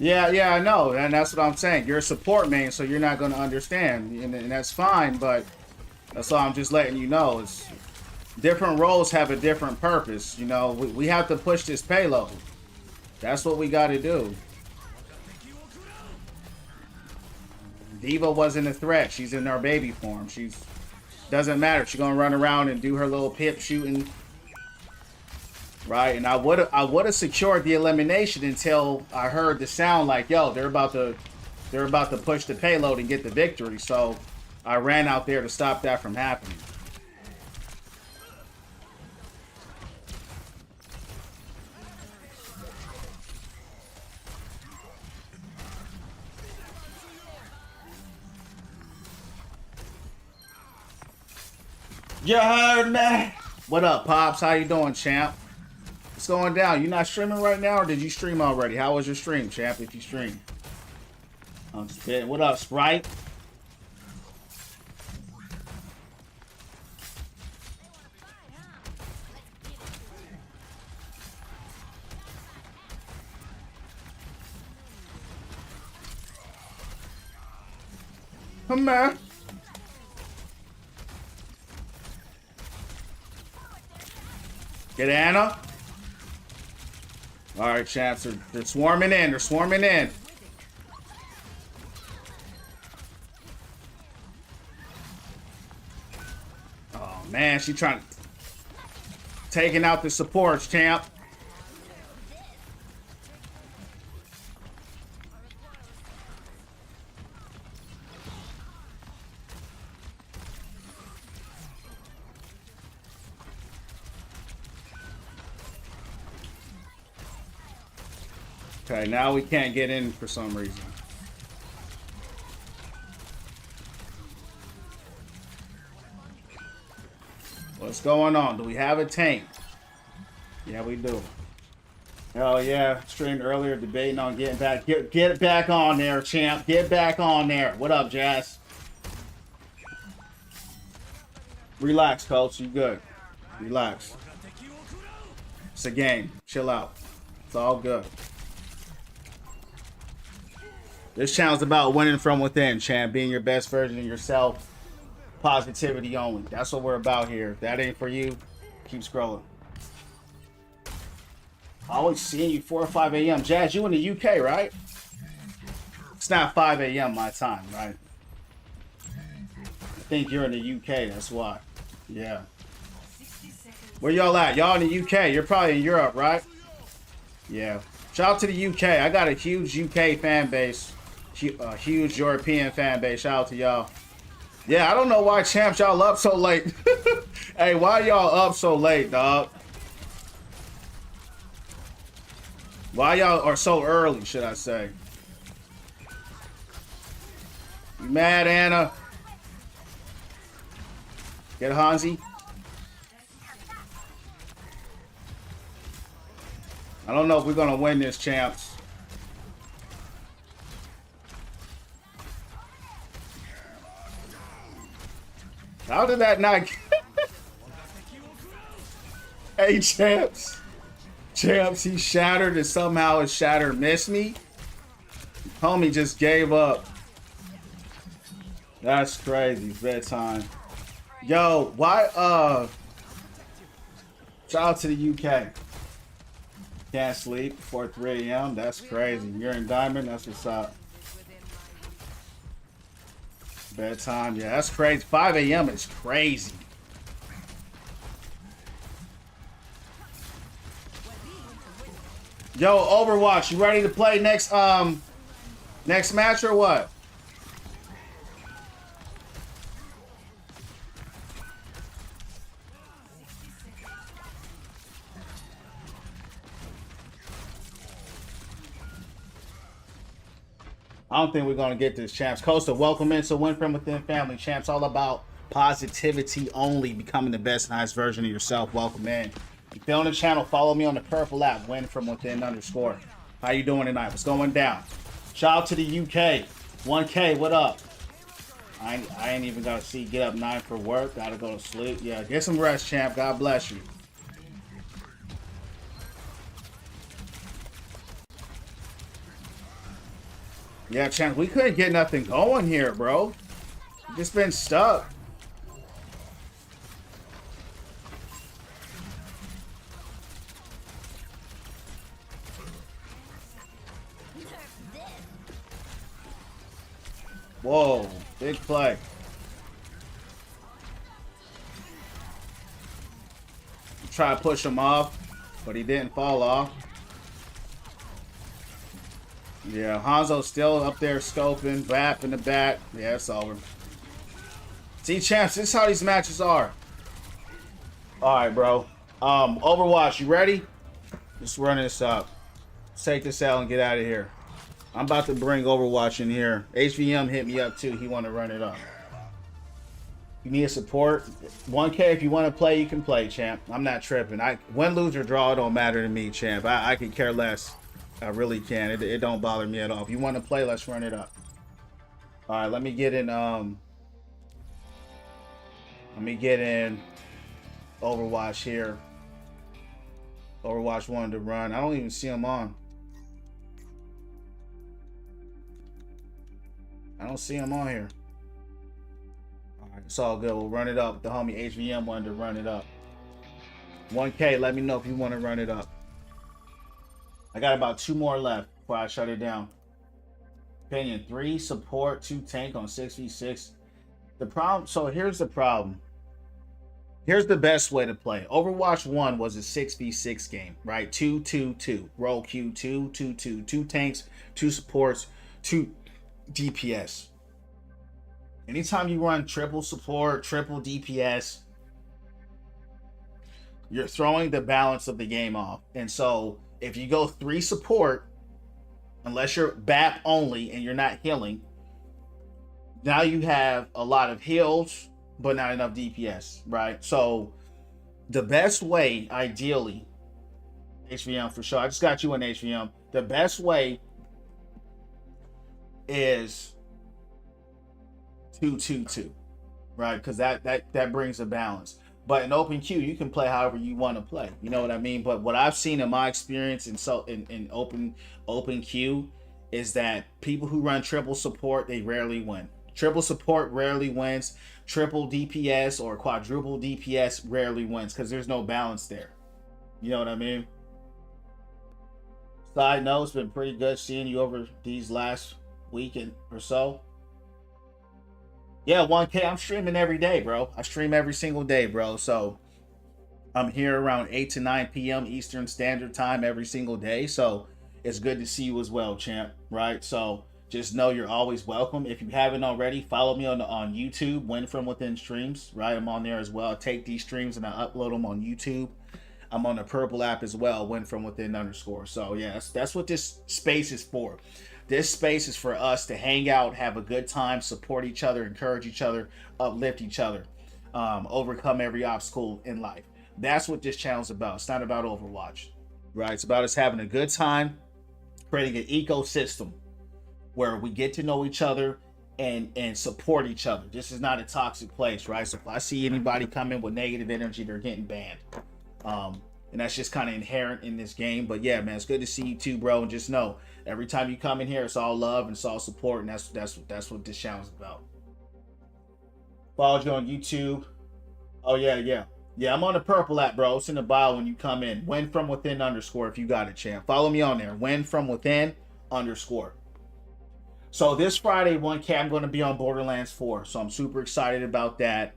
Yeah, I know, and that's what I'm saying. You're a support main, so you're not going to understand, and that's fine, but that's all I'm just letting you know. It's different roles have a different purpose. You know, we have to push this payload. That's what we got to do. Diva wasn't a threat. She's in her baby form. Doesn't matter. She's going to run around and do her little pip shooting. Right, and I would have secured the elimination until I heard the sound like, yo, they're about to push the payload and get the victory. So I ran out there to stop that from happening. You heard me? What up, Pops? How you doing, champ? What's going down? You not streaming right now, or did you stream already? How was your stream, champ, if you stream? I'm just kidding. What up, Sprite? Come on. Get Anna. All right, champs. They're swarming in. They're swarming in. Oh, man. She trying to... Taking out the supports, champ. Okay, now we can't get in for some reason. What's going on? Do we have a tank? Yeah, we do. Hell yeah. Streamed earlier debating on getting back. Get back on there, champ. Get back on there. What up, Jazz? Relax, coach. You good. Relax. It's a game. Chill out. It's all good. This channel's about winning from within, champ. Being your best version of yourself. Positivity only. That's what we're about here. If that ain't for you, keep scrolling. Always seeing you 4 or 5 a.m. Jazz, you in the UK, right? It's not 5 a.m. my time, right? I think you're in the UK, that's why. Yeah. Where y'all at? Y'all in the UK. You're probably in Europe, right? Yeah. Shout out to the UK. I got a huge UK fan base. A huge European fan base. Shout out to y'all. Yeah, I don't know why, champs, y'all up so late. Hey, why y'all up so late, dog? Why y'all are so early, should I say? You mad, Anna? Get Hansi. I don't know if we're gonna win this, champs. How did that not? Hey, champs. Champs, he shattered and somehow his shatter missed me. Homie just gave up. That's crazy. It's bedtime. Yo, why shout out to the UK. Can't sleep before 3 a.m. That's crazy. You're in Diamond, that's what's up. Bedtime, yeah, that's crazy. 5 a.m. is crazy. Yo, Overwatch, you ready to play next match or what? I don't think we're gonna get this, champs. Costa, welcome into Win From Within family, champs. All about positivity only, becoming the best, nice version of yourself. Welcome in. If you're on the channel, follow me on the purple app, Win From Within _. How you doing tonight? What's going down? Shout out to the UK. 1K, what up? I ain't even gotta see get up 9 for work. Gotta go to sleep. Yeah, get some rest, champ. God bless you. Yeah, champ, we couldn't get nothing going here, bro. We just been stuck. Whoa, big play. Try to push him off, but he didn't fall off. Yeah, Hanzo's still up there scoping, Bap in the back. Yeah, it's over. See, champs, this is how these matches are. Alright, bro. Overwatch, you ready? Let's run this up. Let's take this out and get out of here. I'm about to bring Overwatch in here. HVM hit me up too. He want to run it up. You need a support. 1K, if you want to play, you can play, champ. I'm not tripping. Win, lose, or draw, it don't matter to me, champ. I can care less. I really can. It don't bother me at all. If you want to play, let's run it up. All right, let me get in. Let me get in Overwatch here. Overwatch wanted to run. I don't even see him on. I don't see him on here. All right, it's all good. We'll run it up. The homie HVM wanted to run it up. 1K, let me know if you want to run it up. I got about 2 more left before I shut it down. Opinion 3 support, 2 tank on 6v6. The problem, so here's the problem. Here's the best way to play. Overwatch 1 was a 6v6 game, right? 2-2-2. Roll Q 2-2-2. 2 tanks, 2 supports, 2 DPS. Anytime you run triple support, triple DPS, you're throwing the balance of the game off. And so if you go 3 support Unless you're BAP only and you're not healing, now you have a lot of heals, but not enough DPS, right? So the best way, ideally, HVM for sure. I just got you in HVM. The best way is 2-2-2, right? Because that brings a balance. But in open queue, you can play however you want to play. You know what I mean? But what I've seen in my experience in open queue is that people who run triple support, they rarely win. Triple support rarely wins. Triple DPS or quadruple DPS rarely wins because there's no balance there. You know what I mean? Side note, it's been pretty good seeing you over these last week or so. Yeah, 1K. I'm streaming every day, bro. I stream every single day, bro. So I'm here around 8 to 9 p.m. Eastern Standard Time every single day. So it's good to see you as well, champ. Right? So just know you're always welcome. If you haven't already, follow me on YouTube, Win From Within Streams. Right? I'm on there as well. I take these streams and I upload them on YouTube. I'm on the Purple app as well, Win From Within _ So yeah, that's what this space is for. This space is for us to hang out, have a good time, support each other, encourage each other, uplift each other, overcome every obstacle in life. That's what this channel is about. It's not about Overwatch, right? It's about us having a good time, creating an ecosystem where we get to know each other and support each other. This is not a toxic place, right? So if I see anybody come in with negative energy, they're getting banned. And that's just kind of inherent in this game. But yeah, man, it's good to see you too, bro. And just know, every time you come in here, it's all love and it's all support, and that's what this channel is about. Followed you on YouTube. Oh yeah. I'm on the Purple app, bro. It's in the bio when you come in. Win From Within _ if you got it, champ. Follow me on there. Win From Within _ So this Friday, 1K, I'm going to be on Borderlands 4. So I'm super excited about that.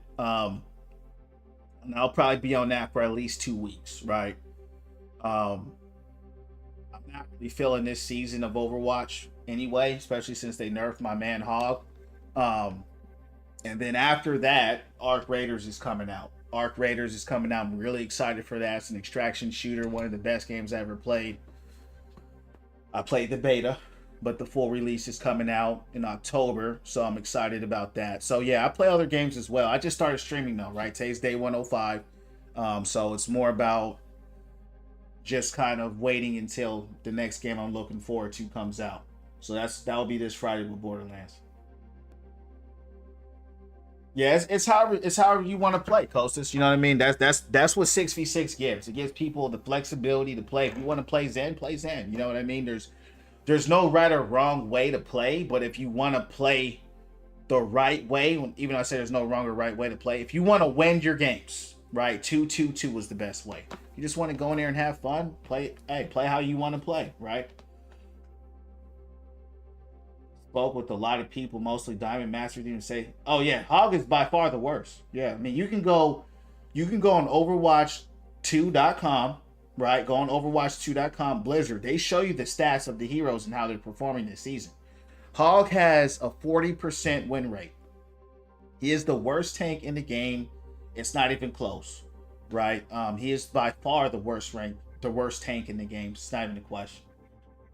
And I'll probably be on that for at least 2 weeks, right? I'm not really feeling this season of Overwatch anyway, especially since they nerfed my man Hog. And then after that, Arc Raiders is coming out. I'm really excited for that. It's an extraction shooter, one of the best games I ever played. I played the beta, but the full release is coming out in October, so I'm excited about that. So yeah, I play other games as well. I just started streaming though, right? Today's day 105. So it's more about just kind of waiting until the next game I'm looking forward to comes out. So that'll be this Friday with Borderlands. Yeah, it's however you want to play, Kostas. You know what I mean? That's what 6v6 gives. It gives people the flexibility to play. If you want to play Zen, play Zen. You know what I mean? There's no right or wrong way to play, but if you want to play the right way, even though I say there's no wrong or right way to play, if you want to win your games, right, 2-2-2 was the best way. You just want to go in there and have fun, play how you want to play, right? Spoke with a lot of people, mostly Diamond Masters, even say, oh yeah, Hog is by far the worst. Yeah, I mean, you can go on Overwatch2.com, right? Go on Overwatch2.com, Blizzard. They show you the stats of the heroes and how they're performing this season. Hog has a 40% win rate. He is the worst tank in the game. It's not even close, right? He is by far the worst tank in the game. It's not even a question.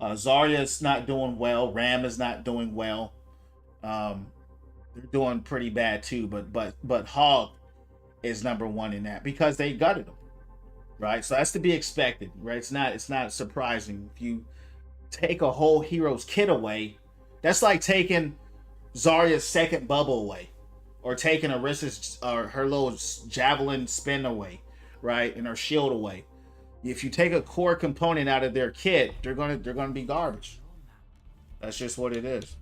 Zarya is not doing well. Ram is not doing well. They're doing pretty bad too. But Hog is number one in that because they gutted him, right? So that's to be expected, right? It's not surprising. If you take a whole hero's kit away, that's like taking Zarya's second bubble away, or taking Orisa's or her little javelin spin away, right, and her shield away. If you take a core component out of their kit, they're gonna be garbage. That's just what it is.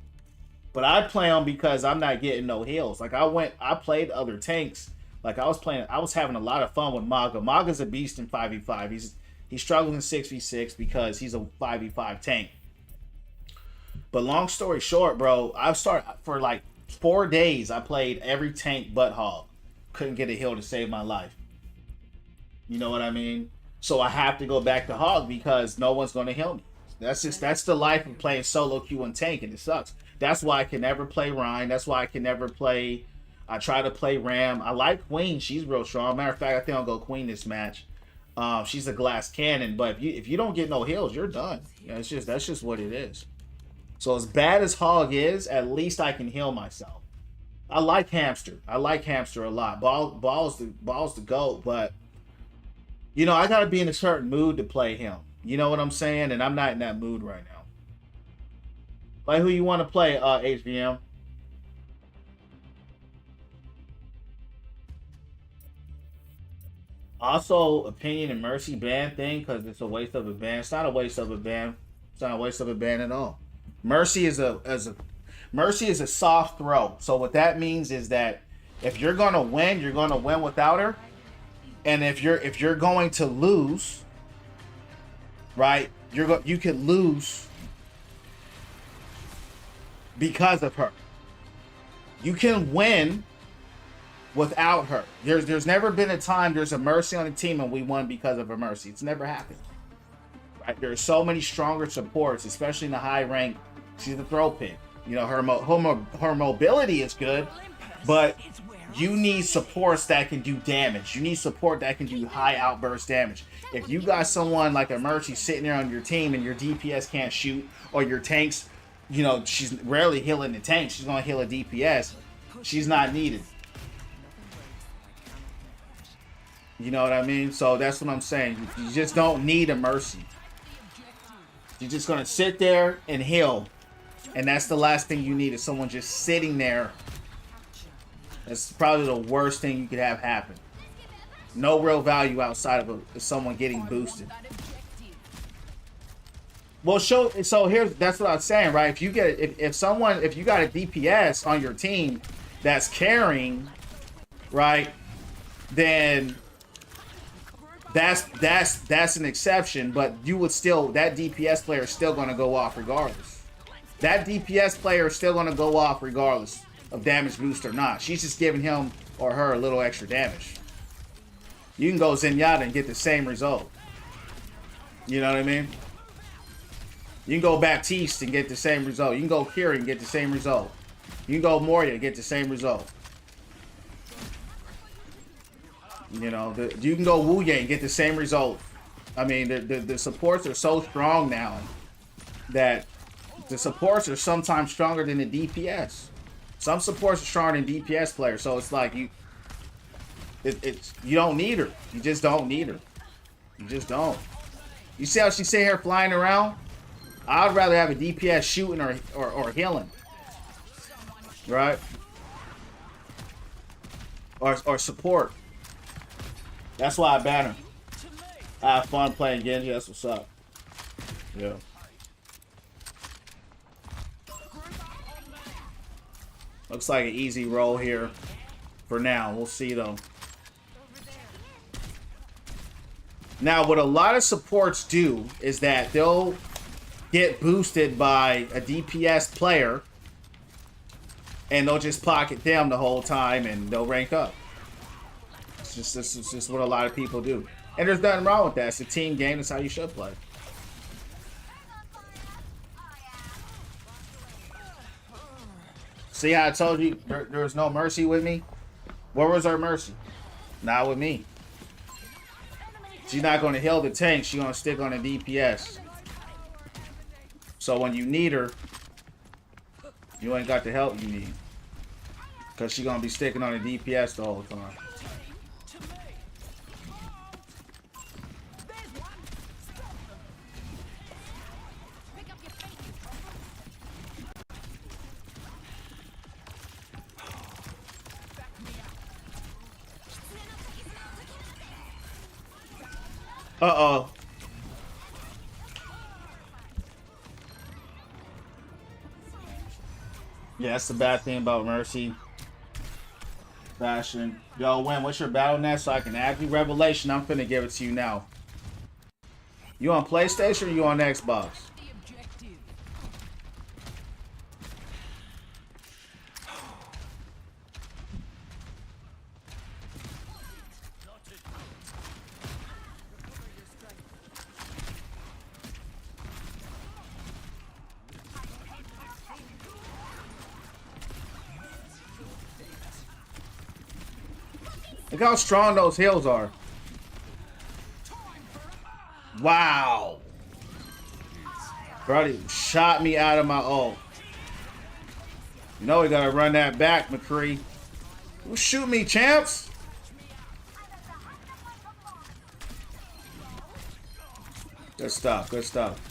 But I play on because I'm not getting no heals. Like I played other tanks. Like I was having a lot of fun with Maga. Maga's a beast in 5v5. He's struggling in 6v6 because he's a 5v5 tank. But long story short, bro, I've started for like 4 days. I played every tank but Hog. Couldn't get a heal to save my life. You know what I mean? So I have to go back to Hog because no one's going to heal me. That's the life of playing solo queue and tank, and it sucks. That's why I can never play Ryan. That's why I can never play. I try to play Ram. I like Queen. She's real strong. Matter of fact, I think I'll go Queen this match. She's a glass cannon, but if you don't get no heals, you're done. Yeah, that's just what it is. So as bad as Hog is, at least I can heal myself. I like Hamster. I like Hamster a lot. Ball's the GOAT, but you know, I gotta be in a certain mood to play him. You know what I'm saying? And I'm not in that mood right now. Like, who you want to play, HVM? Also, opinion and mercy ban thing, because it's a waste of a ban. It's not a waste of a ban. It's not a waste of a ban at all. Mercy is a soft throw. So what that means is that if you're gonna win, you're gonna win without her. And if you're going to lose, right? You could lose because of her. You can win without her. There's never been a time there's a Mercy on the team and we won because of a Mercy. It's never happened. Right? There's so many stronger supports, especially in the high rank. She's the throw pick. You know, her mobility is good, but you need supports that can do damage. You need support that can do high outburst damage. If you got someone like a Mercy sitting there on your team and your DPS can't shoot, or your tanks, you know, she's rarely healing the tank. She's going to heal a DPS. She's not needed. You know what I mean? So that's what I'm saying. You just don't need a Mercy. You're just going to sit there and heal. And that's the last thing you need, is someone just sitting there. That's probably the worst thing you could have happen. No real value outside of someone getting boosted. Well, so that's what I was saying, right? If you get if you got a DPS on your team that's carrying, right, then that's an exception. But you would still, that DPS player is still going to go off regardless. That DPS player is still going to go off regardless of damage boost or not. She's just giving him or her a little extra damage. You can go Zenyatta and get the same result. You know what I mean? You can go Baptiste and get the same result. You can go Kiri and get the same result. You can go Moria and get the same result. You know, you can go Wu Yang and get the same result. I mean, the supports are so strong now that the supports are sometimes stronger than the DPS. Some supports are stronger than DPS players, so it's like you don't need her. You just don't need her. You just don't. You see how she's sitting here flying around? I'd rather have a DPS shooting or healing. Right? Or support. That's why I ban her. I have fun playing Genji. That's what's up. Yeah. Looks like an easy roll here for now. We'll see, though. Now, what a lot of supports do is that they'll get boosted by a DPS player, and they'll just pocket them the whole time, and they'll rank up. It's just what a lot of people do. And there's nothing wrong with that. It's a team game. That's how you should play. See how I told you there was no Mercy with me? Where was our Mercy? Not with me. She's not going to heal the tank. She's going to stick on the DPS. So when you need her, you ain't got the help you need. Because she's going to be sticking on the DPS the whole time. Uh-oh. Yeah, that's the bad thing about Mercy. Fashion. Yo, Win, what's your battle net so I can add you? Revelation, I'm finna give it to you now. You on PlayStation or you on Xbox? Look how strong those heals are. Wow. Brody shot me out of my ult. You know we gotta run that back, McCree. Who shoot me, champs? Good stuff, good stuff.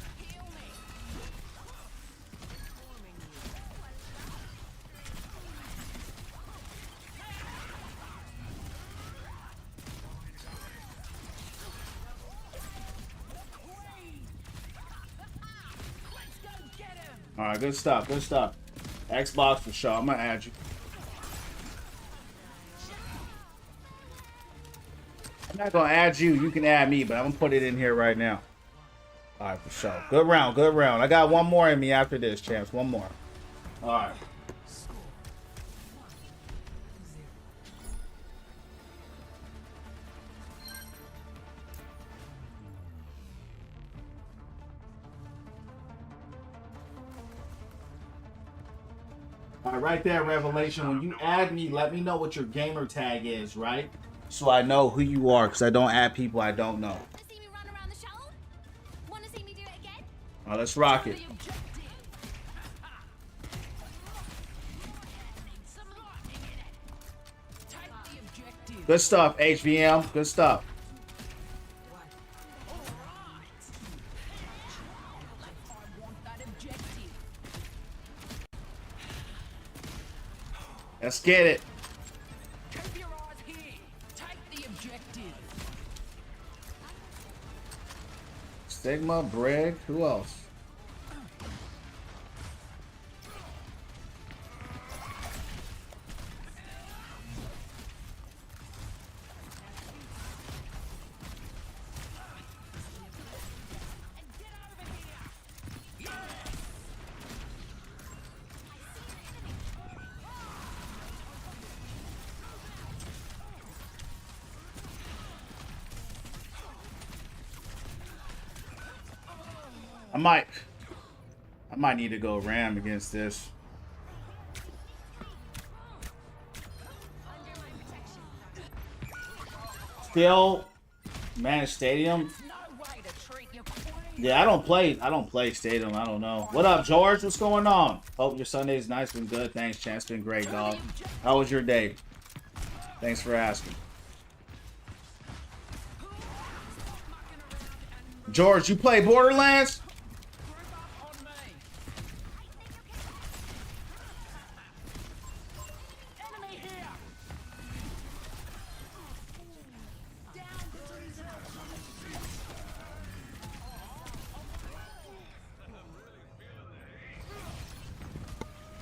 All right, good stuff, good stuff. Xbox for sure. I'm gonna add you. I'm not gonna add you. You can add me, but I'm gonna put it in here right now. All right, for sure. Good round, good round. I got one more in me after this, champs. One more. All right. All right, right there, Revelation. When you add me, let me know what your gamer tag is, right? So I know who you are, because I don't add people I don't know. Wanna see me run around the show? Wanna see me do it again? All right, let's rock it. Good stuff, HVM. Good stuff. Let's get it. Keep your eyes here. Take the objective. Stigma, Brig. Who else? I might need to go Ram against this. Still, manage Stadium. Yeah, I don't play Stadium. I don't know. What up, George? What's going on? Hope your Sunday's nice. Been good. Thanks, Chance. Been great, dog. How was your day? Thanks for asking. George, you play Borderlands?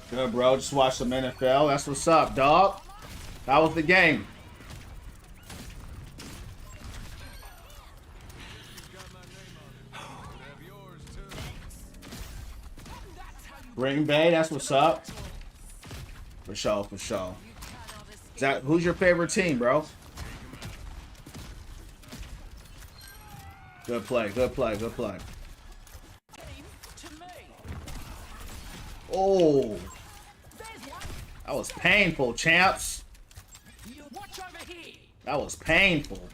Good, bro. Just watch some NFL. That's what's up, dog. That was the game. Green Bay, that's what's up. For sure, for sure. Is that, who's your favorite team, bro? Good play, good play, good play. Oh. That was painful, champs. That was painful.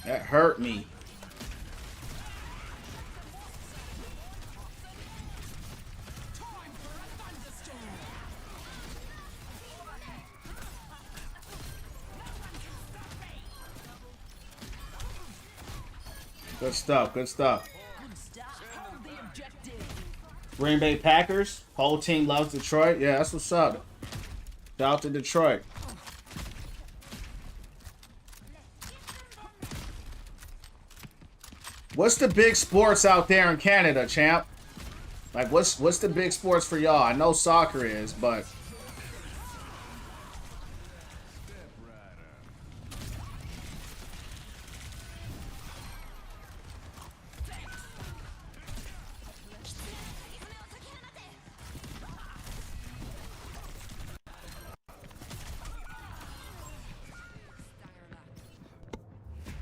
That hurt me. Good stuff, good stuff. Green Bay Packers. Whole team loves Detroit. Yeah, that's what's up. Shout out to Detroit. What's the big sports out there in Canada, champ? Like, what's the big sports for y'all? I know soccer is, but...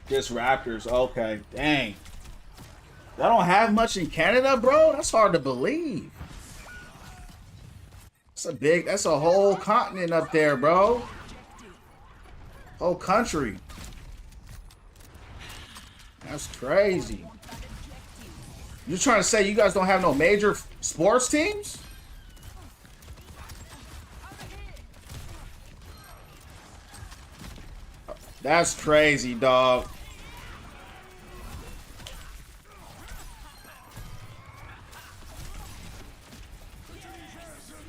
Just Raptors. Okay. Dang. Y'all don't have much in Canada, bro? That's hard to believe. That's a whole continent up there, bro. Whole country. That's crazy. You trying to say you guys don't have no major sports teams? That's crazy, dog.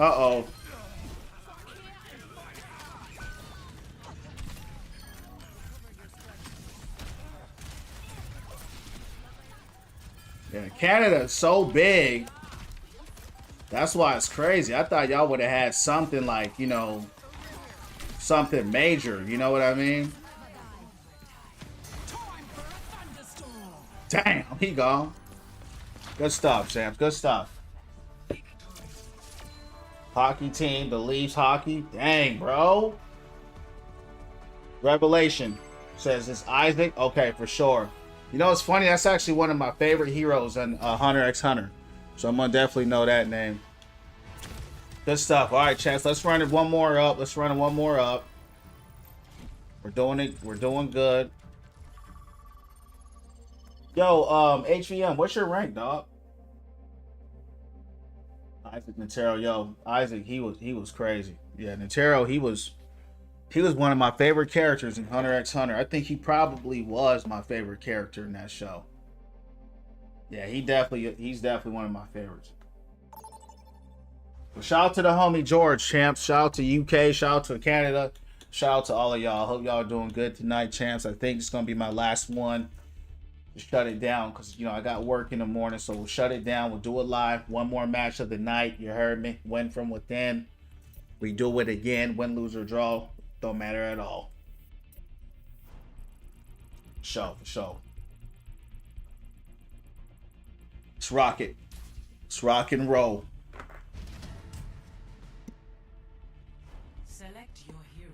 Uh-oh. Yeah, Canada is so big. That's why it's crazy. I thought y'all would have had something like, you know, something major. You know what I mean? Damn, he gone. Good stuff, champs. Good stuff. Hockey team believes hockey. Dang, bro. Revelation says it's Isaac. Okay, for sure. You know, it's funny. That's actually one of my favorite heroes in Hunter x Hunter. So I'm going to definitely know that name. Good stuff. All right, champs. Let's run it one more up. Let's run it one more up. We're doing it. We're doing good. Yo, HVM, what's your rank, dog? Isaac Nintero, yo, Isaac, he was crazy. Yeah, Nintero, he was one of my favorite characters in Hunter x Hunter. I think he probably was my favorite character in that show. Yeah, he's definitely one of my favorites. Well, shout out to the homie George, champs. Shout out to UK, shout out to Canada, shout out to all of y'all. Hope y'all are doing good tonight, champs. I think it's gonna be my last one. Shut it down because, you know, I got work in the morning, so we'll shut it down. We'll do it live. One more match of the night. You heard me. Win from within. We do it again. Win, lose, or draw. Don't matter at all. Show. Let's rock it. Let's rock and roll. Select your hero.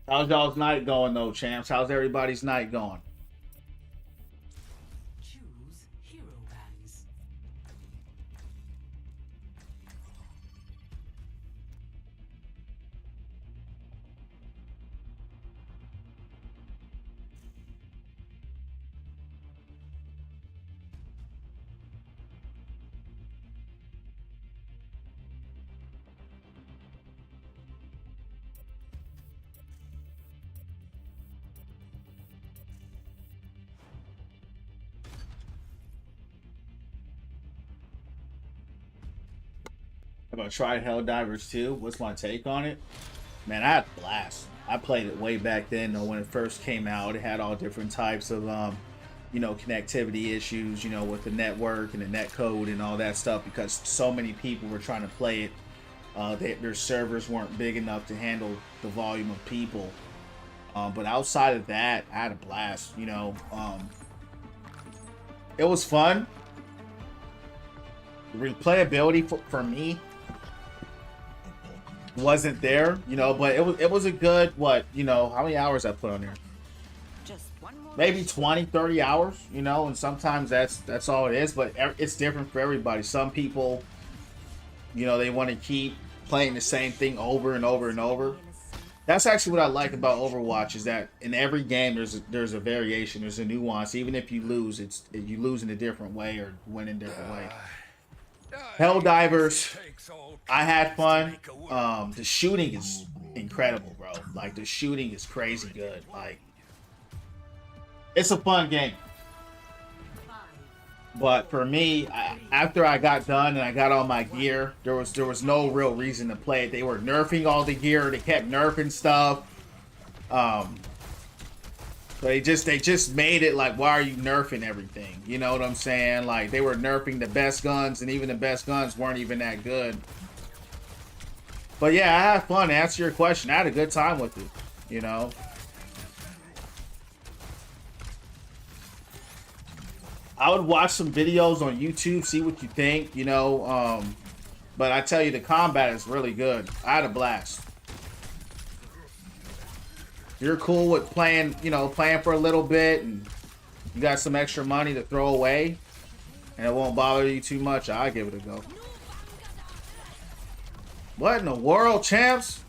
How's y'all's night going, though, champs? How's everybody's night going? Choose hero bands. I'm gonna try Helldivers 2. What's my take on it? Man, I had a blast. I played it way back then, though, when it first came out. It had all different types of, you know, connectivity issues, you know, with the network and the net code and all that stuff, because so many people were trying to play it. Their servers weren't big enough to handle the volume of people. But outside of that, I had a blast, you know. It was fun. The replayability for me wasn't there, you know, but it was a good, what, you know, how many hours I put on there? Just one more. Maybe 20, 30 hours, you know, and sometimes that's all it is, but it's different for everybody. Some people, you know, they want to keep playing the same thing over and over and over. That's actually what I like about Overwatch, is that in every game there's a variation, there's a nuance. Even if you lose, you lose in a different way or win in a different way. Helldivers, I had fun. The shooting is incredible, bro. Like, the shooting is crazy good. Like, it's a fun game. But for me, after I got done and I got all my gear, there was no real reason to play it. They were nerfing all the gear. They kept nerfing stuff. So they just made it like, why are you nerfing everything? You know what I'm saying? Like, they were nerfing the best guns, and even the best guns weren't even that good. But yeah, I had fun. To answer your question, I had a good time with it, you know. I would watch some videos on YouTube, see what you think, you know. But I tell you, the combat is really good. I had a blast. You're cool with playing, you know, playing for a little bit, and you got some extra money to throw away, and it won't bother you too much, I'll give it a go. What in the world, champs?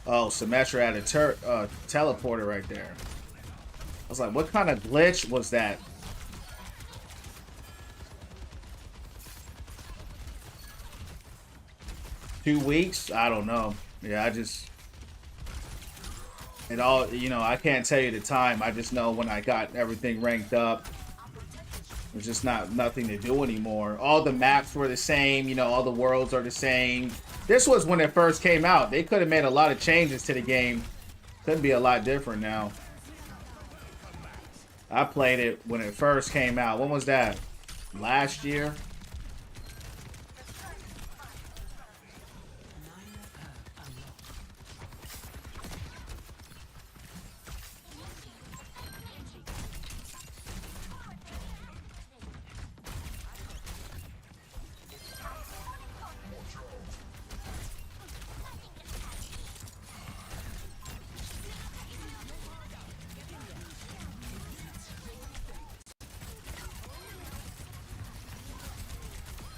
Oh, Symmetra had a teleporter right there. I was like, what kind of glitch was that? $2 weeks? I don't know. Yeah, it all, you know, I can't tell you the time. I just know when I got everything ranked up, there's just nothing to do anymore. All the maps were the same, you know, all the worlds are the same. This was when it first came out. They could have made a lot of changes to the game. Could be a lot different now. I played it when it first came out. When was that? Last year?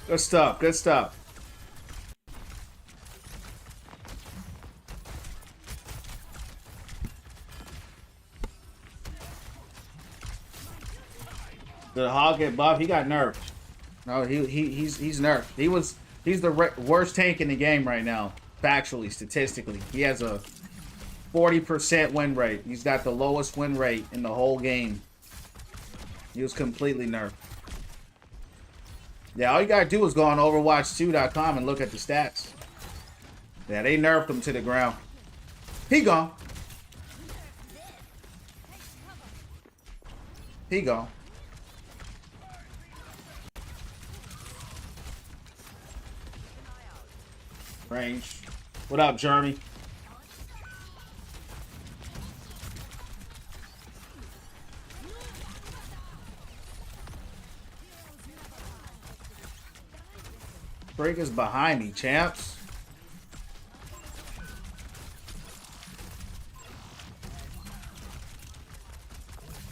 Good stuff, good stuff. Did the Hog get buffed? He got nerfed. No, he's nerfed. He's the worst tank in the game right now, factually, statistically. He has a 40% win rate. He's got the lowest win rate in the whole game. He was completely nerfed. Yeah, all you gotta do is go on Overwatch2.com and look at the stats. Yeah, they nerfed him to the ground. He gone. He gone. Range. What up, Jeremy? Break is behind me, champs.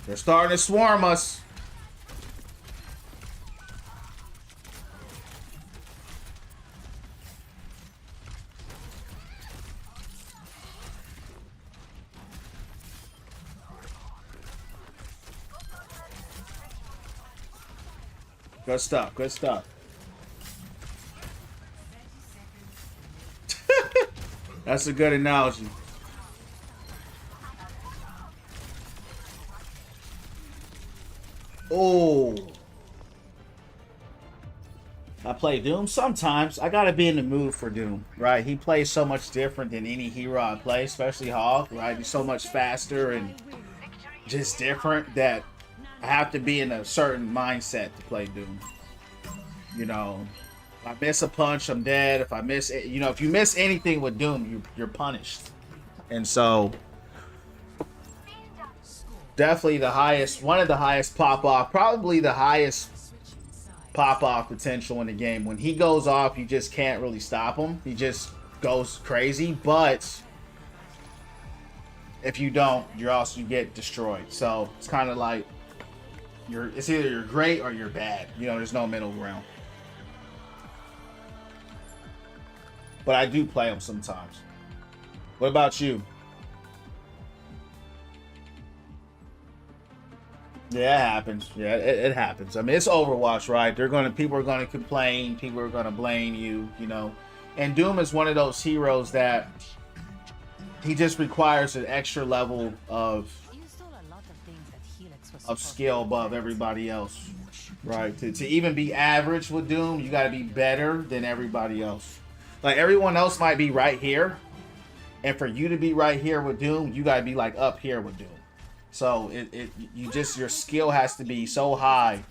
They're starting to swarm us. Good stuff, good stuff. That's a good analogy. Oh. I play Doom sometimes. I gotta be in the mood for Doom, right? He plays so much different than any hero I play, especially Hog, right? He's so much faster and just different that I have to be in a certain mindset to play Doom. You know, if I miss a punch, I'm dead. If I miss it, you know, if you miss anything with Doom, you're punished. And so, definitely the highest, one of the highest pop-off, probably the highest pop-off potential in the game. When he goes off, you just can't really stop him. He just goes crazy, but if you don't, you get destroyed. So, it's kind of like, it's either you're great or you're bad. You know, there's no middle ground. But I do play them sometimes. What about you? Yeah, it happens. Yeah, it happens. I mean, it's Overwatch, right? People are gonna complain. People are gonna blame you. You know, and Doom is one of those heroes that he just requires an extra level of skill above everybody else, right? To even be average with Doom, you got to be better than everybody else. Like, everyone else might be right here, and for you to be right here with Doom, you got to be like up here with Doom. So your skill has to be so high,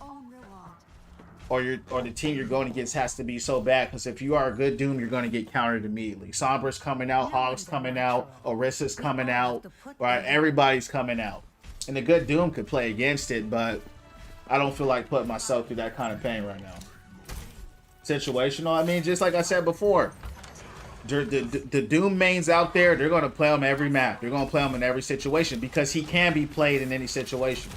or the team you're going against has to be so bad. Because if you are a good Doom, you're going to get countered immediately. Sombra's coming out, Hog's coming out, Orissa's coming out, right? Everybody's coming out. And the good Doom could play against it, but I don't feel like putting myself through that kind of pain right now. Situational, I mean, just like I said before, the Doom mains out there, they're going to play him every map. They're going to play him in every situation because he can be played in any situation.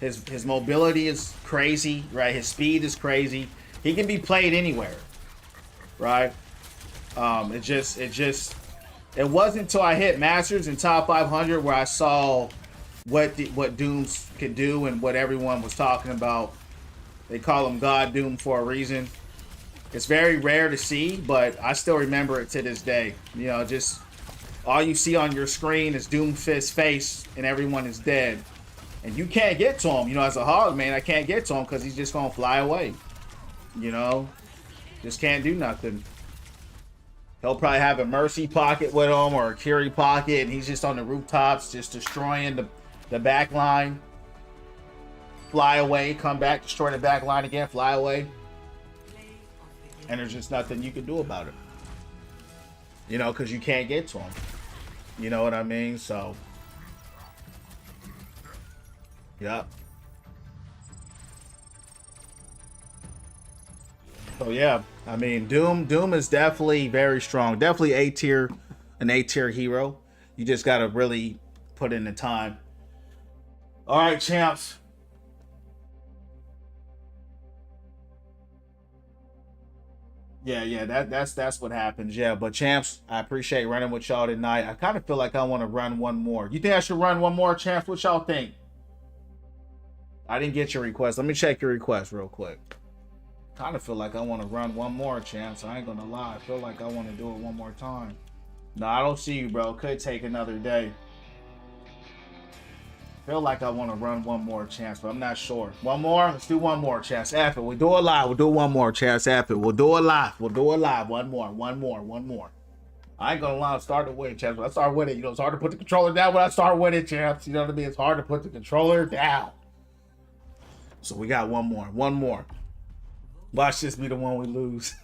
His mobility is crazy, right? His speed is crazy. He can be played anywhere, right? It wasn't until I hit Masters and top 500 where I saw what Dooms could do and what everyone was talking about. They call him God Doom for a reason. It's very rare to see, but I still remember it to this day. You know, just all you see on your screen is Doomfist's face and everyone is dead. And you can't get to him. You know, as a hog, man, I can't get to him because he's just going to fly away. You know? Just can't do nothing. He'll probably have a Mercy pocket with him or a Curie pocket, and he's just on the rooftops just destroying the back line. Fly away, come back, destroy the back line again, fly away. And there's just nothing you can do about it. You know, because you can't get to him. You know what I mean? So, yep. So yeah, I mean, Doom is definitely very strong. Definitely an A tier hero. You just gotta really put in the time. All right, champs. Yeah, that's what happens. Yeah, but champs, I appreciate running with y'all tonight. I kind of feel like I want to run one more. You think I should run one more, champs? What y'all think? I didn't get your request. Let me check your request real quick. Kind of feel like I want to run one more, champs. I ain't gonna lie. I feel like I want to do it one more time. No, I don't see you, bro. Could take another day. Feel like I want to run one more, chance, but I'm not sure. One more? Let's do one more, chance. F it. We'll do it live. We'll do one more, chance. F it. We'll do it live. We'll do it live. One more. I ain't gonna lie. I started winning, chance. When I start winning, you know, it's hard to put the controller down when I start winning, chance. You know what I mean? It's hard to put the controller down. So we got one more. One more. Watch this be the one we lose.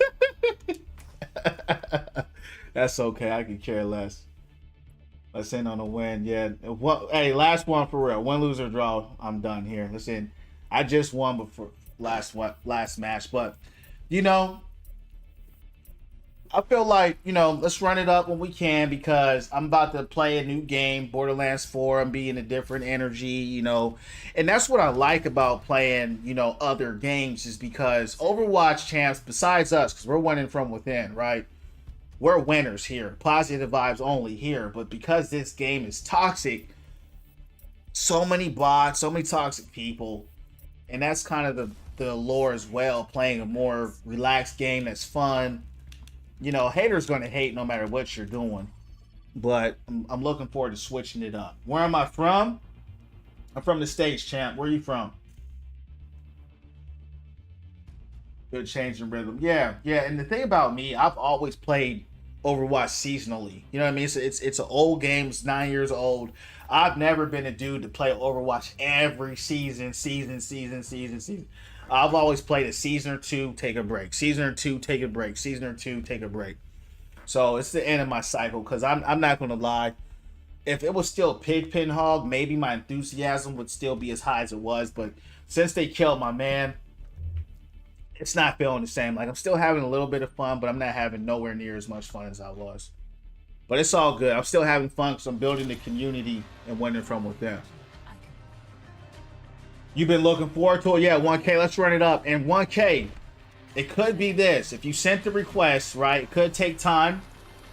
That's okay. I can care less. Let's end on a win. Yeah. Well, hey, last one for real. Win, lose, or draw. I'm done here. Listen, I just won before last match, but you know, I feel like, you know, let's run it up when we can because I'm about to play a new game, Borderlands 4. I'm being a different energy, you know, and that's what I like about playing, you know, other games is because Overwatch champs, besides us, because we're winning from within, right? We're winners here. Positive vibes only here. But because this game is toxic, so many bots, so many toxic people, and that's kind of the allure as well, playing a more relaxed game that's fun. You know, haters going to hate no matter what you're doing. But I'm looking forward to switching it up. Where am I from? I'm from the States, champ. Where are you from? Good change in rhythm. Yeah. And the thing about me, I've always played Overwatch seasonally. You know what I mean? It's an old game. It's 9 years old. I've never been a dude to play Overwatch every season. I've always played a season or two, take a break. Season or two, take a break. Season or two, take a break. So it's the end of my cycle because I'm not going to lie. If it was still Pigpen Hog, maybe my enthusiasm would still be as high as it was. But since they killed my man, it's not feeling the same. Like, I'm still having a little bit of fun, but I'm not having nowhere near as much fun as I was. But it's all good. I'm still having fun because I'm building the community and winning from within. You've been looking forward to it? Yeah, 1K. Let's run it up. And 1K, it could be this. If you sent the request, right, it could take time,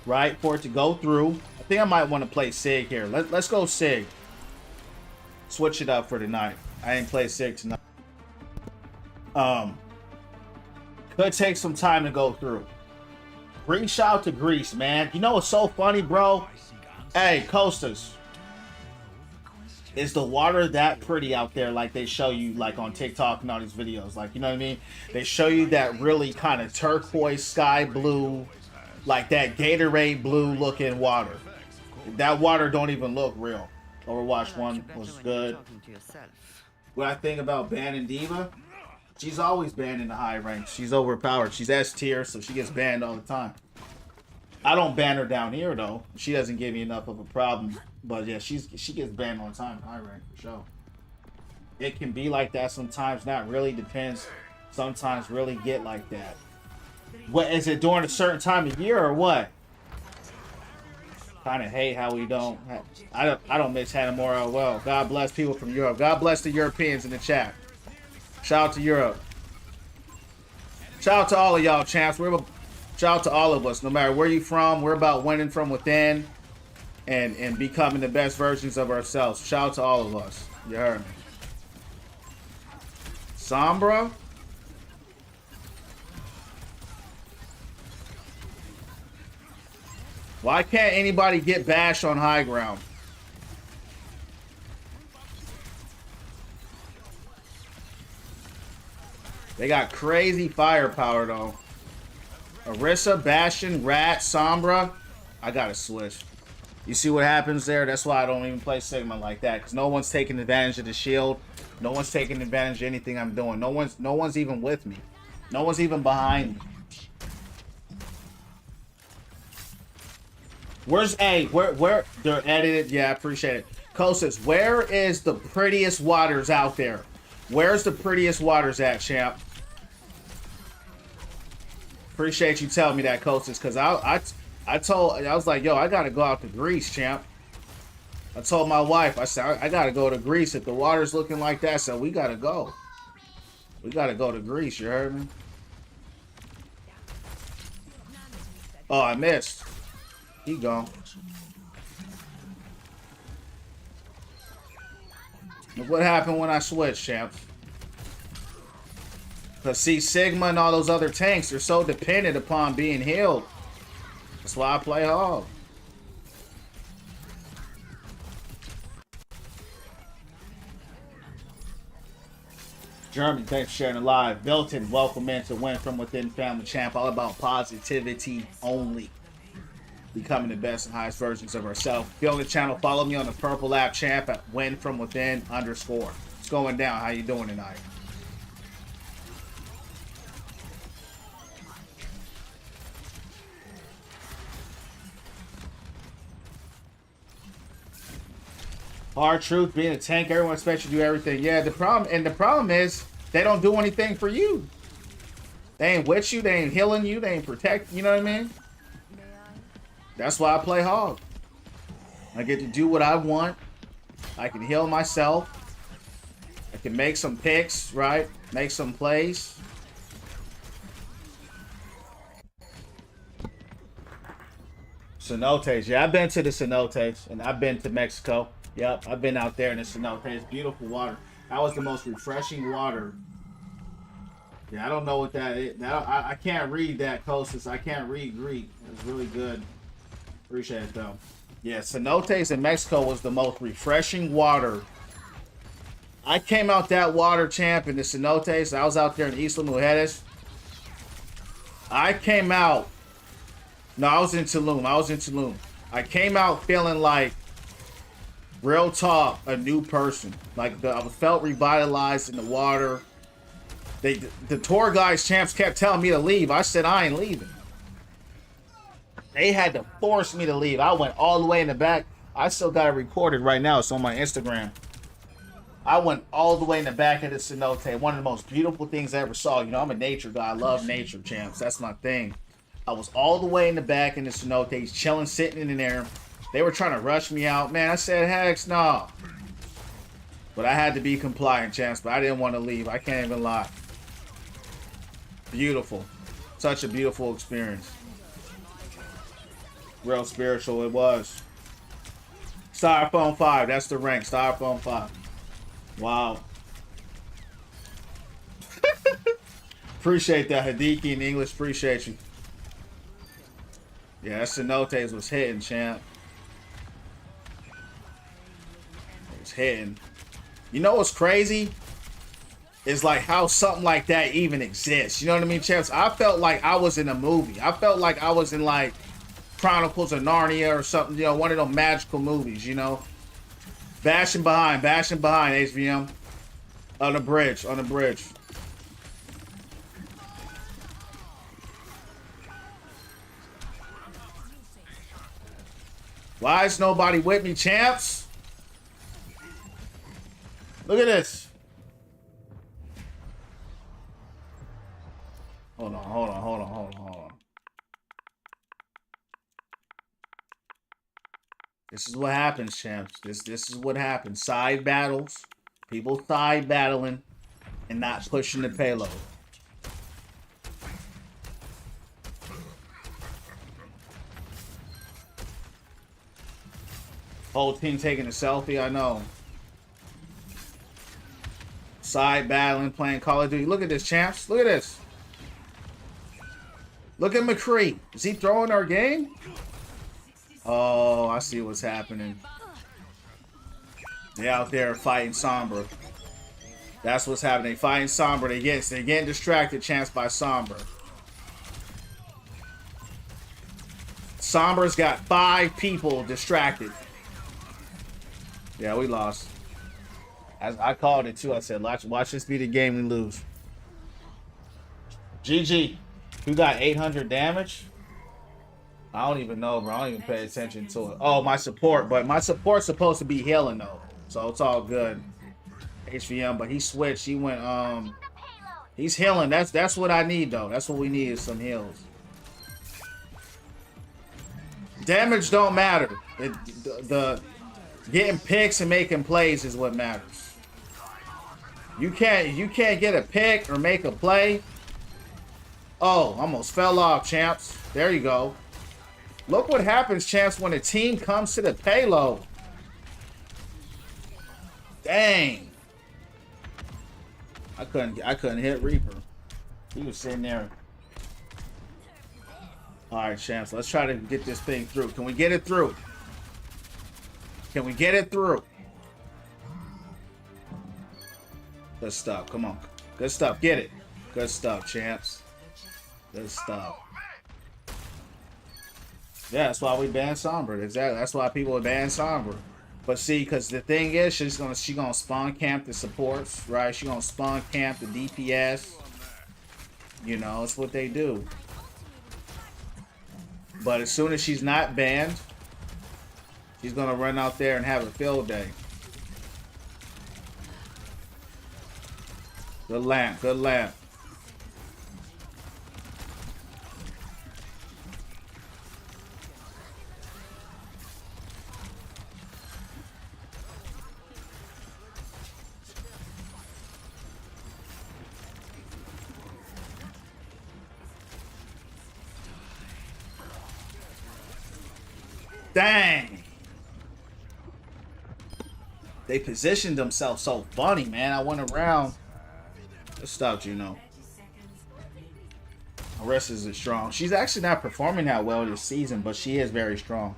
right, for it to go through. I think I might want to play Sig here. Let's go Sig. Switch it up for tonight. I didn't play Sig tonight. Could take some time to go through. Bring shout out to Greece, man. You know what's so funny, bro? Hey, Costas. Is the water that pretty out there like they show you like on TikTok and all these videos? Like, you know what I mean? They show you that really kind of turquoise, sky blue, like that Gatorade blue looking water. That water don't even look real. Overwatch 1 was good. What I think about banning Diva? She's always banned in the high ranks. She's overpowered. She's S tier, so she gets banned all the time. I don't ban her down here though. She doesn't give me enough of a problem. But yeah, she gets banned all the time in high rank for sure. It can be like that sometimes. Not really. Depends. Sometimes really get like that. What is it during a certain time of year or what? Kind of hate how we don't. I don't miss Hannah Mora well. God bless people from Europe. God bless the Europeans in the chat. Shout out to Europe. Shout out to all of y'all, champs. Shout out to all of us. No matter where you from, we're about winning from within and becoming the best versions of ourselves. Shout out to all of us. You heard me. Sombra? Why can't anybody get bashed on high ground? They got crazy firepower though. Orisa, Bastion, Rat, Sombra. I gotta switch. You see what happens there? That's why I don't even play Sigma like that. Because no one's taking advantage of the shield. No one's taking advantage of anything I'm doing. No one's even with me. No one's even behind me. Where's where they're edited? Yeah, I appreciate it. Kosis, where is the prettiest waters out there? Where's the prettiest waters at, champ? Appreciate you telling me that, Kosis, because I was like, yo, I gotta go out to Greece, champ. I told my wife, I said, I gotta go to Greece. If the water's looking like that, so we gotta go. We gotta go to Greece, you heard me? Oh, I missed. He gone. What happened when I switched, champ? Because see, Sigma and all those other tanks, they're so dependent upon being healed. That's why I play hog. German, thanks for sharing the live. Milton, welcome in to Win From Within Family Champ. All about positivity only. Becoming the best and highest versions of ourselves. If you're on the channel, follow me on the Purple App Champ at Win From Within _. It's going down. How you doing tonight? Hard truth, being a tank, everyone expects you to do everything. Yeah, the problem is they don't do anything for you. They ain't with you, they ain't healing you, they ain't protecting, you know what I mean? That's why I play hog. I get to do what I want. I can heal myself. I can make some picks, right? Make some plays. Cenotes. Yeah, I've been to the cenotes and I've been to Mexico. Yep, I've been out there in the cenote. It's beautiful water. That was the most refreshing water. Yeah, I don't know what that is. I can't read that, Kostas. I can't read Greek. It's really good. Appreciate it, though. Yeah, cenotes in Mexico was the most refreshing water. I came out that water, champ, in the cenotes. I was out there in Isla Mujeres. I came out. No, I was in Tulum. I came out feeling like, real talk, a new person. Like, I felt revitalized in the water. The tour guides, champs, kept telling me to leave. I said, I ain't leaving. They had to force me to leave. I went all the way in the back. I still got it recorded right now. It's on my Instagram. I went all the way in the back of the cenote. One of the most beautiful things I ever saw. You know, I'm a nature guy. I love nature, champs. That's my thing. I was all the way in the back in the cenotes, chilling, sitting in there. They were trying to rush me out. Man, I said, heck no. But I had to be compliant, champs. But I didn't want to leave. I can't even lie. Beautiful. Such a beautiful experience. Real spiritual it was. Styrofoam 5. That's the rank. Styrofoam 5. Wow. Appreciate that, Hideki in English. Appreciate you. Yeah, that cenotes was hitting, champ. It was hitting. You know what's crazy? It's like how something like that even exists. You know what I mean, champs? I felt like I was in a movie. I felt like I was in like Chronicles of Narnia or something, you know, one of those magical movies, you know. Bashing behind, HVM. On the bridge. Why is nobody with me, champs? Look at this. Hold on. This is what happens, champs. This is what happens. Side battles. People side battling and not pushing the payload. Whole team taking a selfie, I know. Side battling, playing Call of Duty. Look at this, champs. Look at this. Look at McCree. Is he throwing our game? Oh, I see what's happening. They out there fighting Sombra. That's what's happening. Fighting Sombra. They're getting distracted, champs, by Sombra. Sombra's got 5 people distracted. Yeah, we lost. As I called it too. I said, watch this be the game we lose. GG. Who got 800 damage? I don't even know, bro. I don't even pay attention to it. Oh, my support. But my support's supposed to be healing, though. So it's all good. HVM, but he switched. He went, he's healing. That's what I need, though. That's what we need is some heals. Damage don't matter. The getting picks and making plays is what matters. You can't get a pick or make a play. Oh, almost fell off, champs. There you go. Look what happens, champs, when a team comes to the payload. Dang. I couldn't hit Reaper. He was sitting there. Alright, champs, let's try to get this thing through. Can we get it through? Can we get it through? Good stuff. Come on. Good stuff. Get it. Good stuff, champs. Good stuff. Yeah, that's why we banned Sombra. Exactly. That's why people would ban Sombra. But see, because the thing is, she's gonna spawn camp the supports, right? She's gonna spawn camp the DPS. You know, it's what they do. But as soon as she's not banned, she's gonna run out there and have a field day. Good lamp, good lamp. Dang. They positioned themselves so funny, man. I went around. Good stuff, you know. Arrest is strong. She's actually not performing that well this season, but she is very strong.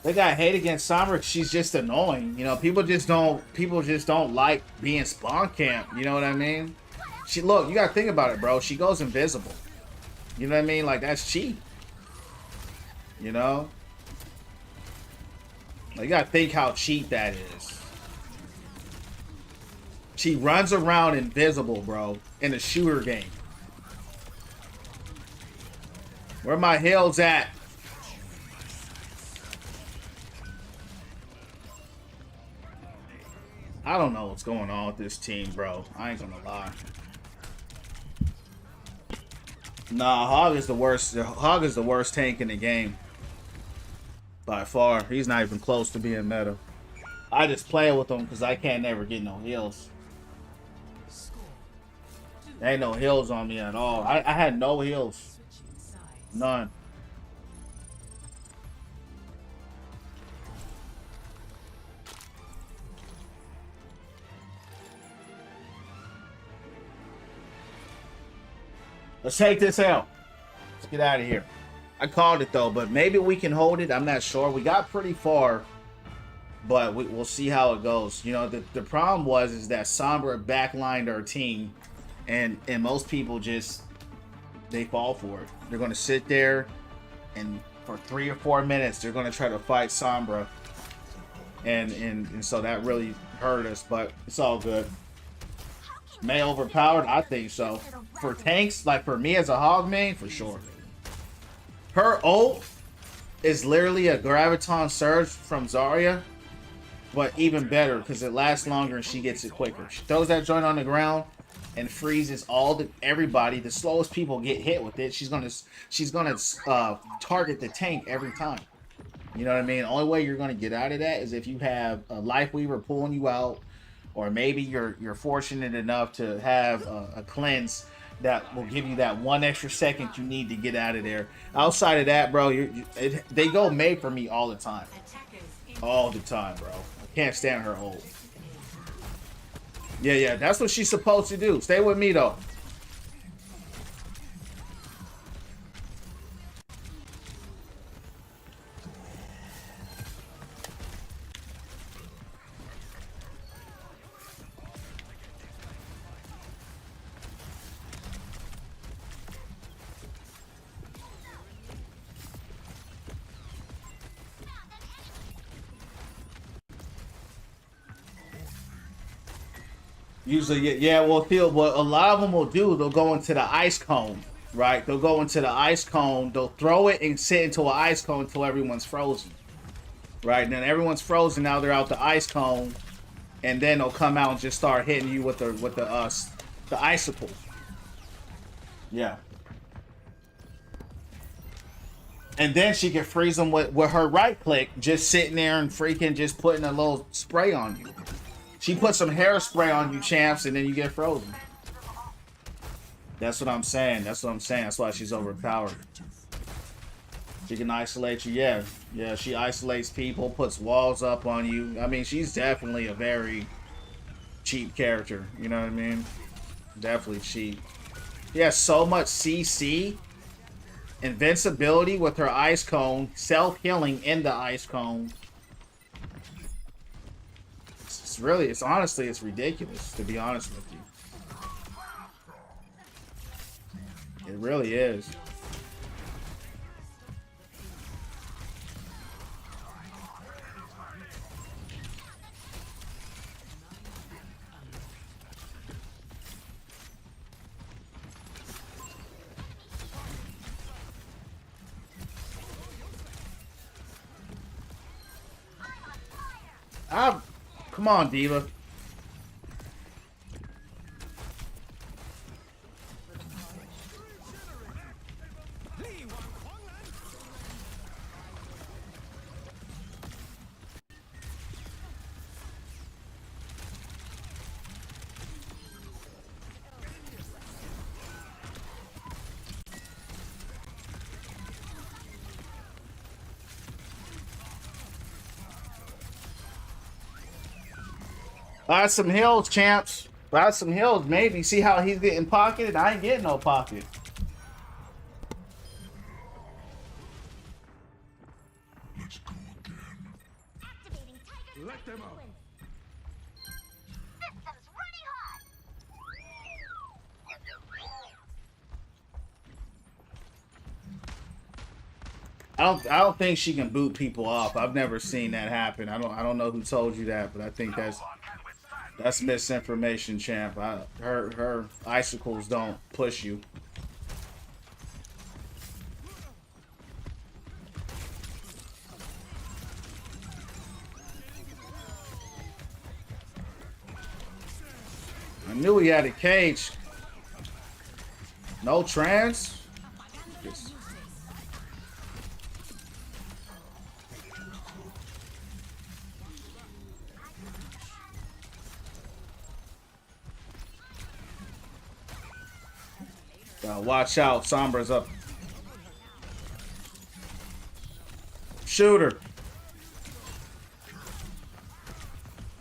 They got hate against Sombra. She's just annoying. You know, people just don't like being spawn camp. You know what I mean? Look, you gotta think about it, bro. She goes invisible. You know what I mean? Like, that's cheap. You know? Like, you gotta think how cheap that is. She runs around invisible, bro, in a shooter game. Where my heals at? I don't know what's going on with this team, bro. I ain't gonna lie. Nah, Hog is the worst. Hog is the worst tank in the game. By far. He's not even close to being meta. I just play with him because I can't never get no heals. There ain't no heals on me at all. I had no heals. None. Let's take this out. Let's get out of here. I called it though, but maybe we can hold it. I'm not sure. We got pretty far, but we'll see how it goes. You know, the problem is that Sombra backlined our team, and most people just, they fall for it. They're going to sit there, and for 3 or 4 minutes, they're going to try to fight Sombra, and so that really hurt us, but it's all good. May overpowered? I think so. For tanks, like for me as a Hog main, for sure. Her ult is literally a Graviton Surge from Zarya, but even better because it lasts longer and she gets it quicker. She throws that joint on the ground and freezes everybody. The slowest people get hit with it. She's gonna target the tank every time. You know what I mean? The only way you're gonna get out of that is if you have a Life Weaver pulling you out, or maybe you're fortunate enough to have a cleanse, that will give you that 1 extra second you need to get out of there. Outside of that, bro, they go made for me all the time. All the time, bro. I can't stand her ult. Yeah, yeah, that's what she's supposed to do. Stay with me, though. Usually, yeah, well, Phil, what a lot of them will do, they'll go into the ice cone, right? They'll go into the ice cone, they'll throw it and sit into an ice cone until everyone's frozen, right? And then everyone's frozen, now they're out the ice cone, and then they'll come out and just start hitting you with the icicles. Yeah. And then she can freeze them with her right click, just sitting there and freaking just putting a little spray on you. She put some hairspray on you, champs, and then you get frozen. That's what I'm saying. That's what I'm saying. That's why she's overpowered. She can isolate you. Yeah. Yeah, she isolates people, puts walls up on you. I mean, she's definitely a very cheap character. You know what I mean? Definitely cheap. She has so much CC. Invincibility with her ice cone. Self-healing in the ice cone. It's honestly, it's ridiculous, to be honest with you. It really is. Come on, Diva. Buy some heals, champs. Buy some heals, maybe. See how he's getting pocketed? I ain't getting no pocket. Let's go again. Activating Tiger's Let them out. Systems running hot. I don't think she can boot people off. I've never seen that happen. I don't know who told you that, but I think that's misinformation, champ. Her icicles don't push you. I knew he had a cage. No trans. Watch out, Sombra's up. Shooter.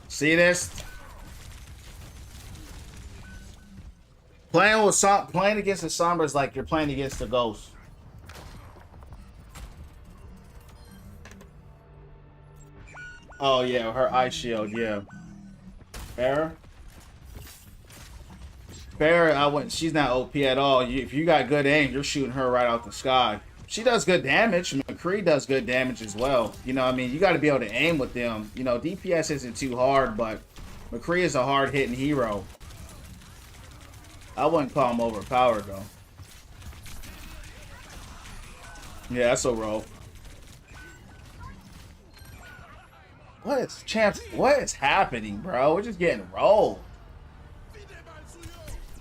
See this? Playing against the Sombra is like you're playing against the Ghost. Oh yeah, her ice shield, yeah. Farrah? Farrah, I wouldn't. She's not OP at all. If you got good aim, you're shooting her right out the sky. She does good damage. McCree does good damage as well. You know, I mean, you got to be able to aim with them. You know, DPS isn't too hard, but McCree is a hard-hitting hero. I wouldn't call him overpowered though. Yeah, that's a roll. What is happening, bro? We're just getting rolled.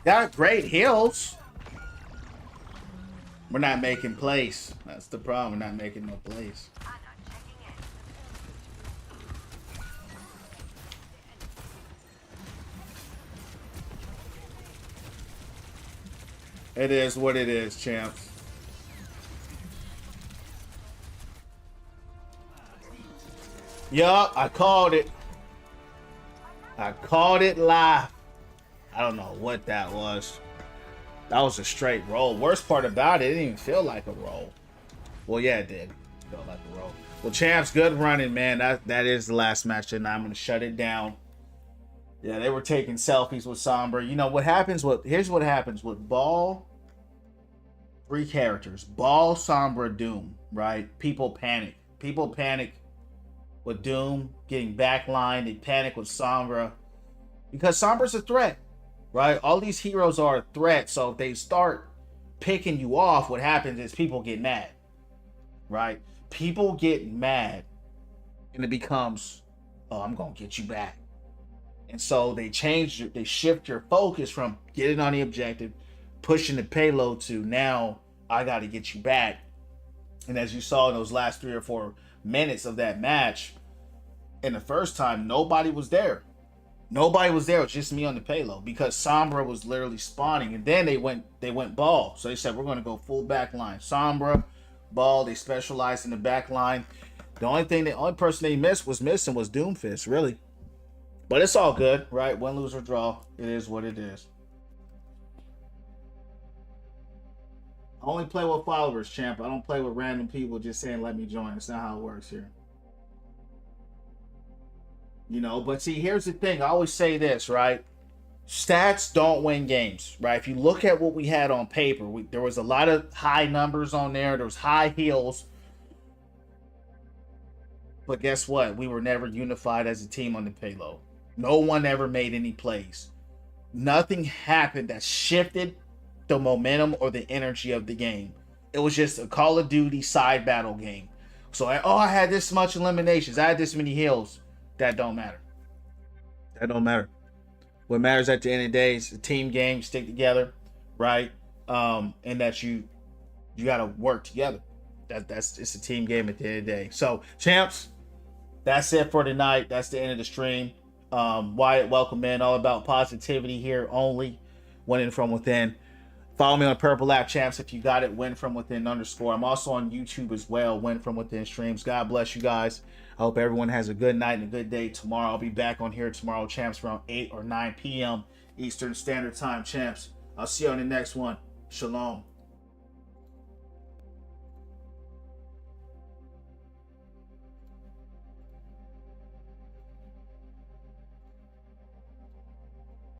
Got great heals. We're not making plays. That's the problem. We're not making no plays. It is what it is, champs. Yup, I called it. I called it live. I don't know what that was. That was a straight roll. Worst part about it, it didn't even feel like a roll. Well, yeah, it did. It felt like a roll. Well, champs, good running, man. That is the last match, and I'm gonna shut it down. Yeah, they were taking selfies with Sombra. You know what happens? Here's what happens with Ball. 3 characters: Ball, Sombra, Doom. Right? People panic. People panic with Doom getting backline. They panic with Sombra because Sombra's a threat. Right? All these heroes are a threat. So if they start picking you off, what happens is people get mad. Right? People get mad, and it becomes, oh, I'm gonna get you back. And so they shift your focus from getting on the objective, pushing the payload, to now I got to get you back. And as you saw in those last 3 or 4 minutes of that match, in the first time, nobody was there. Nobody was there. It was just me on the payload because Sombra was literally spawning. And then they went Ball. So they said, we're going to go full back line. Sombra, Ball, they specialized in the back line. The only person they missing was Doomfist, really. But it's all good, right? Win, lose, or draw. It is what it is. I only play with followers, champ. I don't play with random people just saying, let me join. That's not how it works here. You know, but see, here's the thing. I always say this, right? Stats don't win games, right? If you look at what we had on paper, there was a lot of high numbers on there. There was high heals. But guess what? We were never unified as a team on the payload. No one ever made any plays. Nothing happened that shifted the momentum or the energy of the game. It was just a Call of Duty side battle game. So, I had this much eliminations. I had this many heals. That don't matter. That don't matter. What matters at the end of the day is a team game, stick together, right? And that you got to work together. It's a team game at the end of the day. So, champs, that's it for tonight. That's the end of the stream. Wyatt, welcome in. All about positivity here only. Winning from within. Follow me on Purple App Champs if you got it. Win from within _. I'm also on YouTube as well. Win from within streams. God bless you guys. I hope everyone has a good night and a good day tomorrow. I'll be back on here tomorrow, champs, around 8 or 9 p.m. Eastern Standard Time, champs. I'll see you on the next one. Shalom.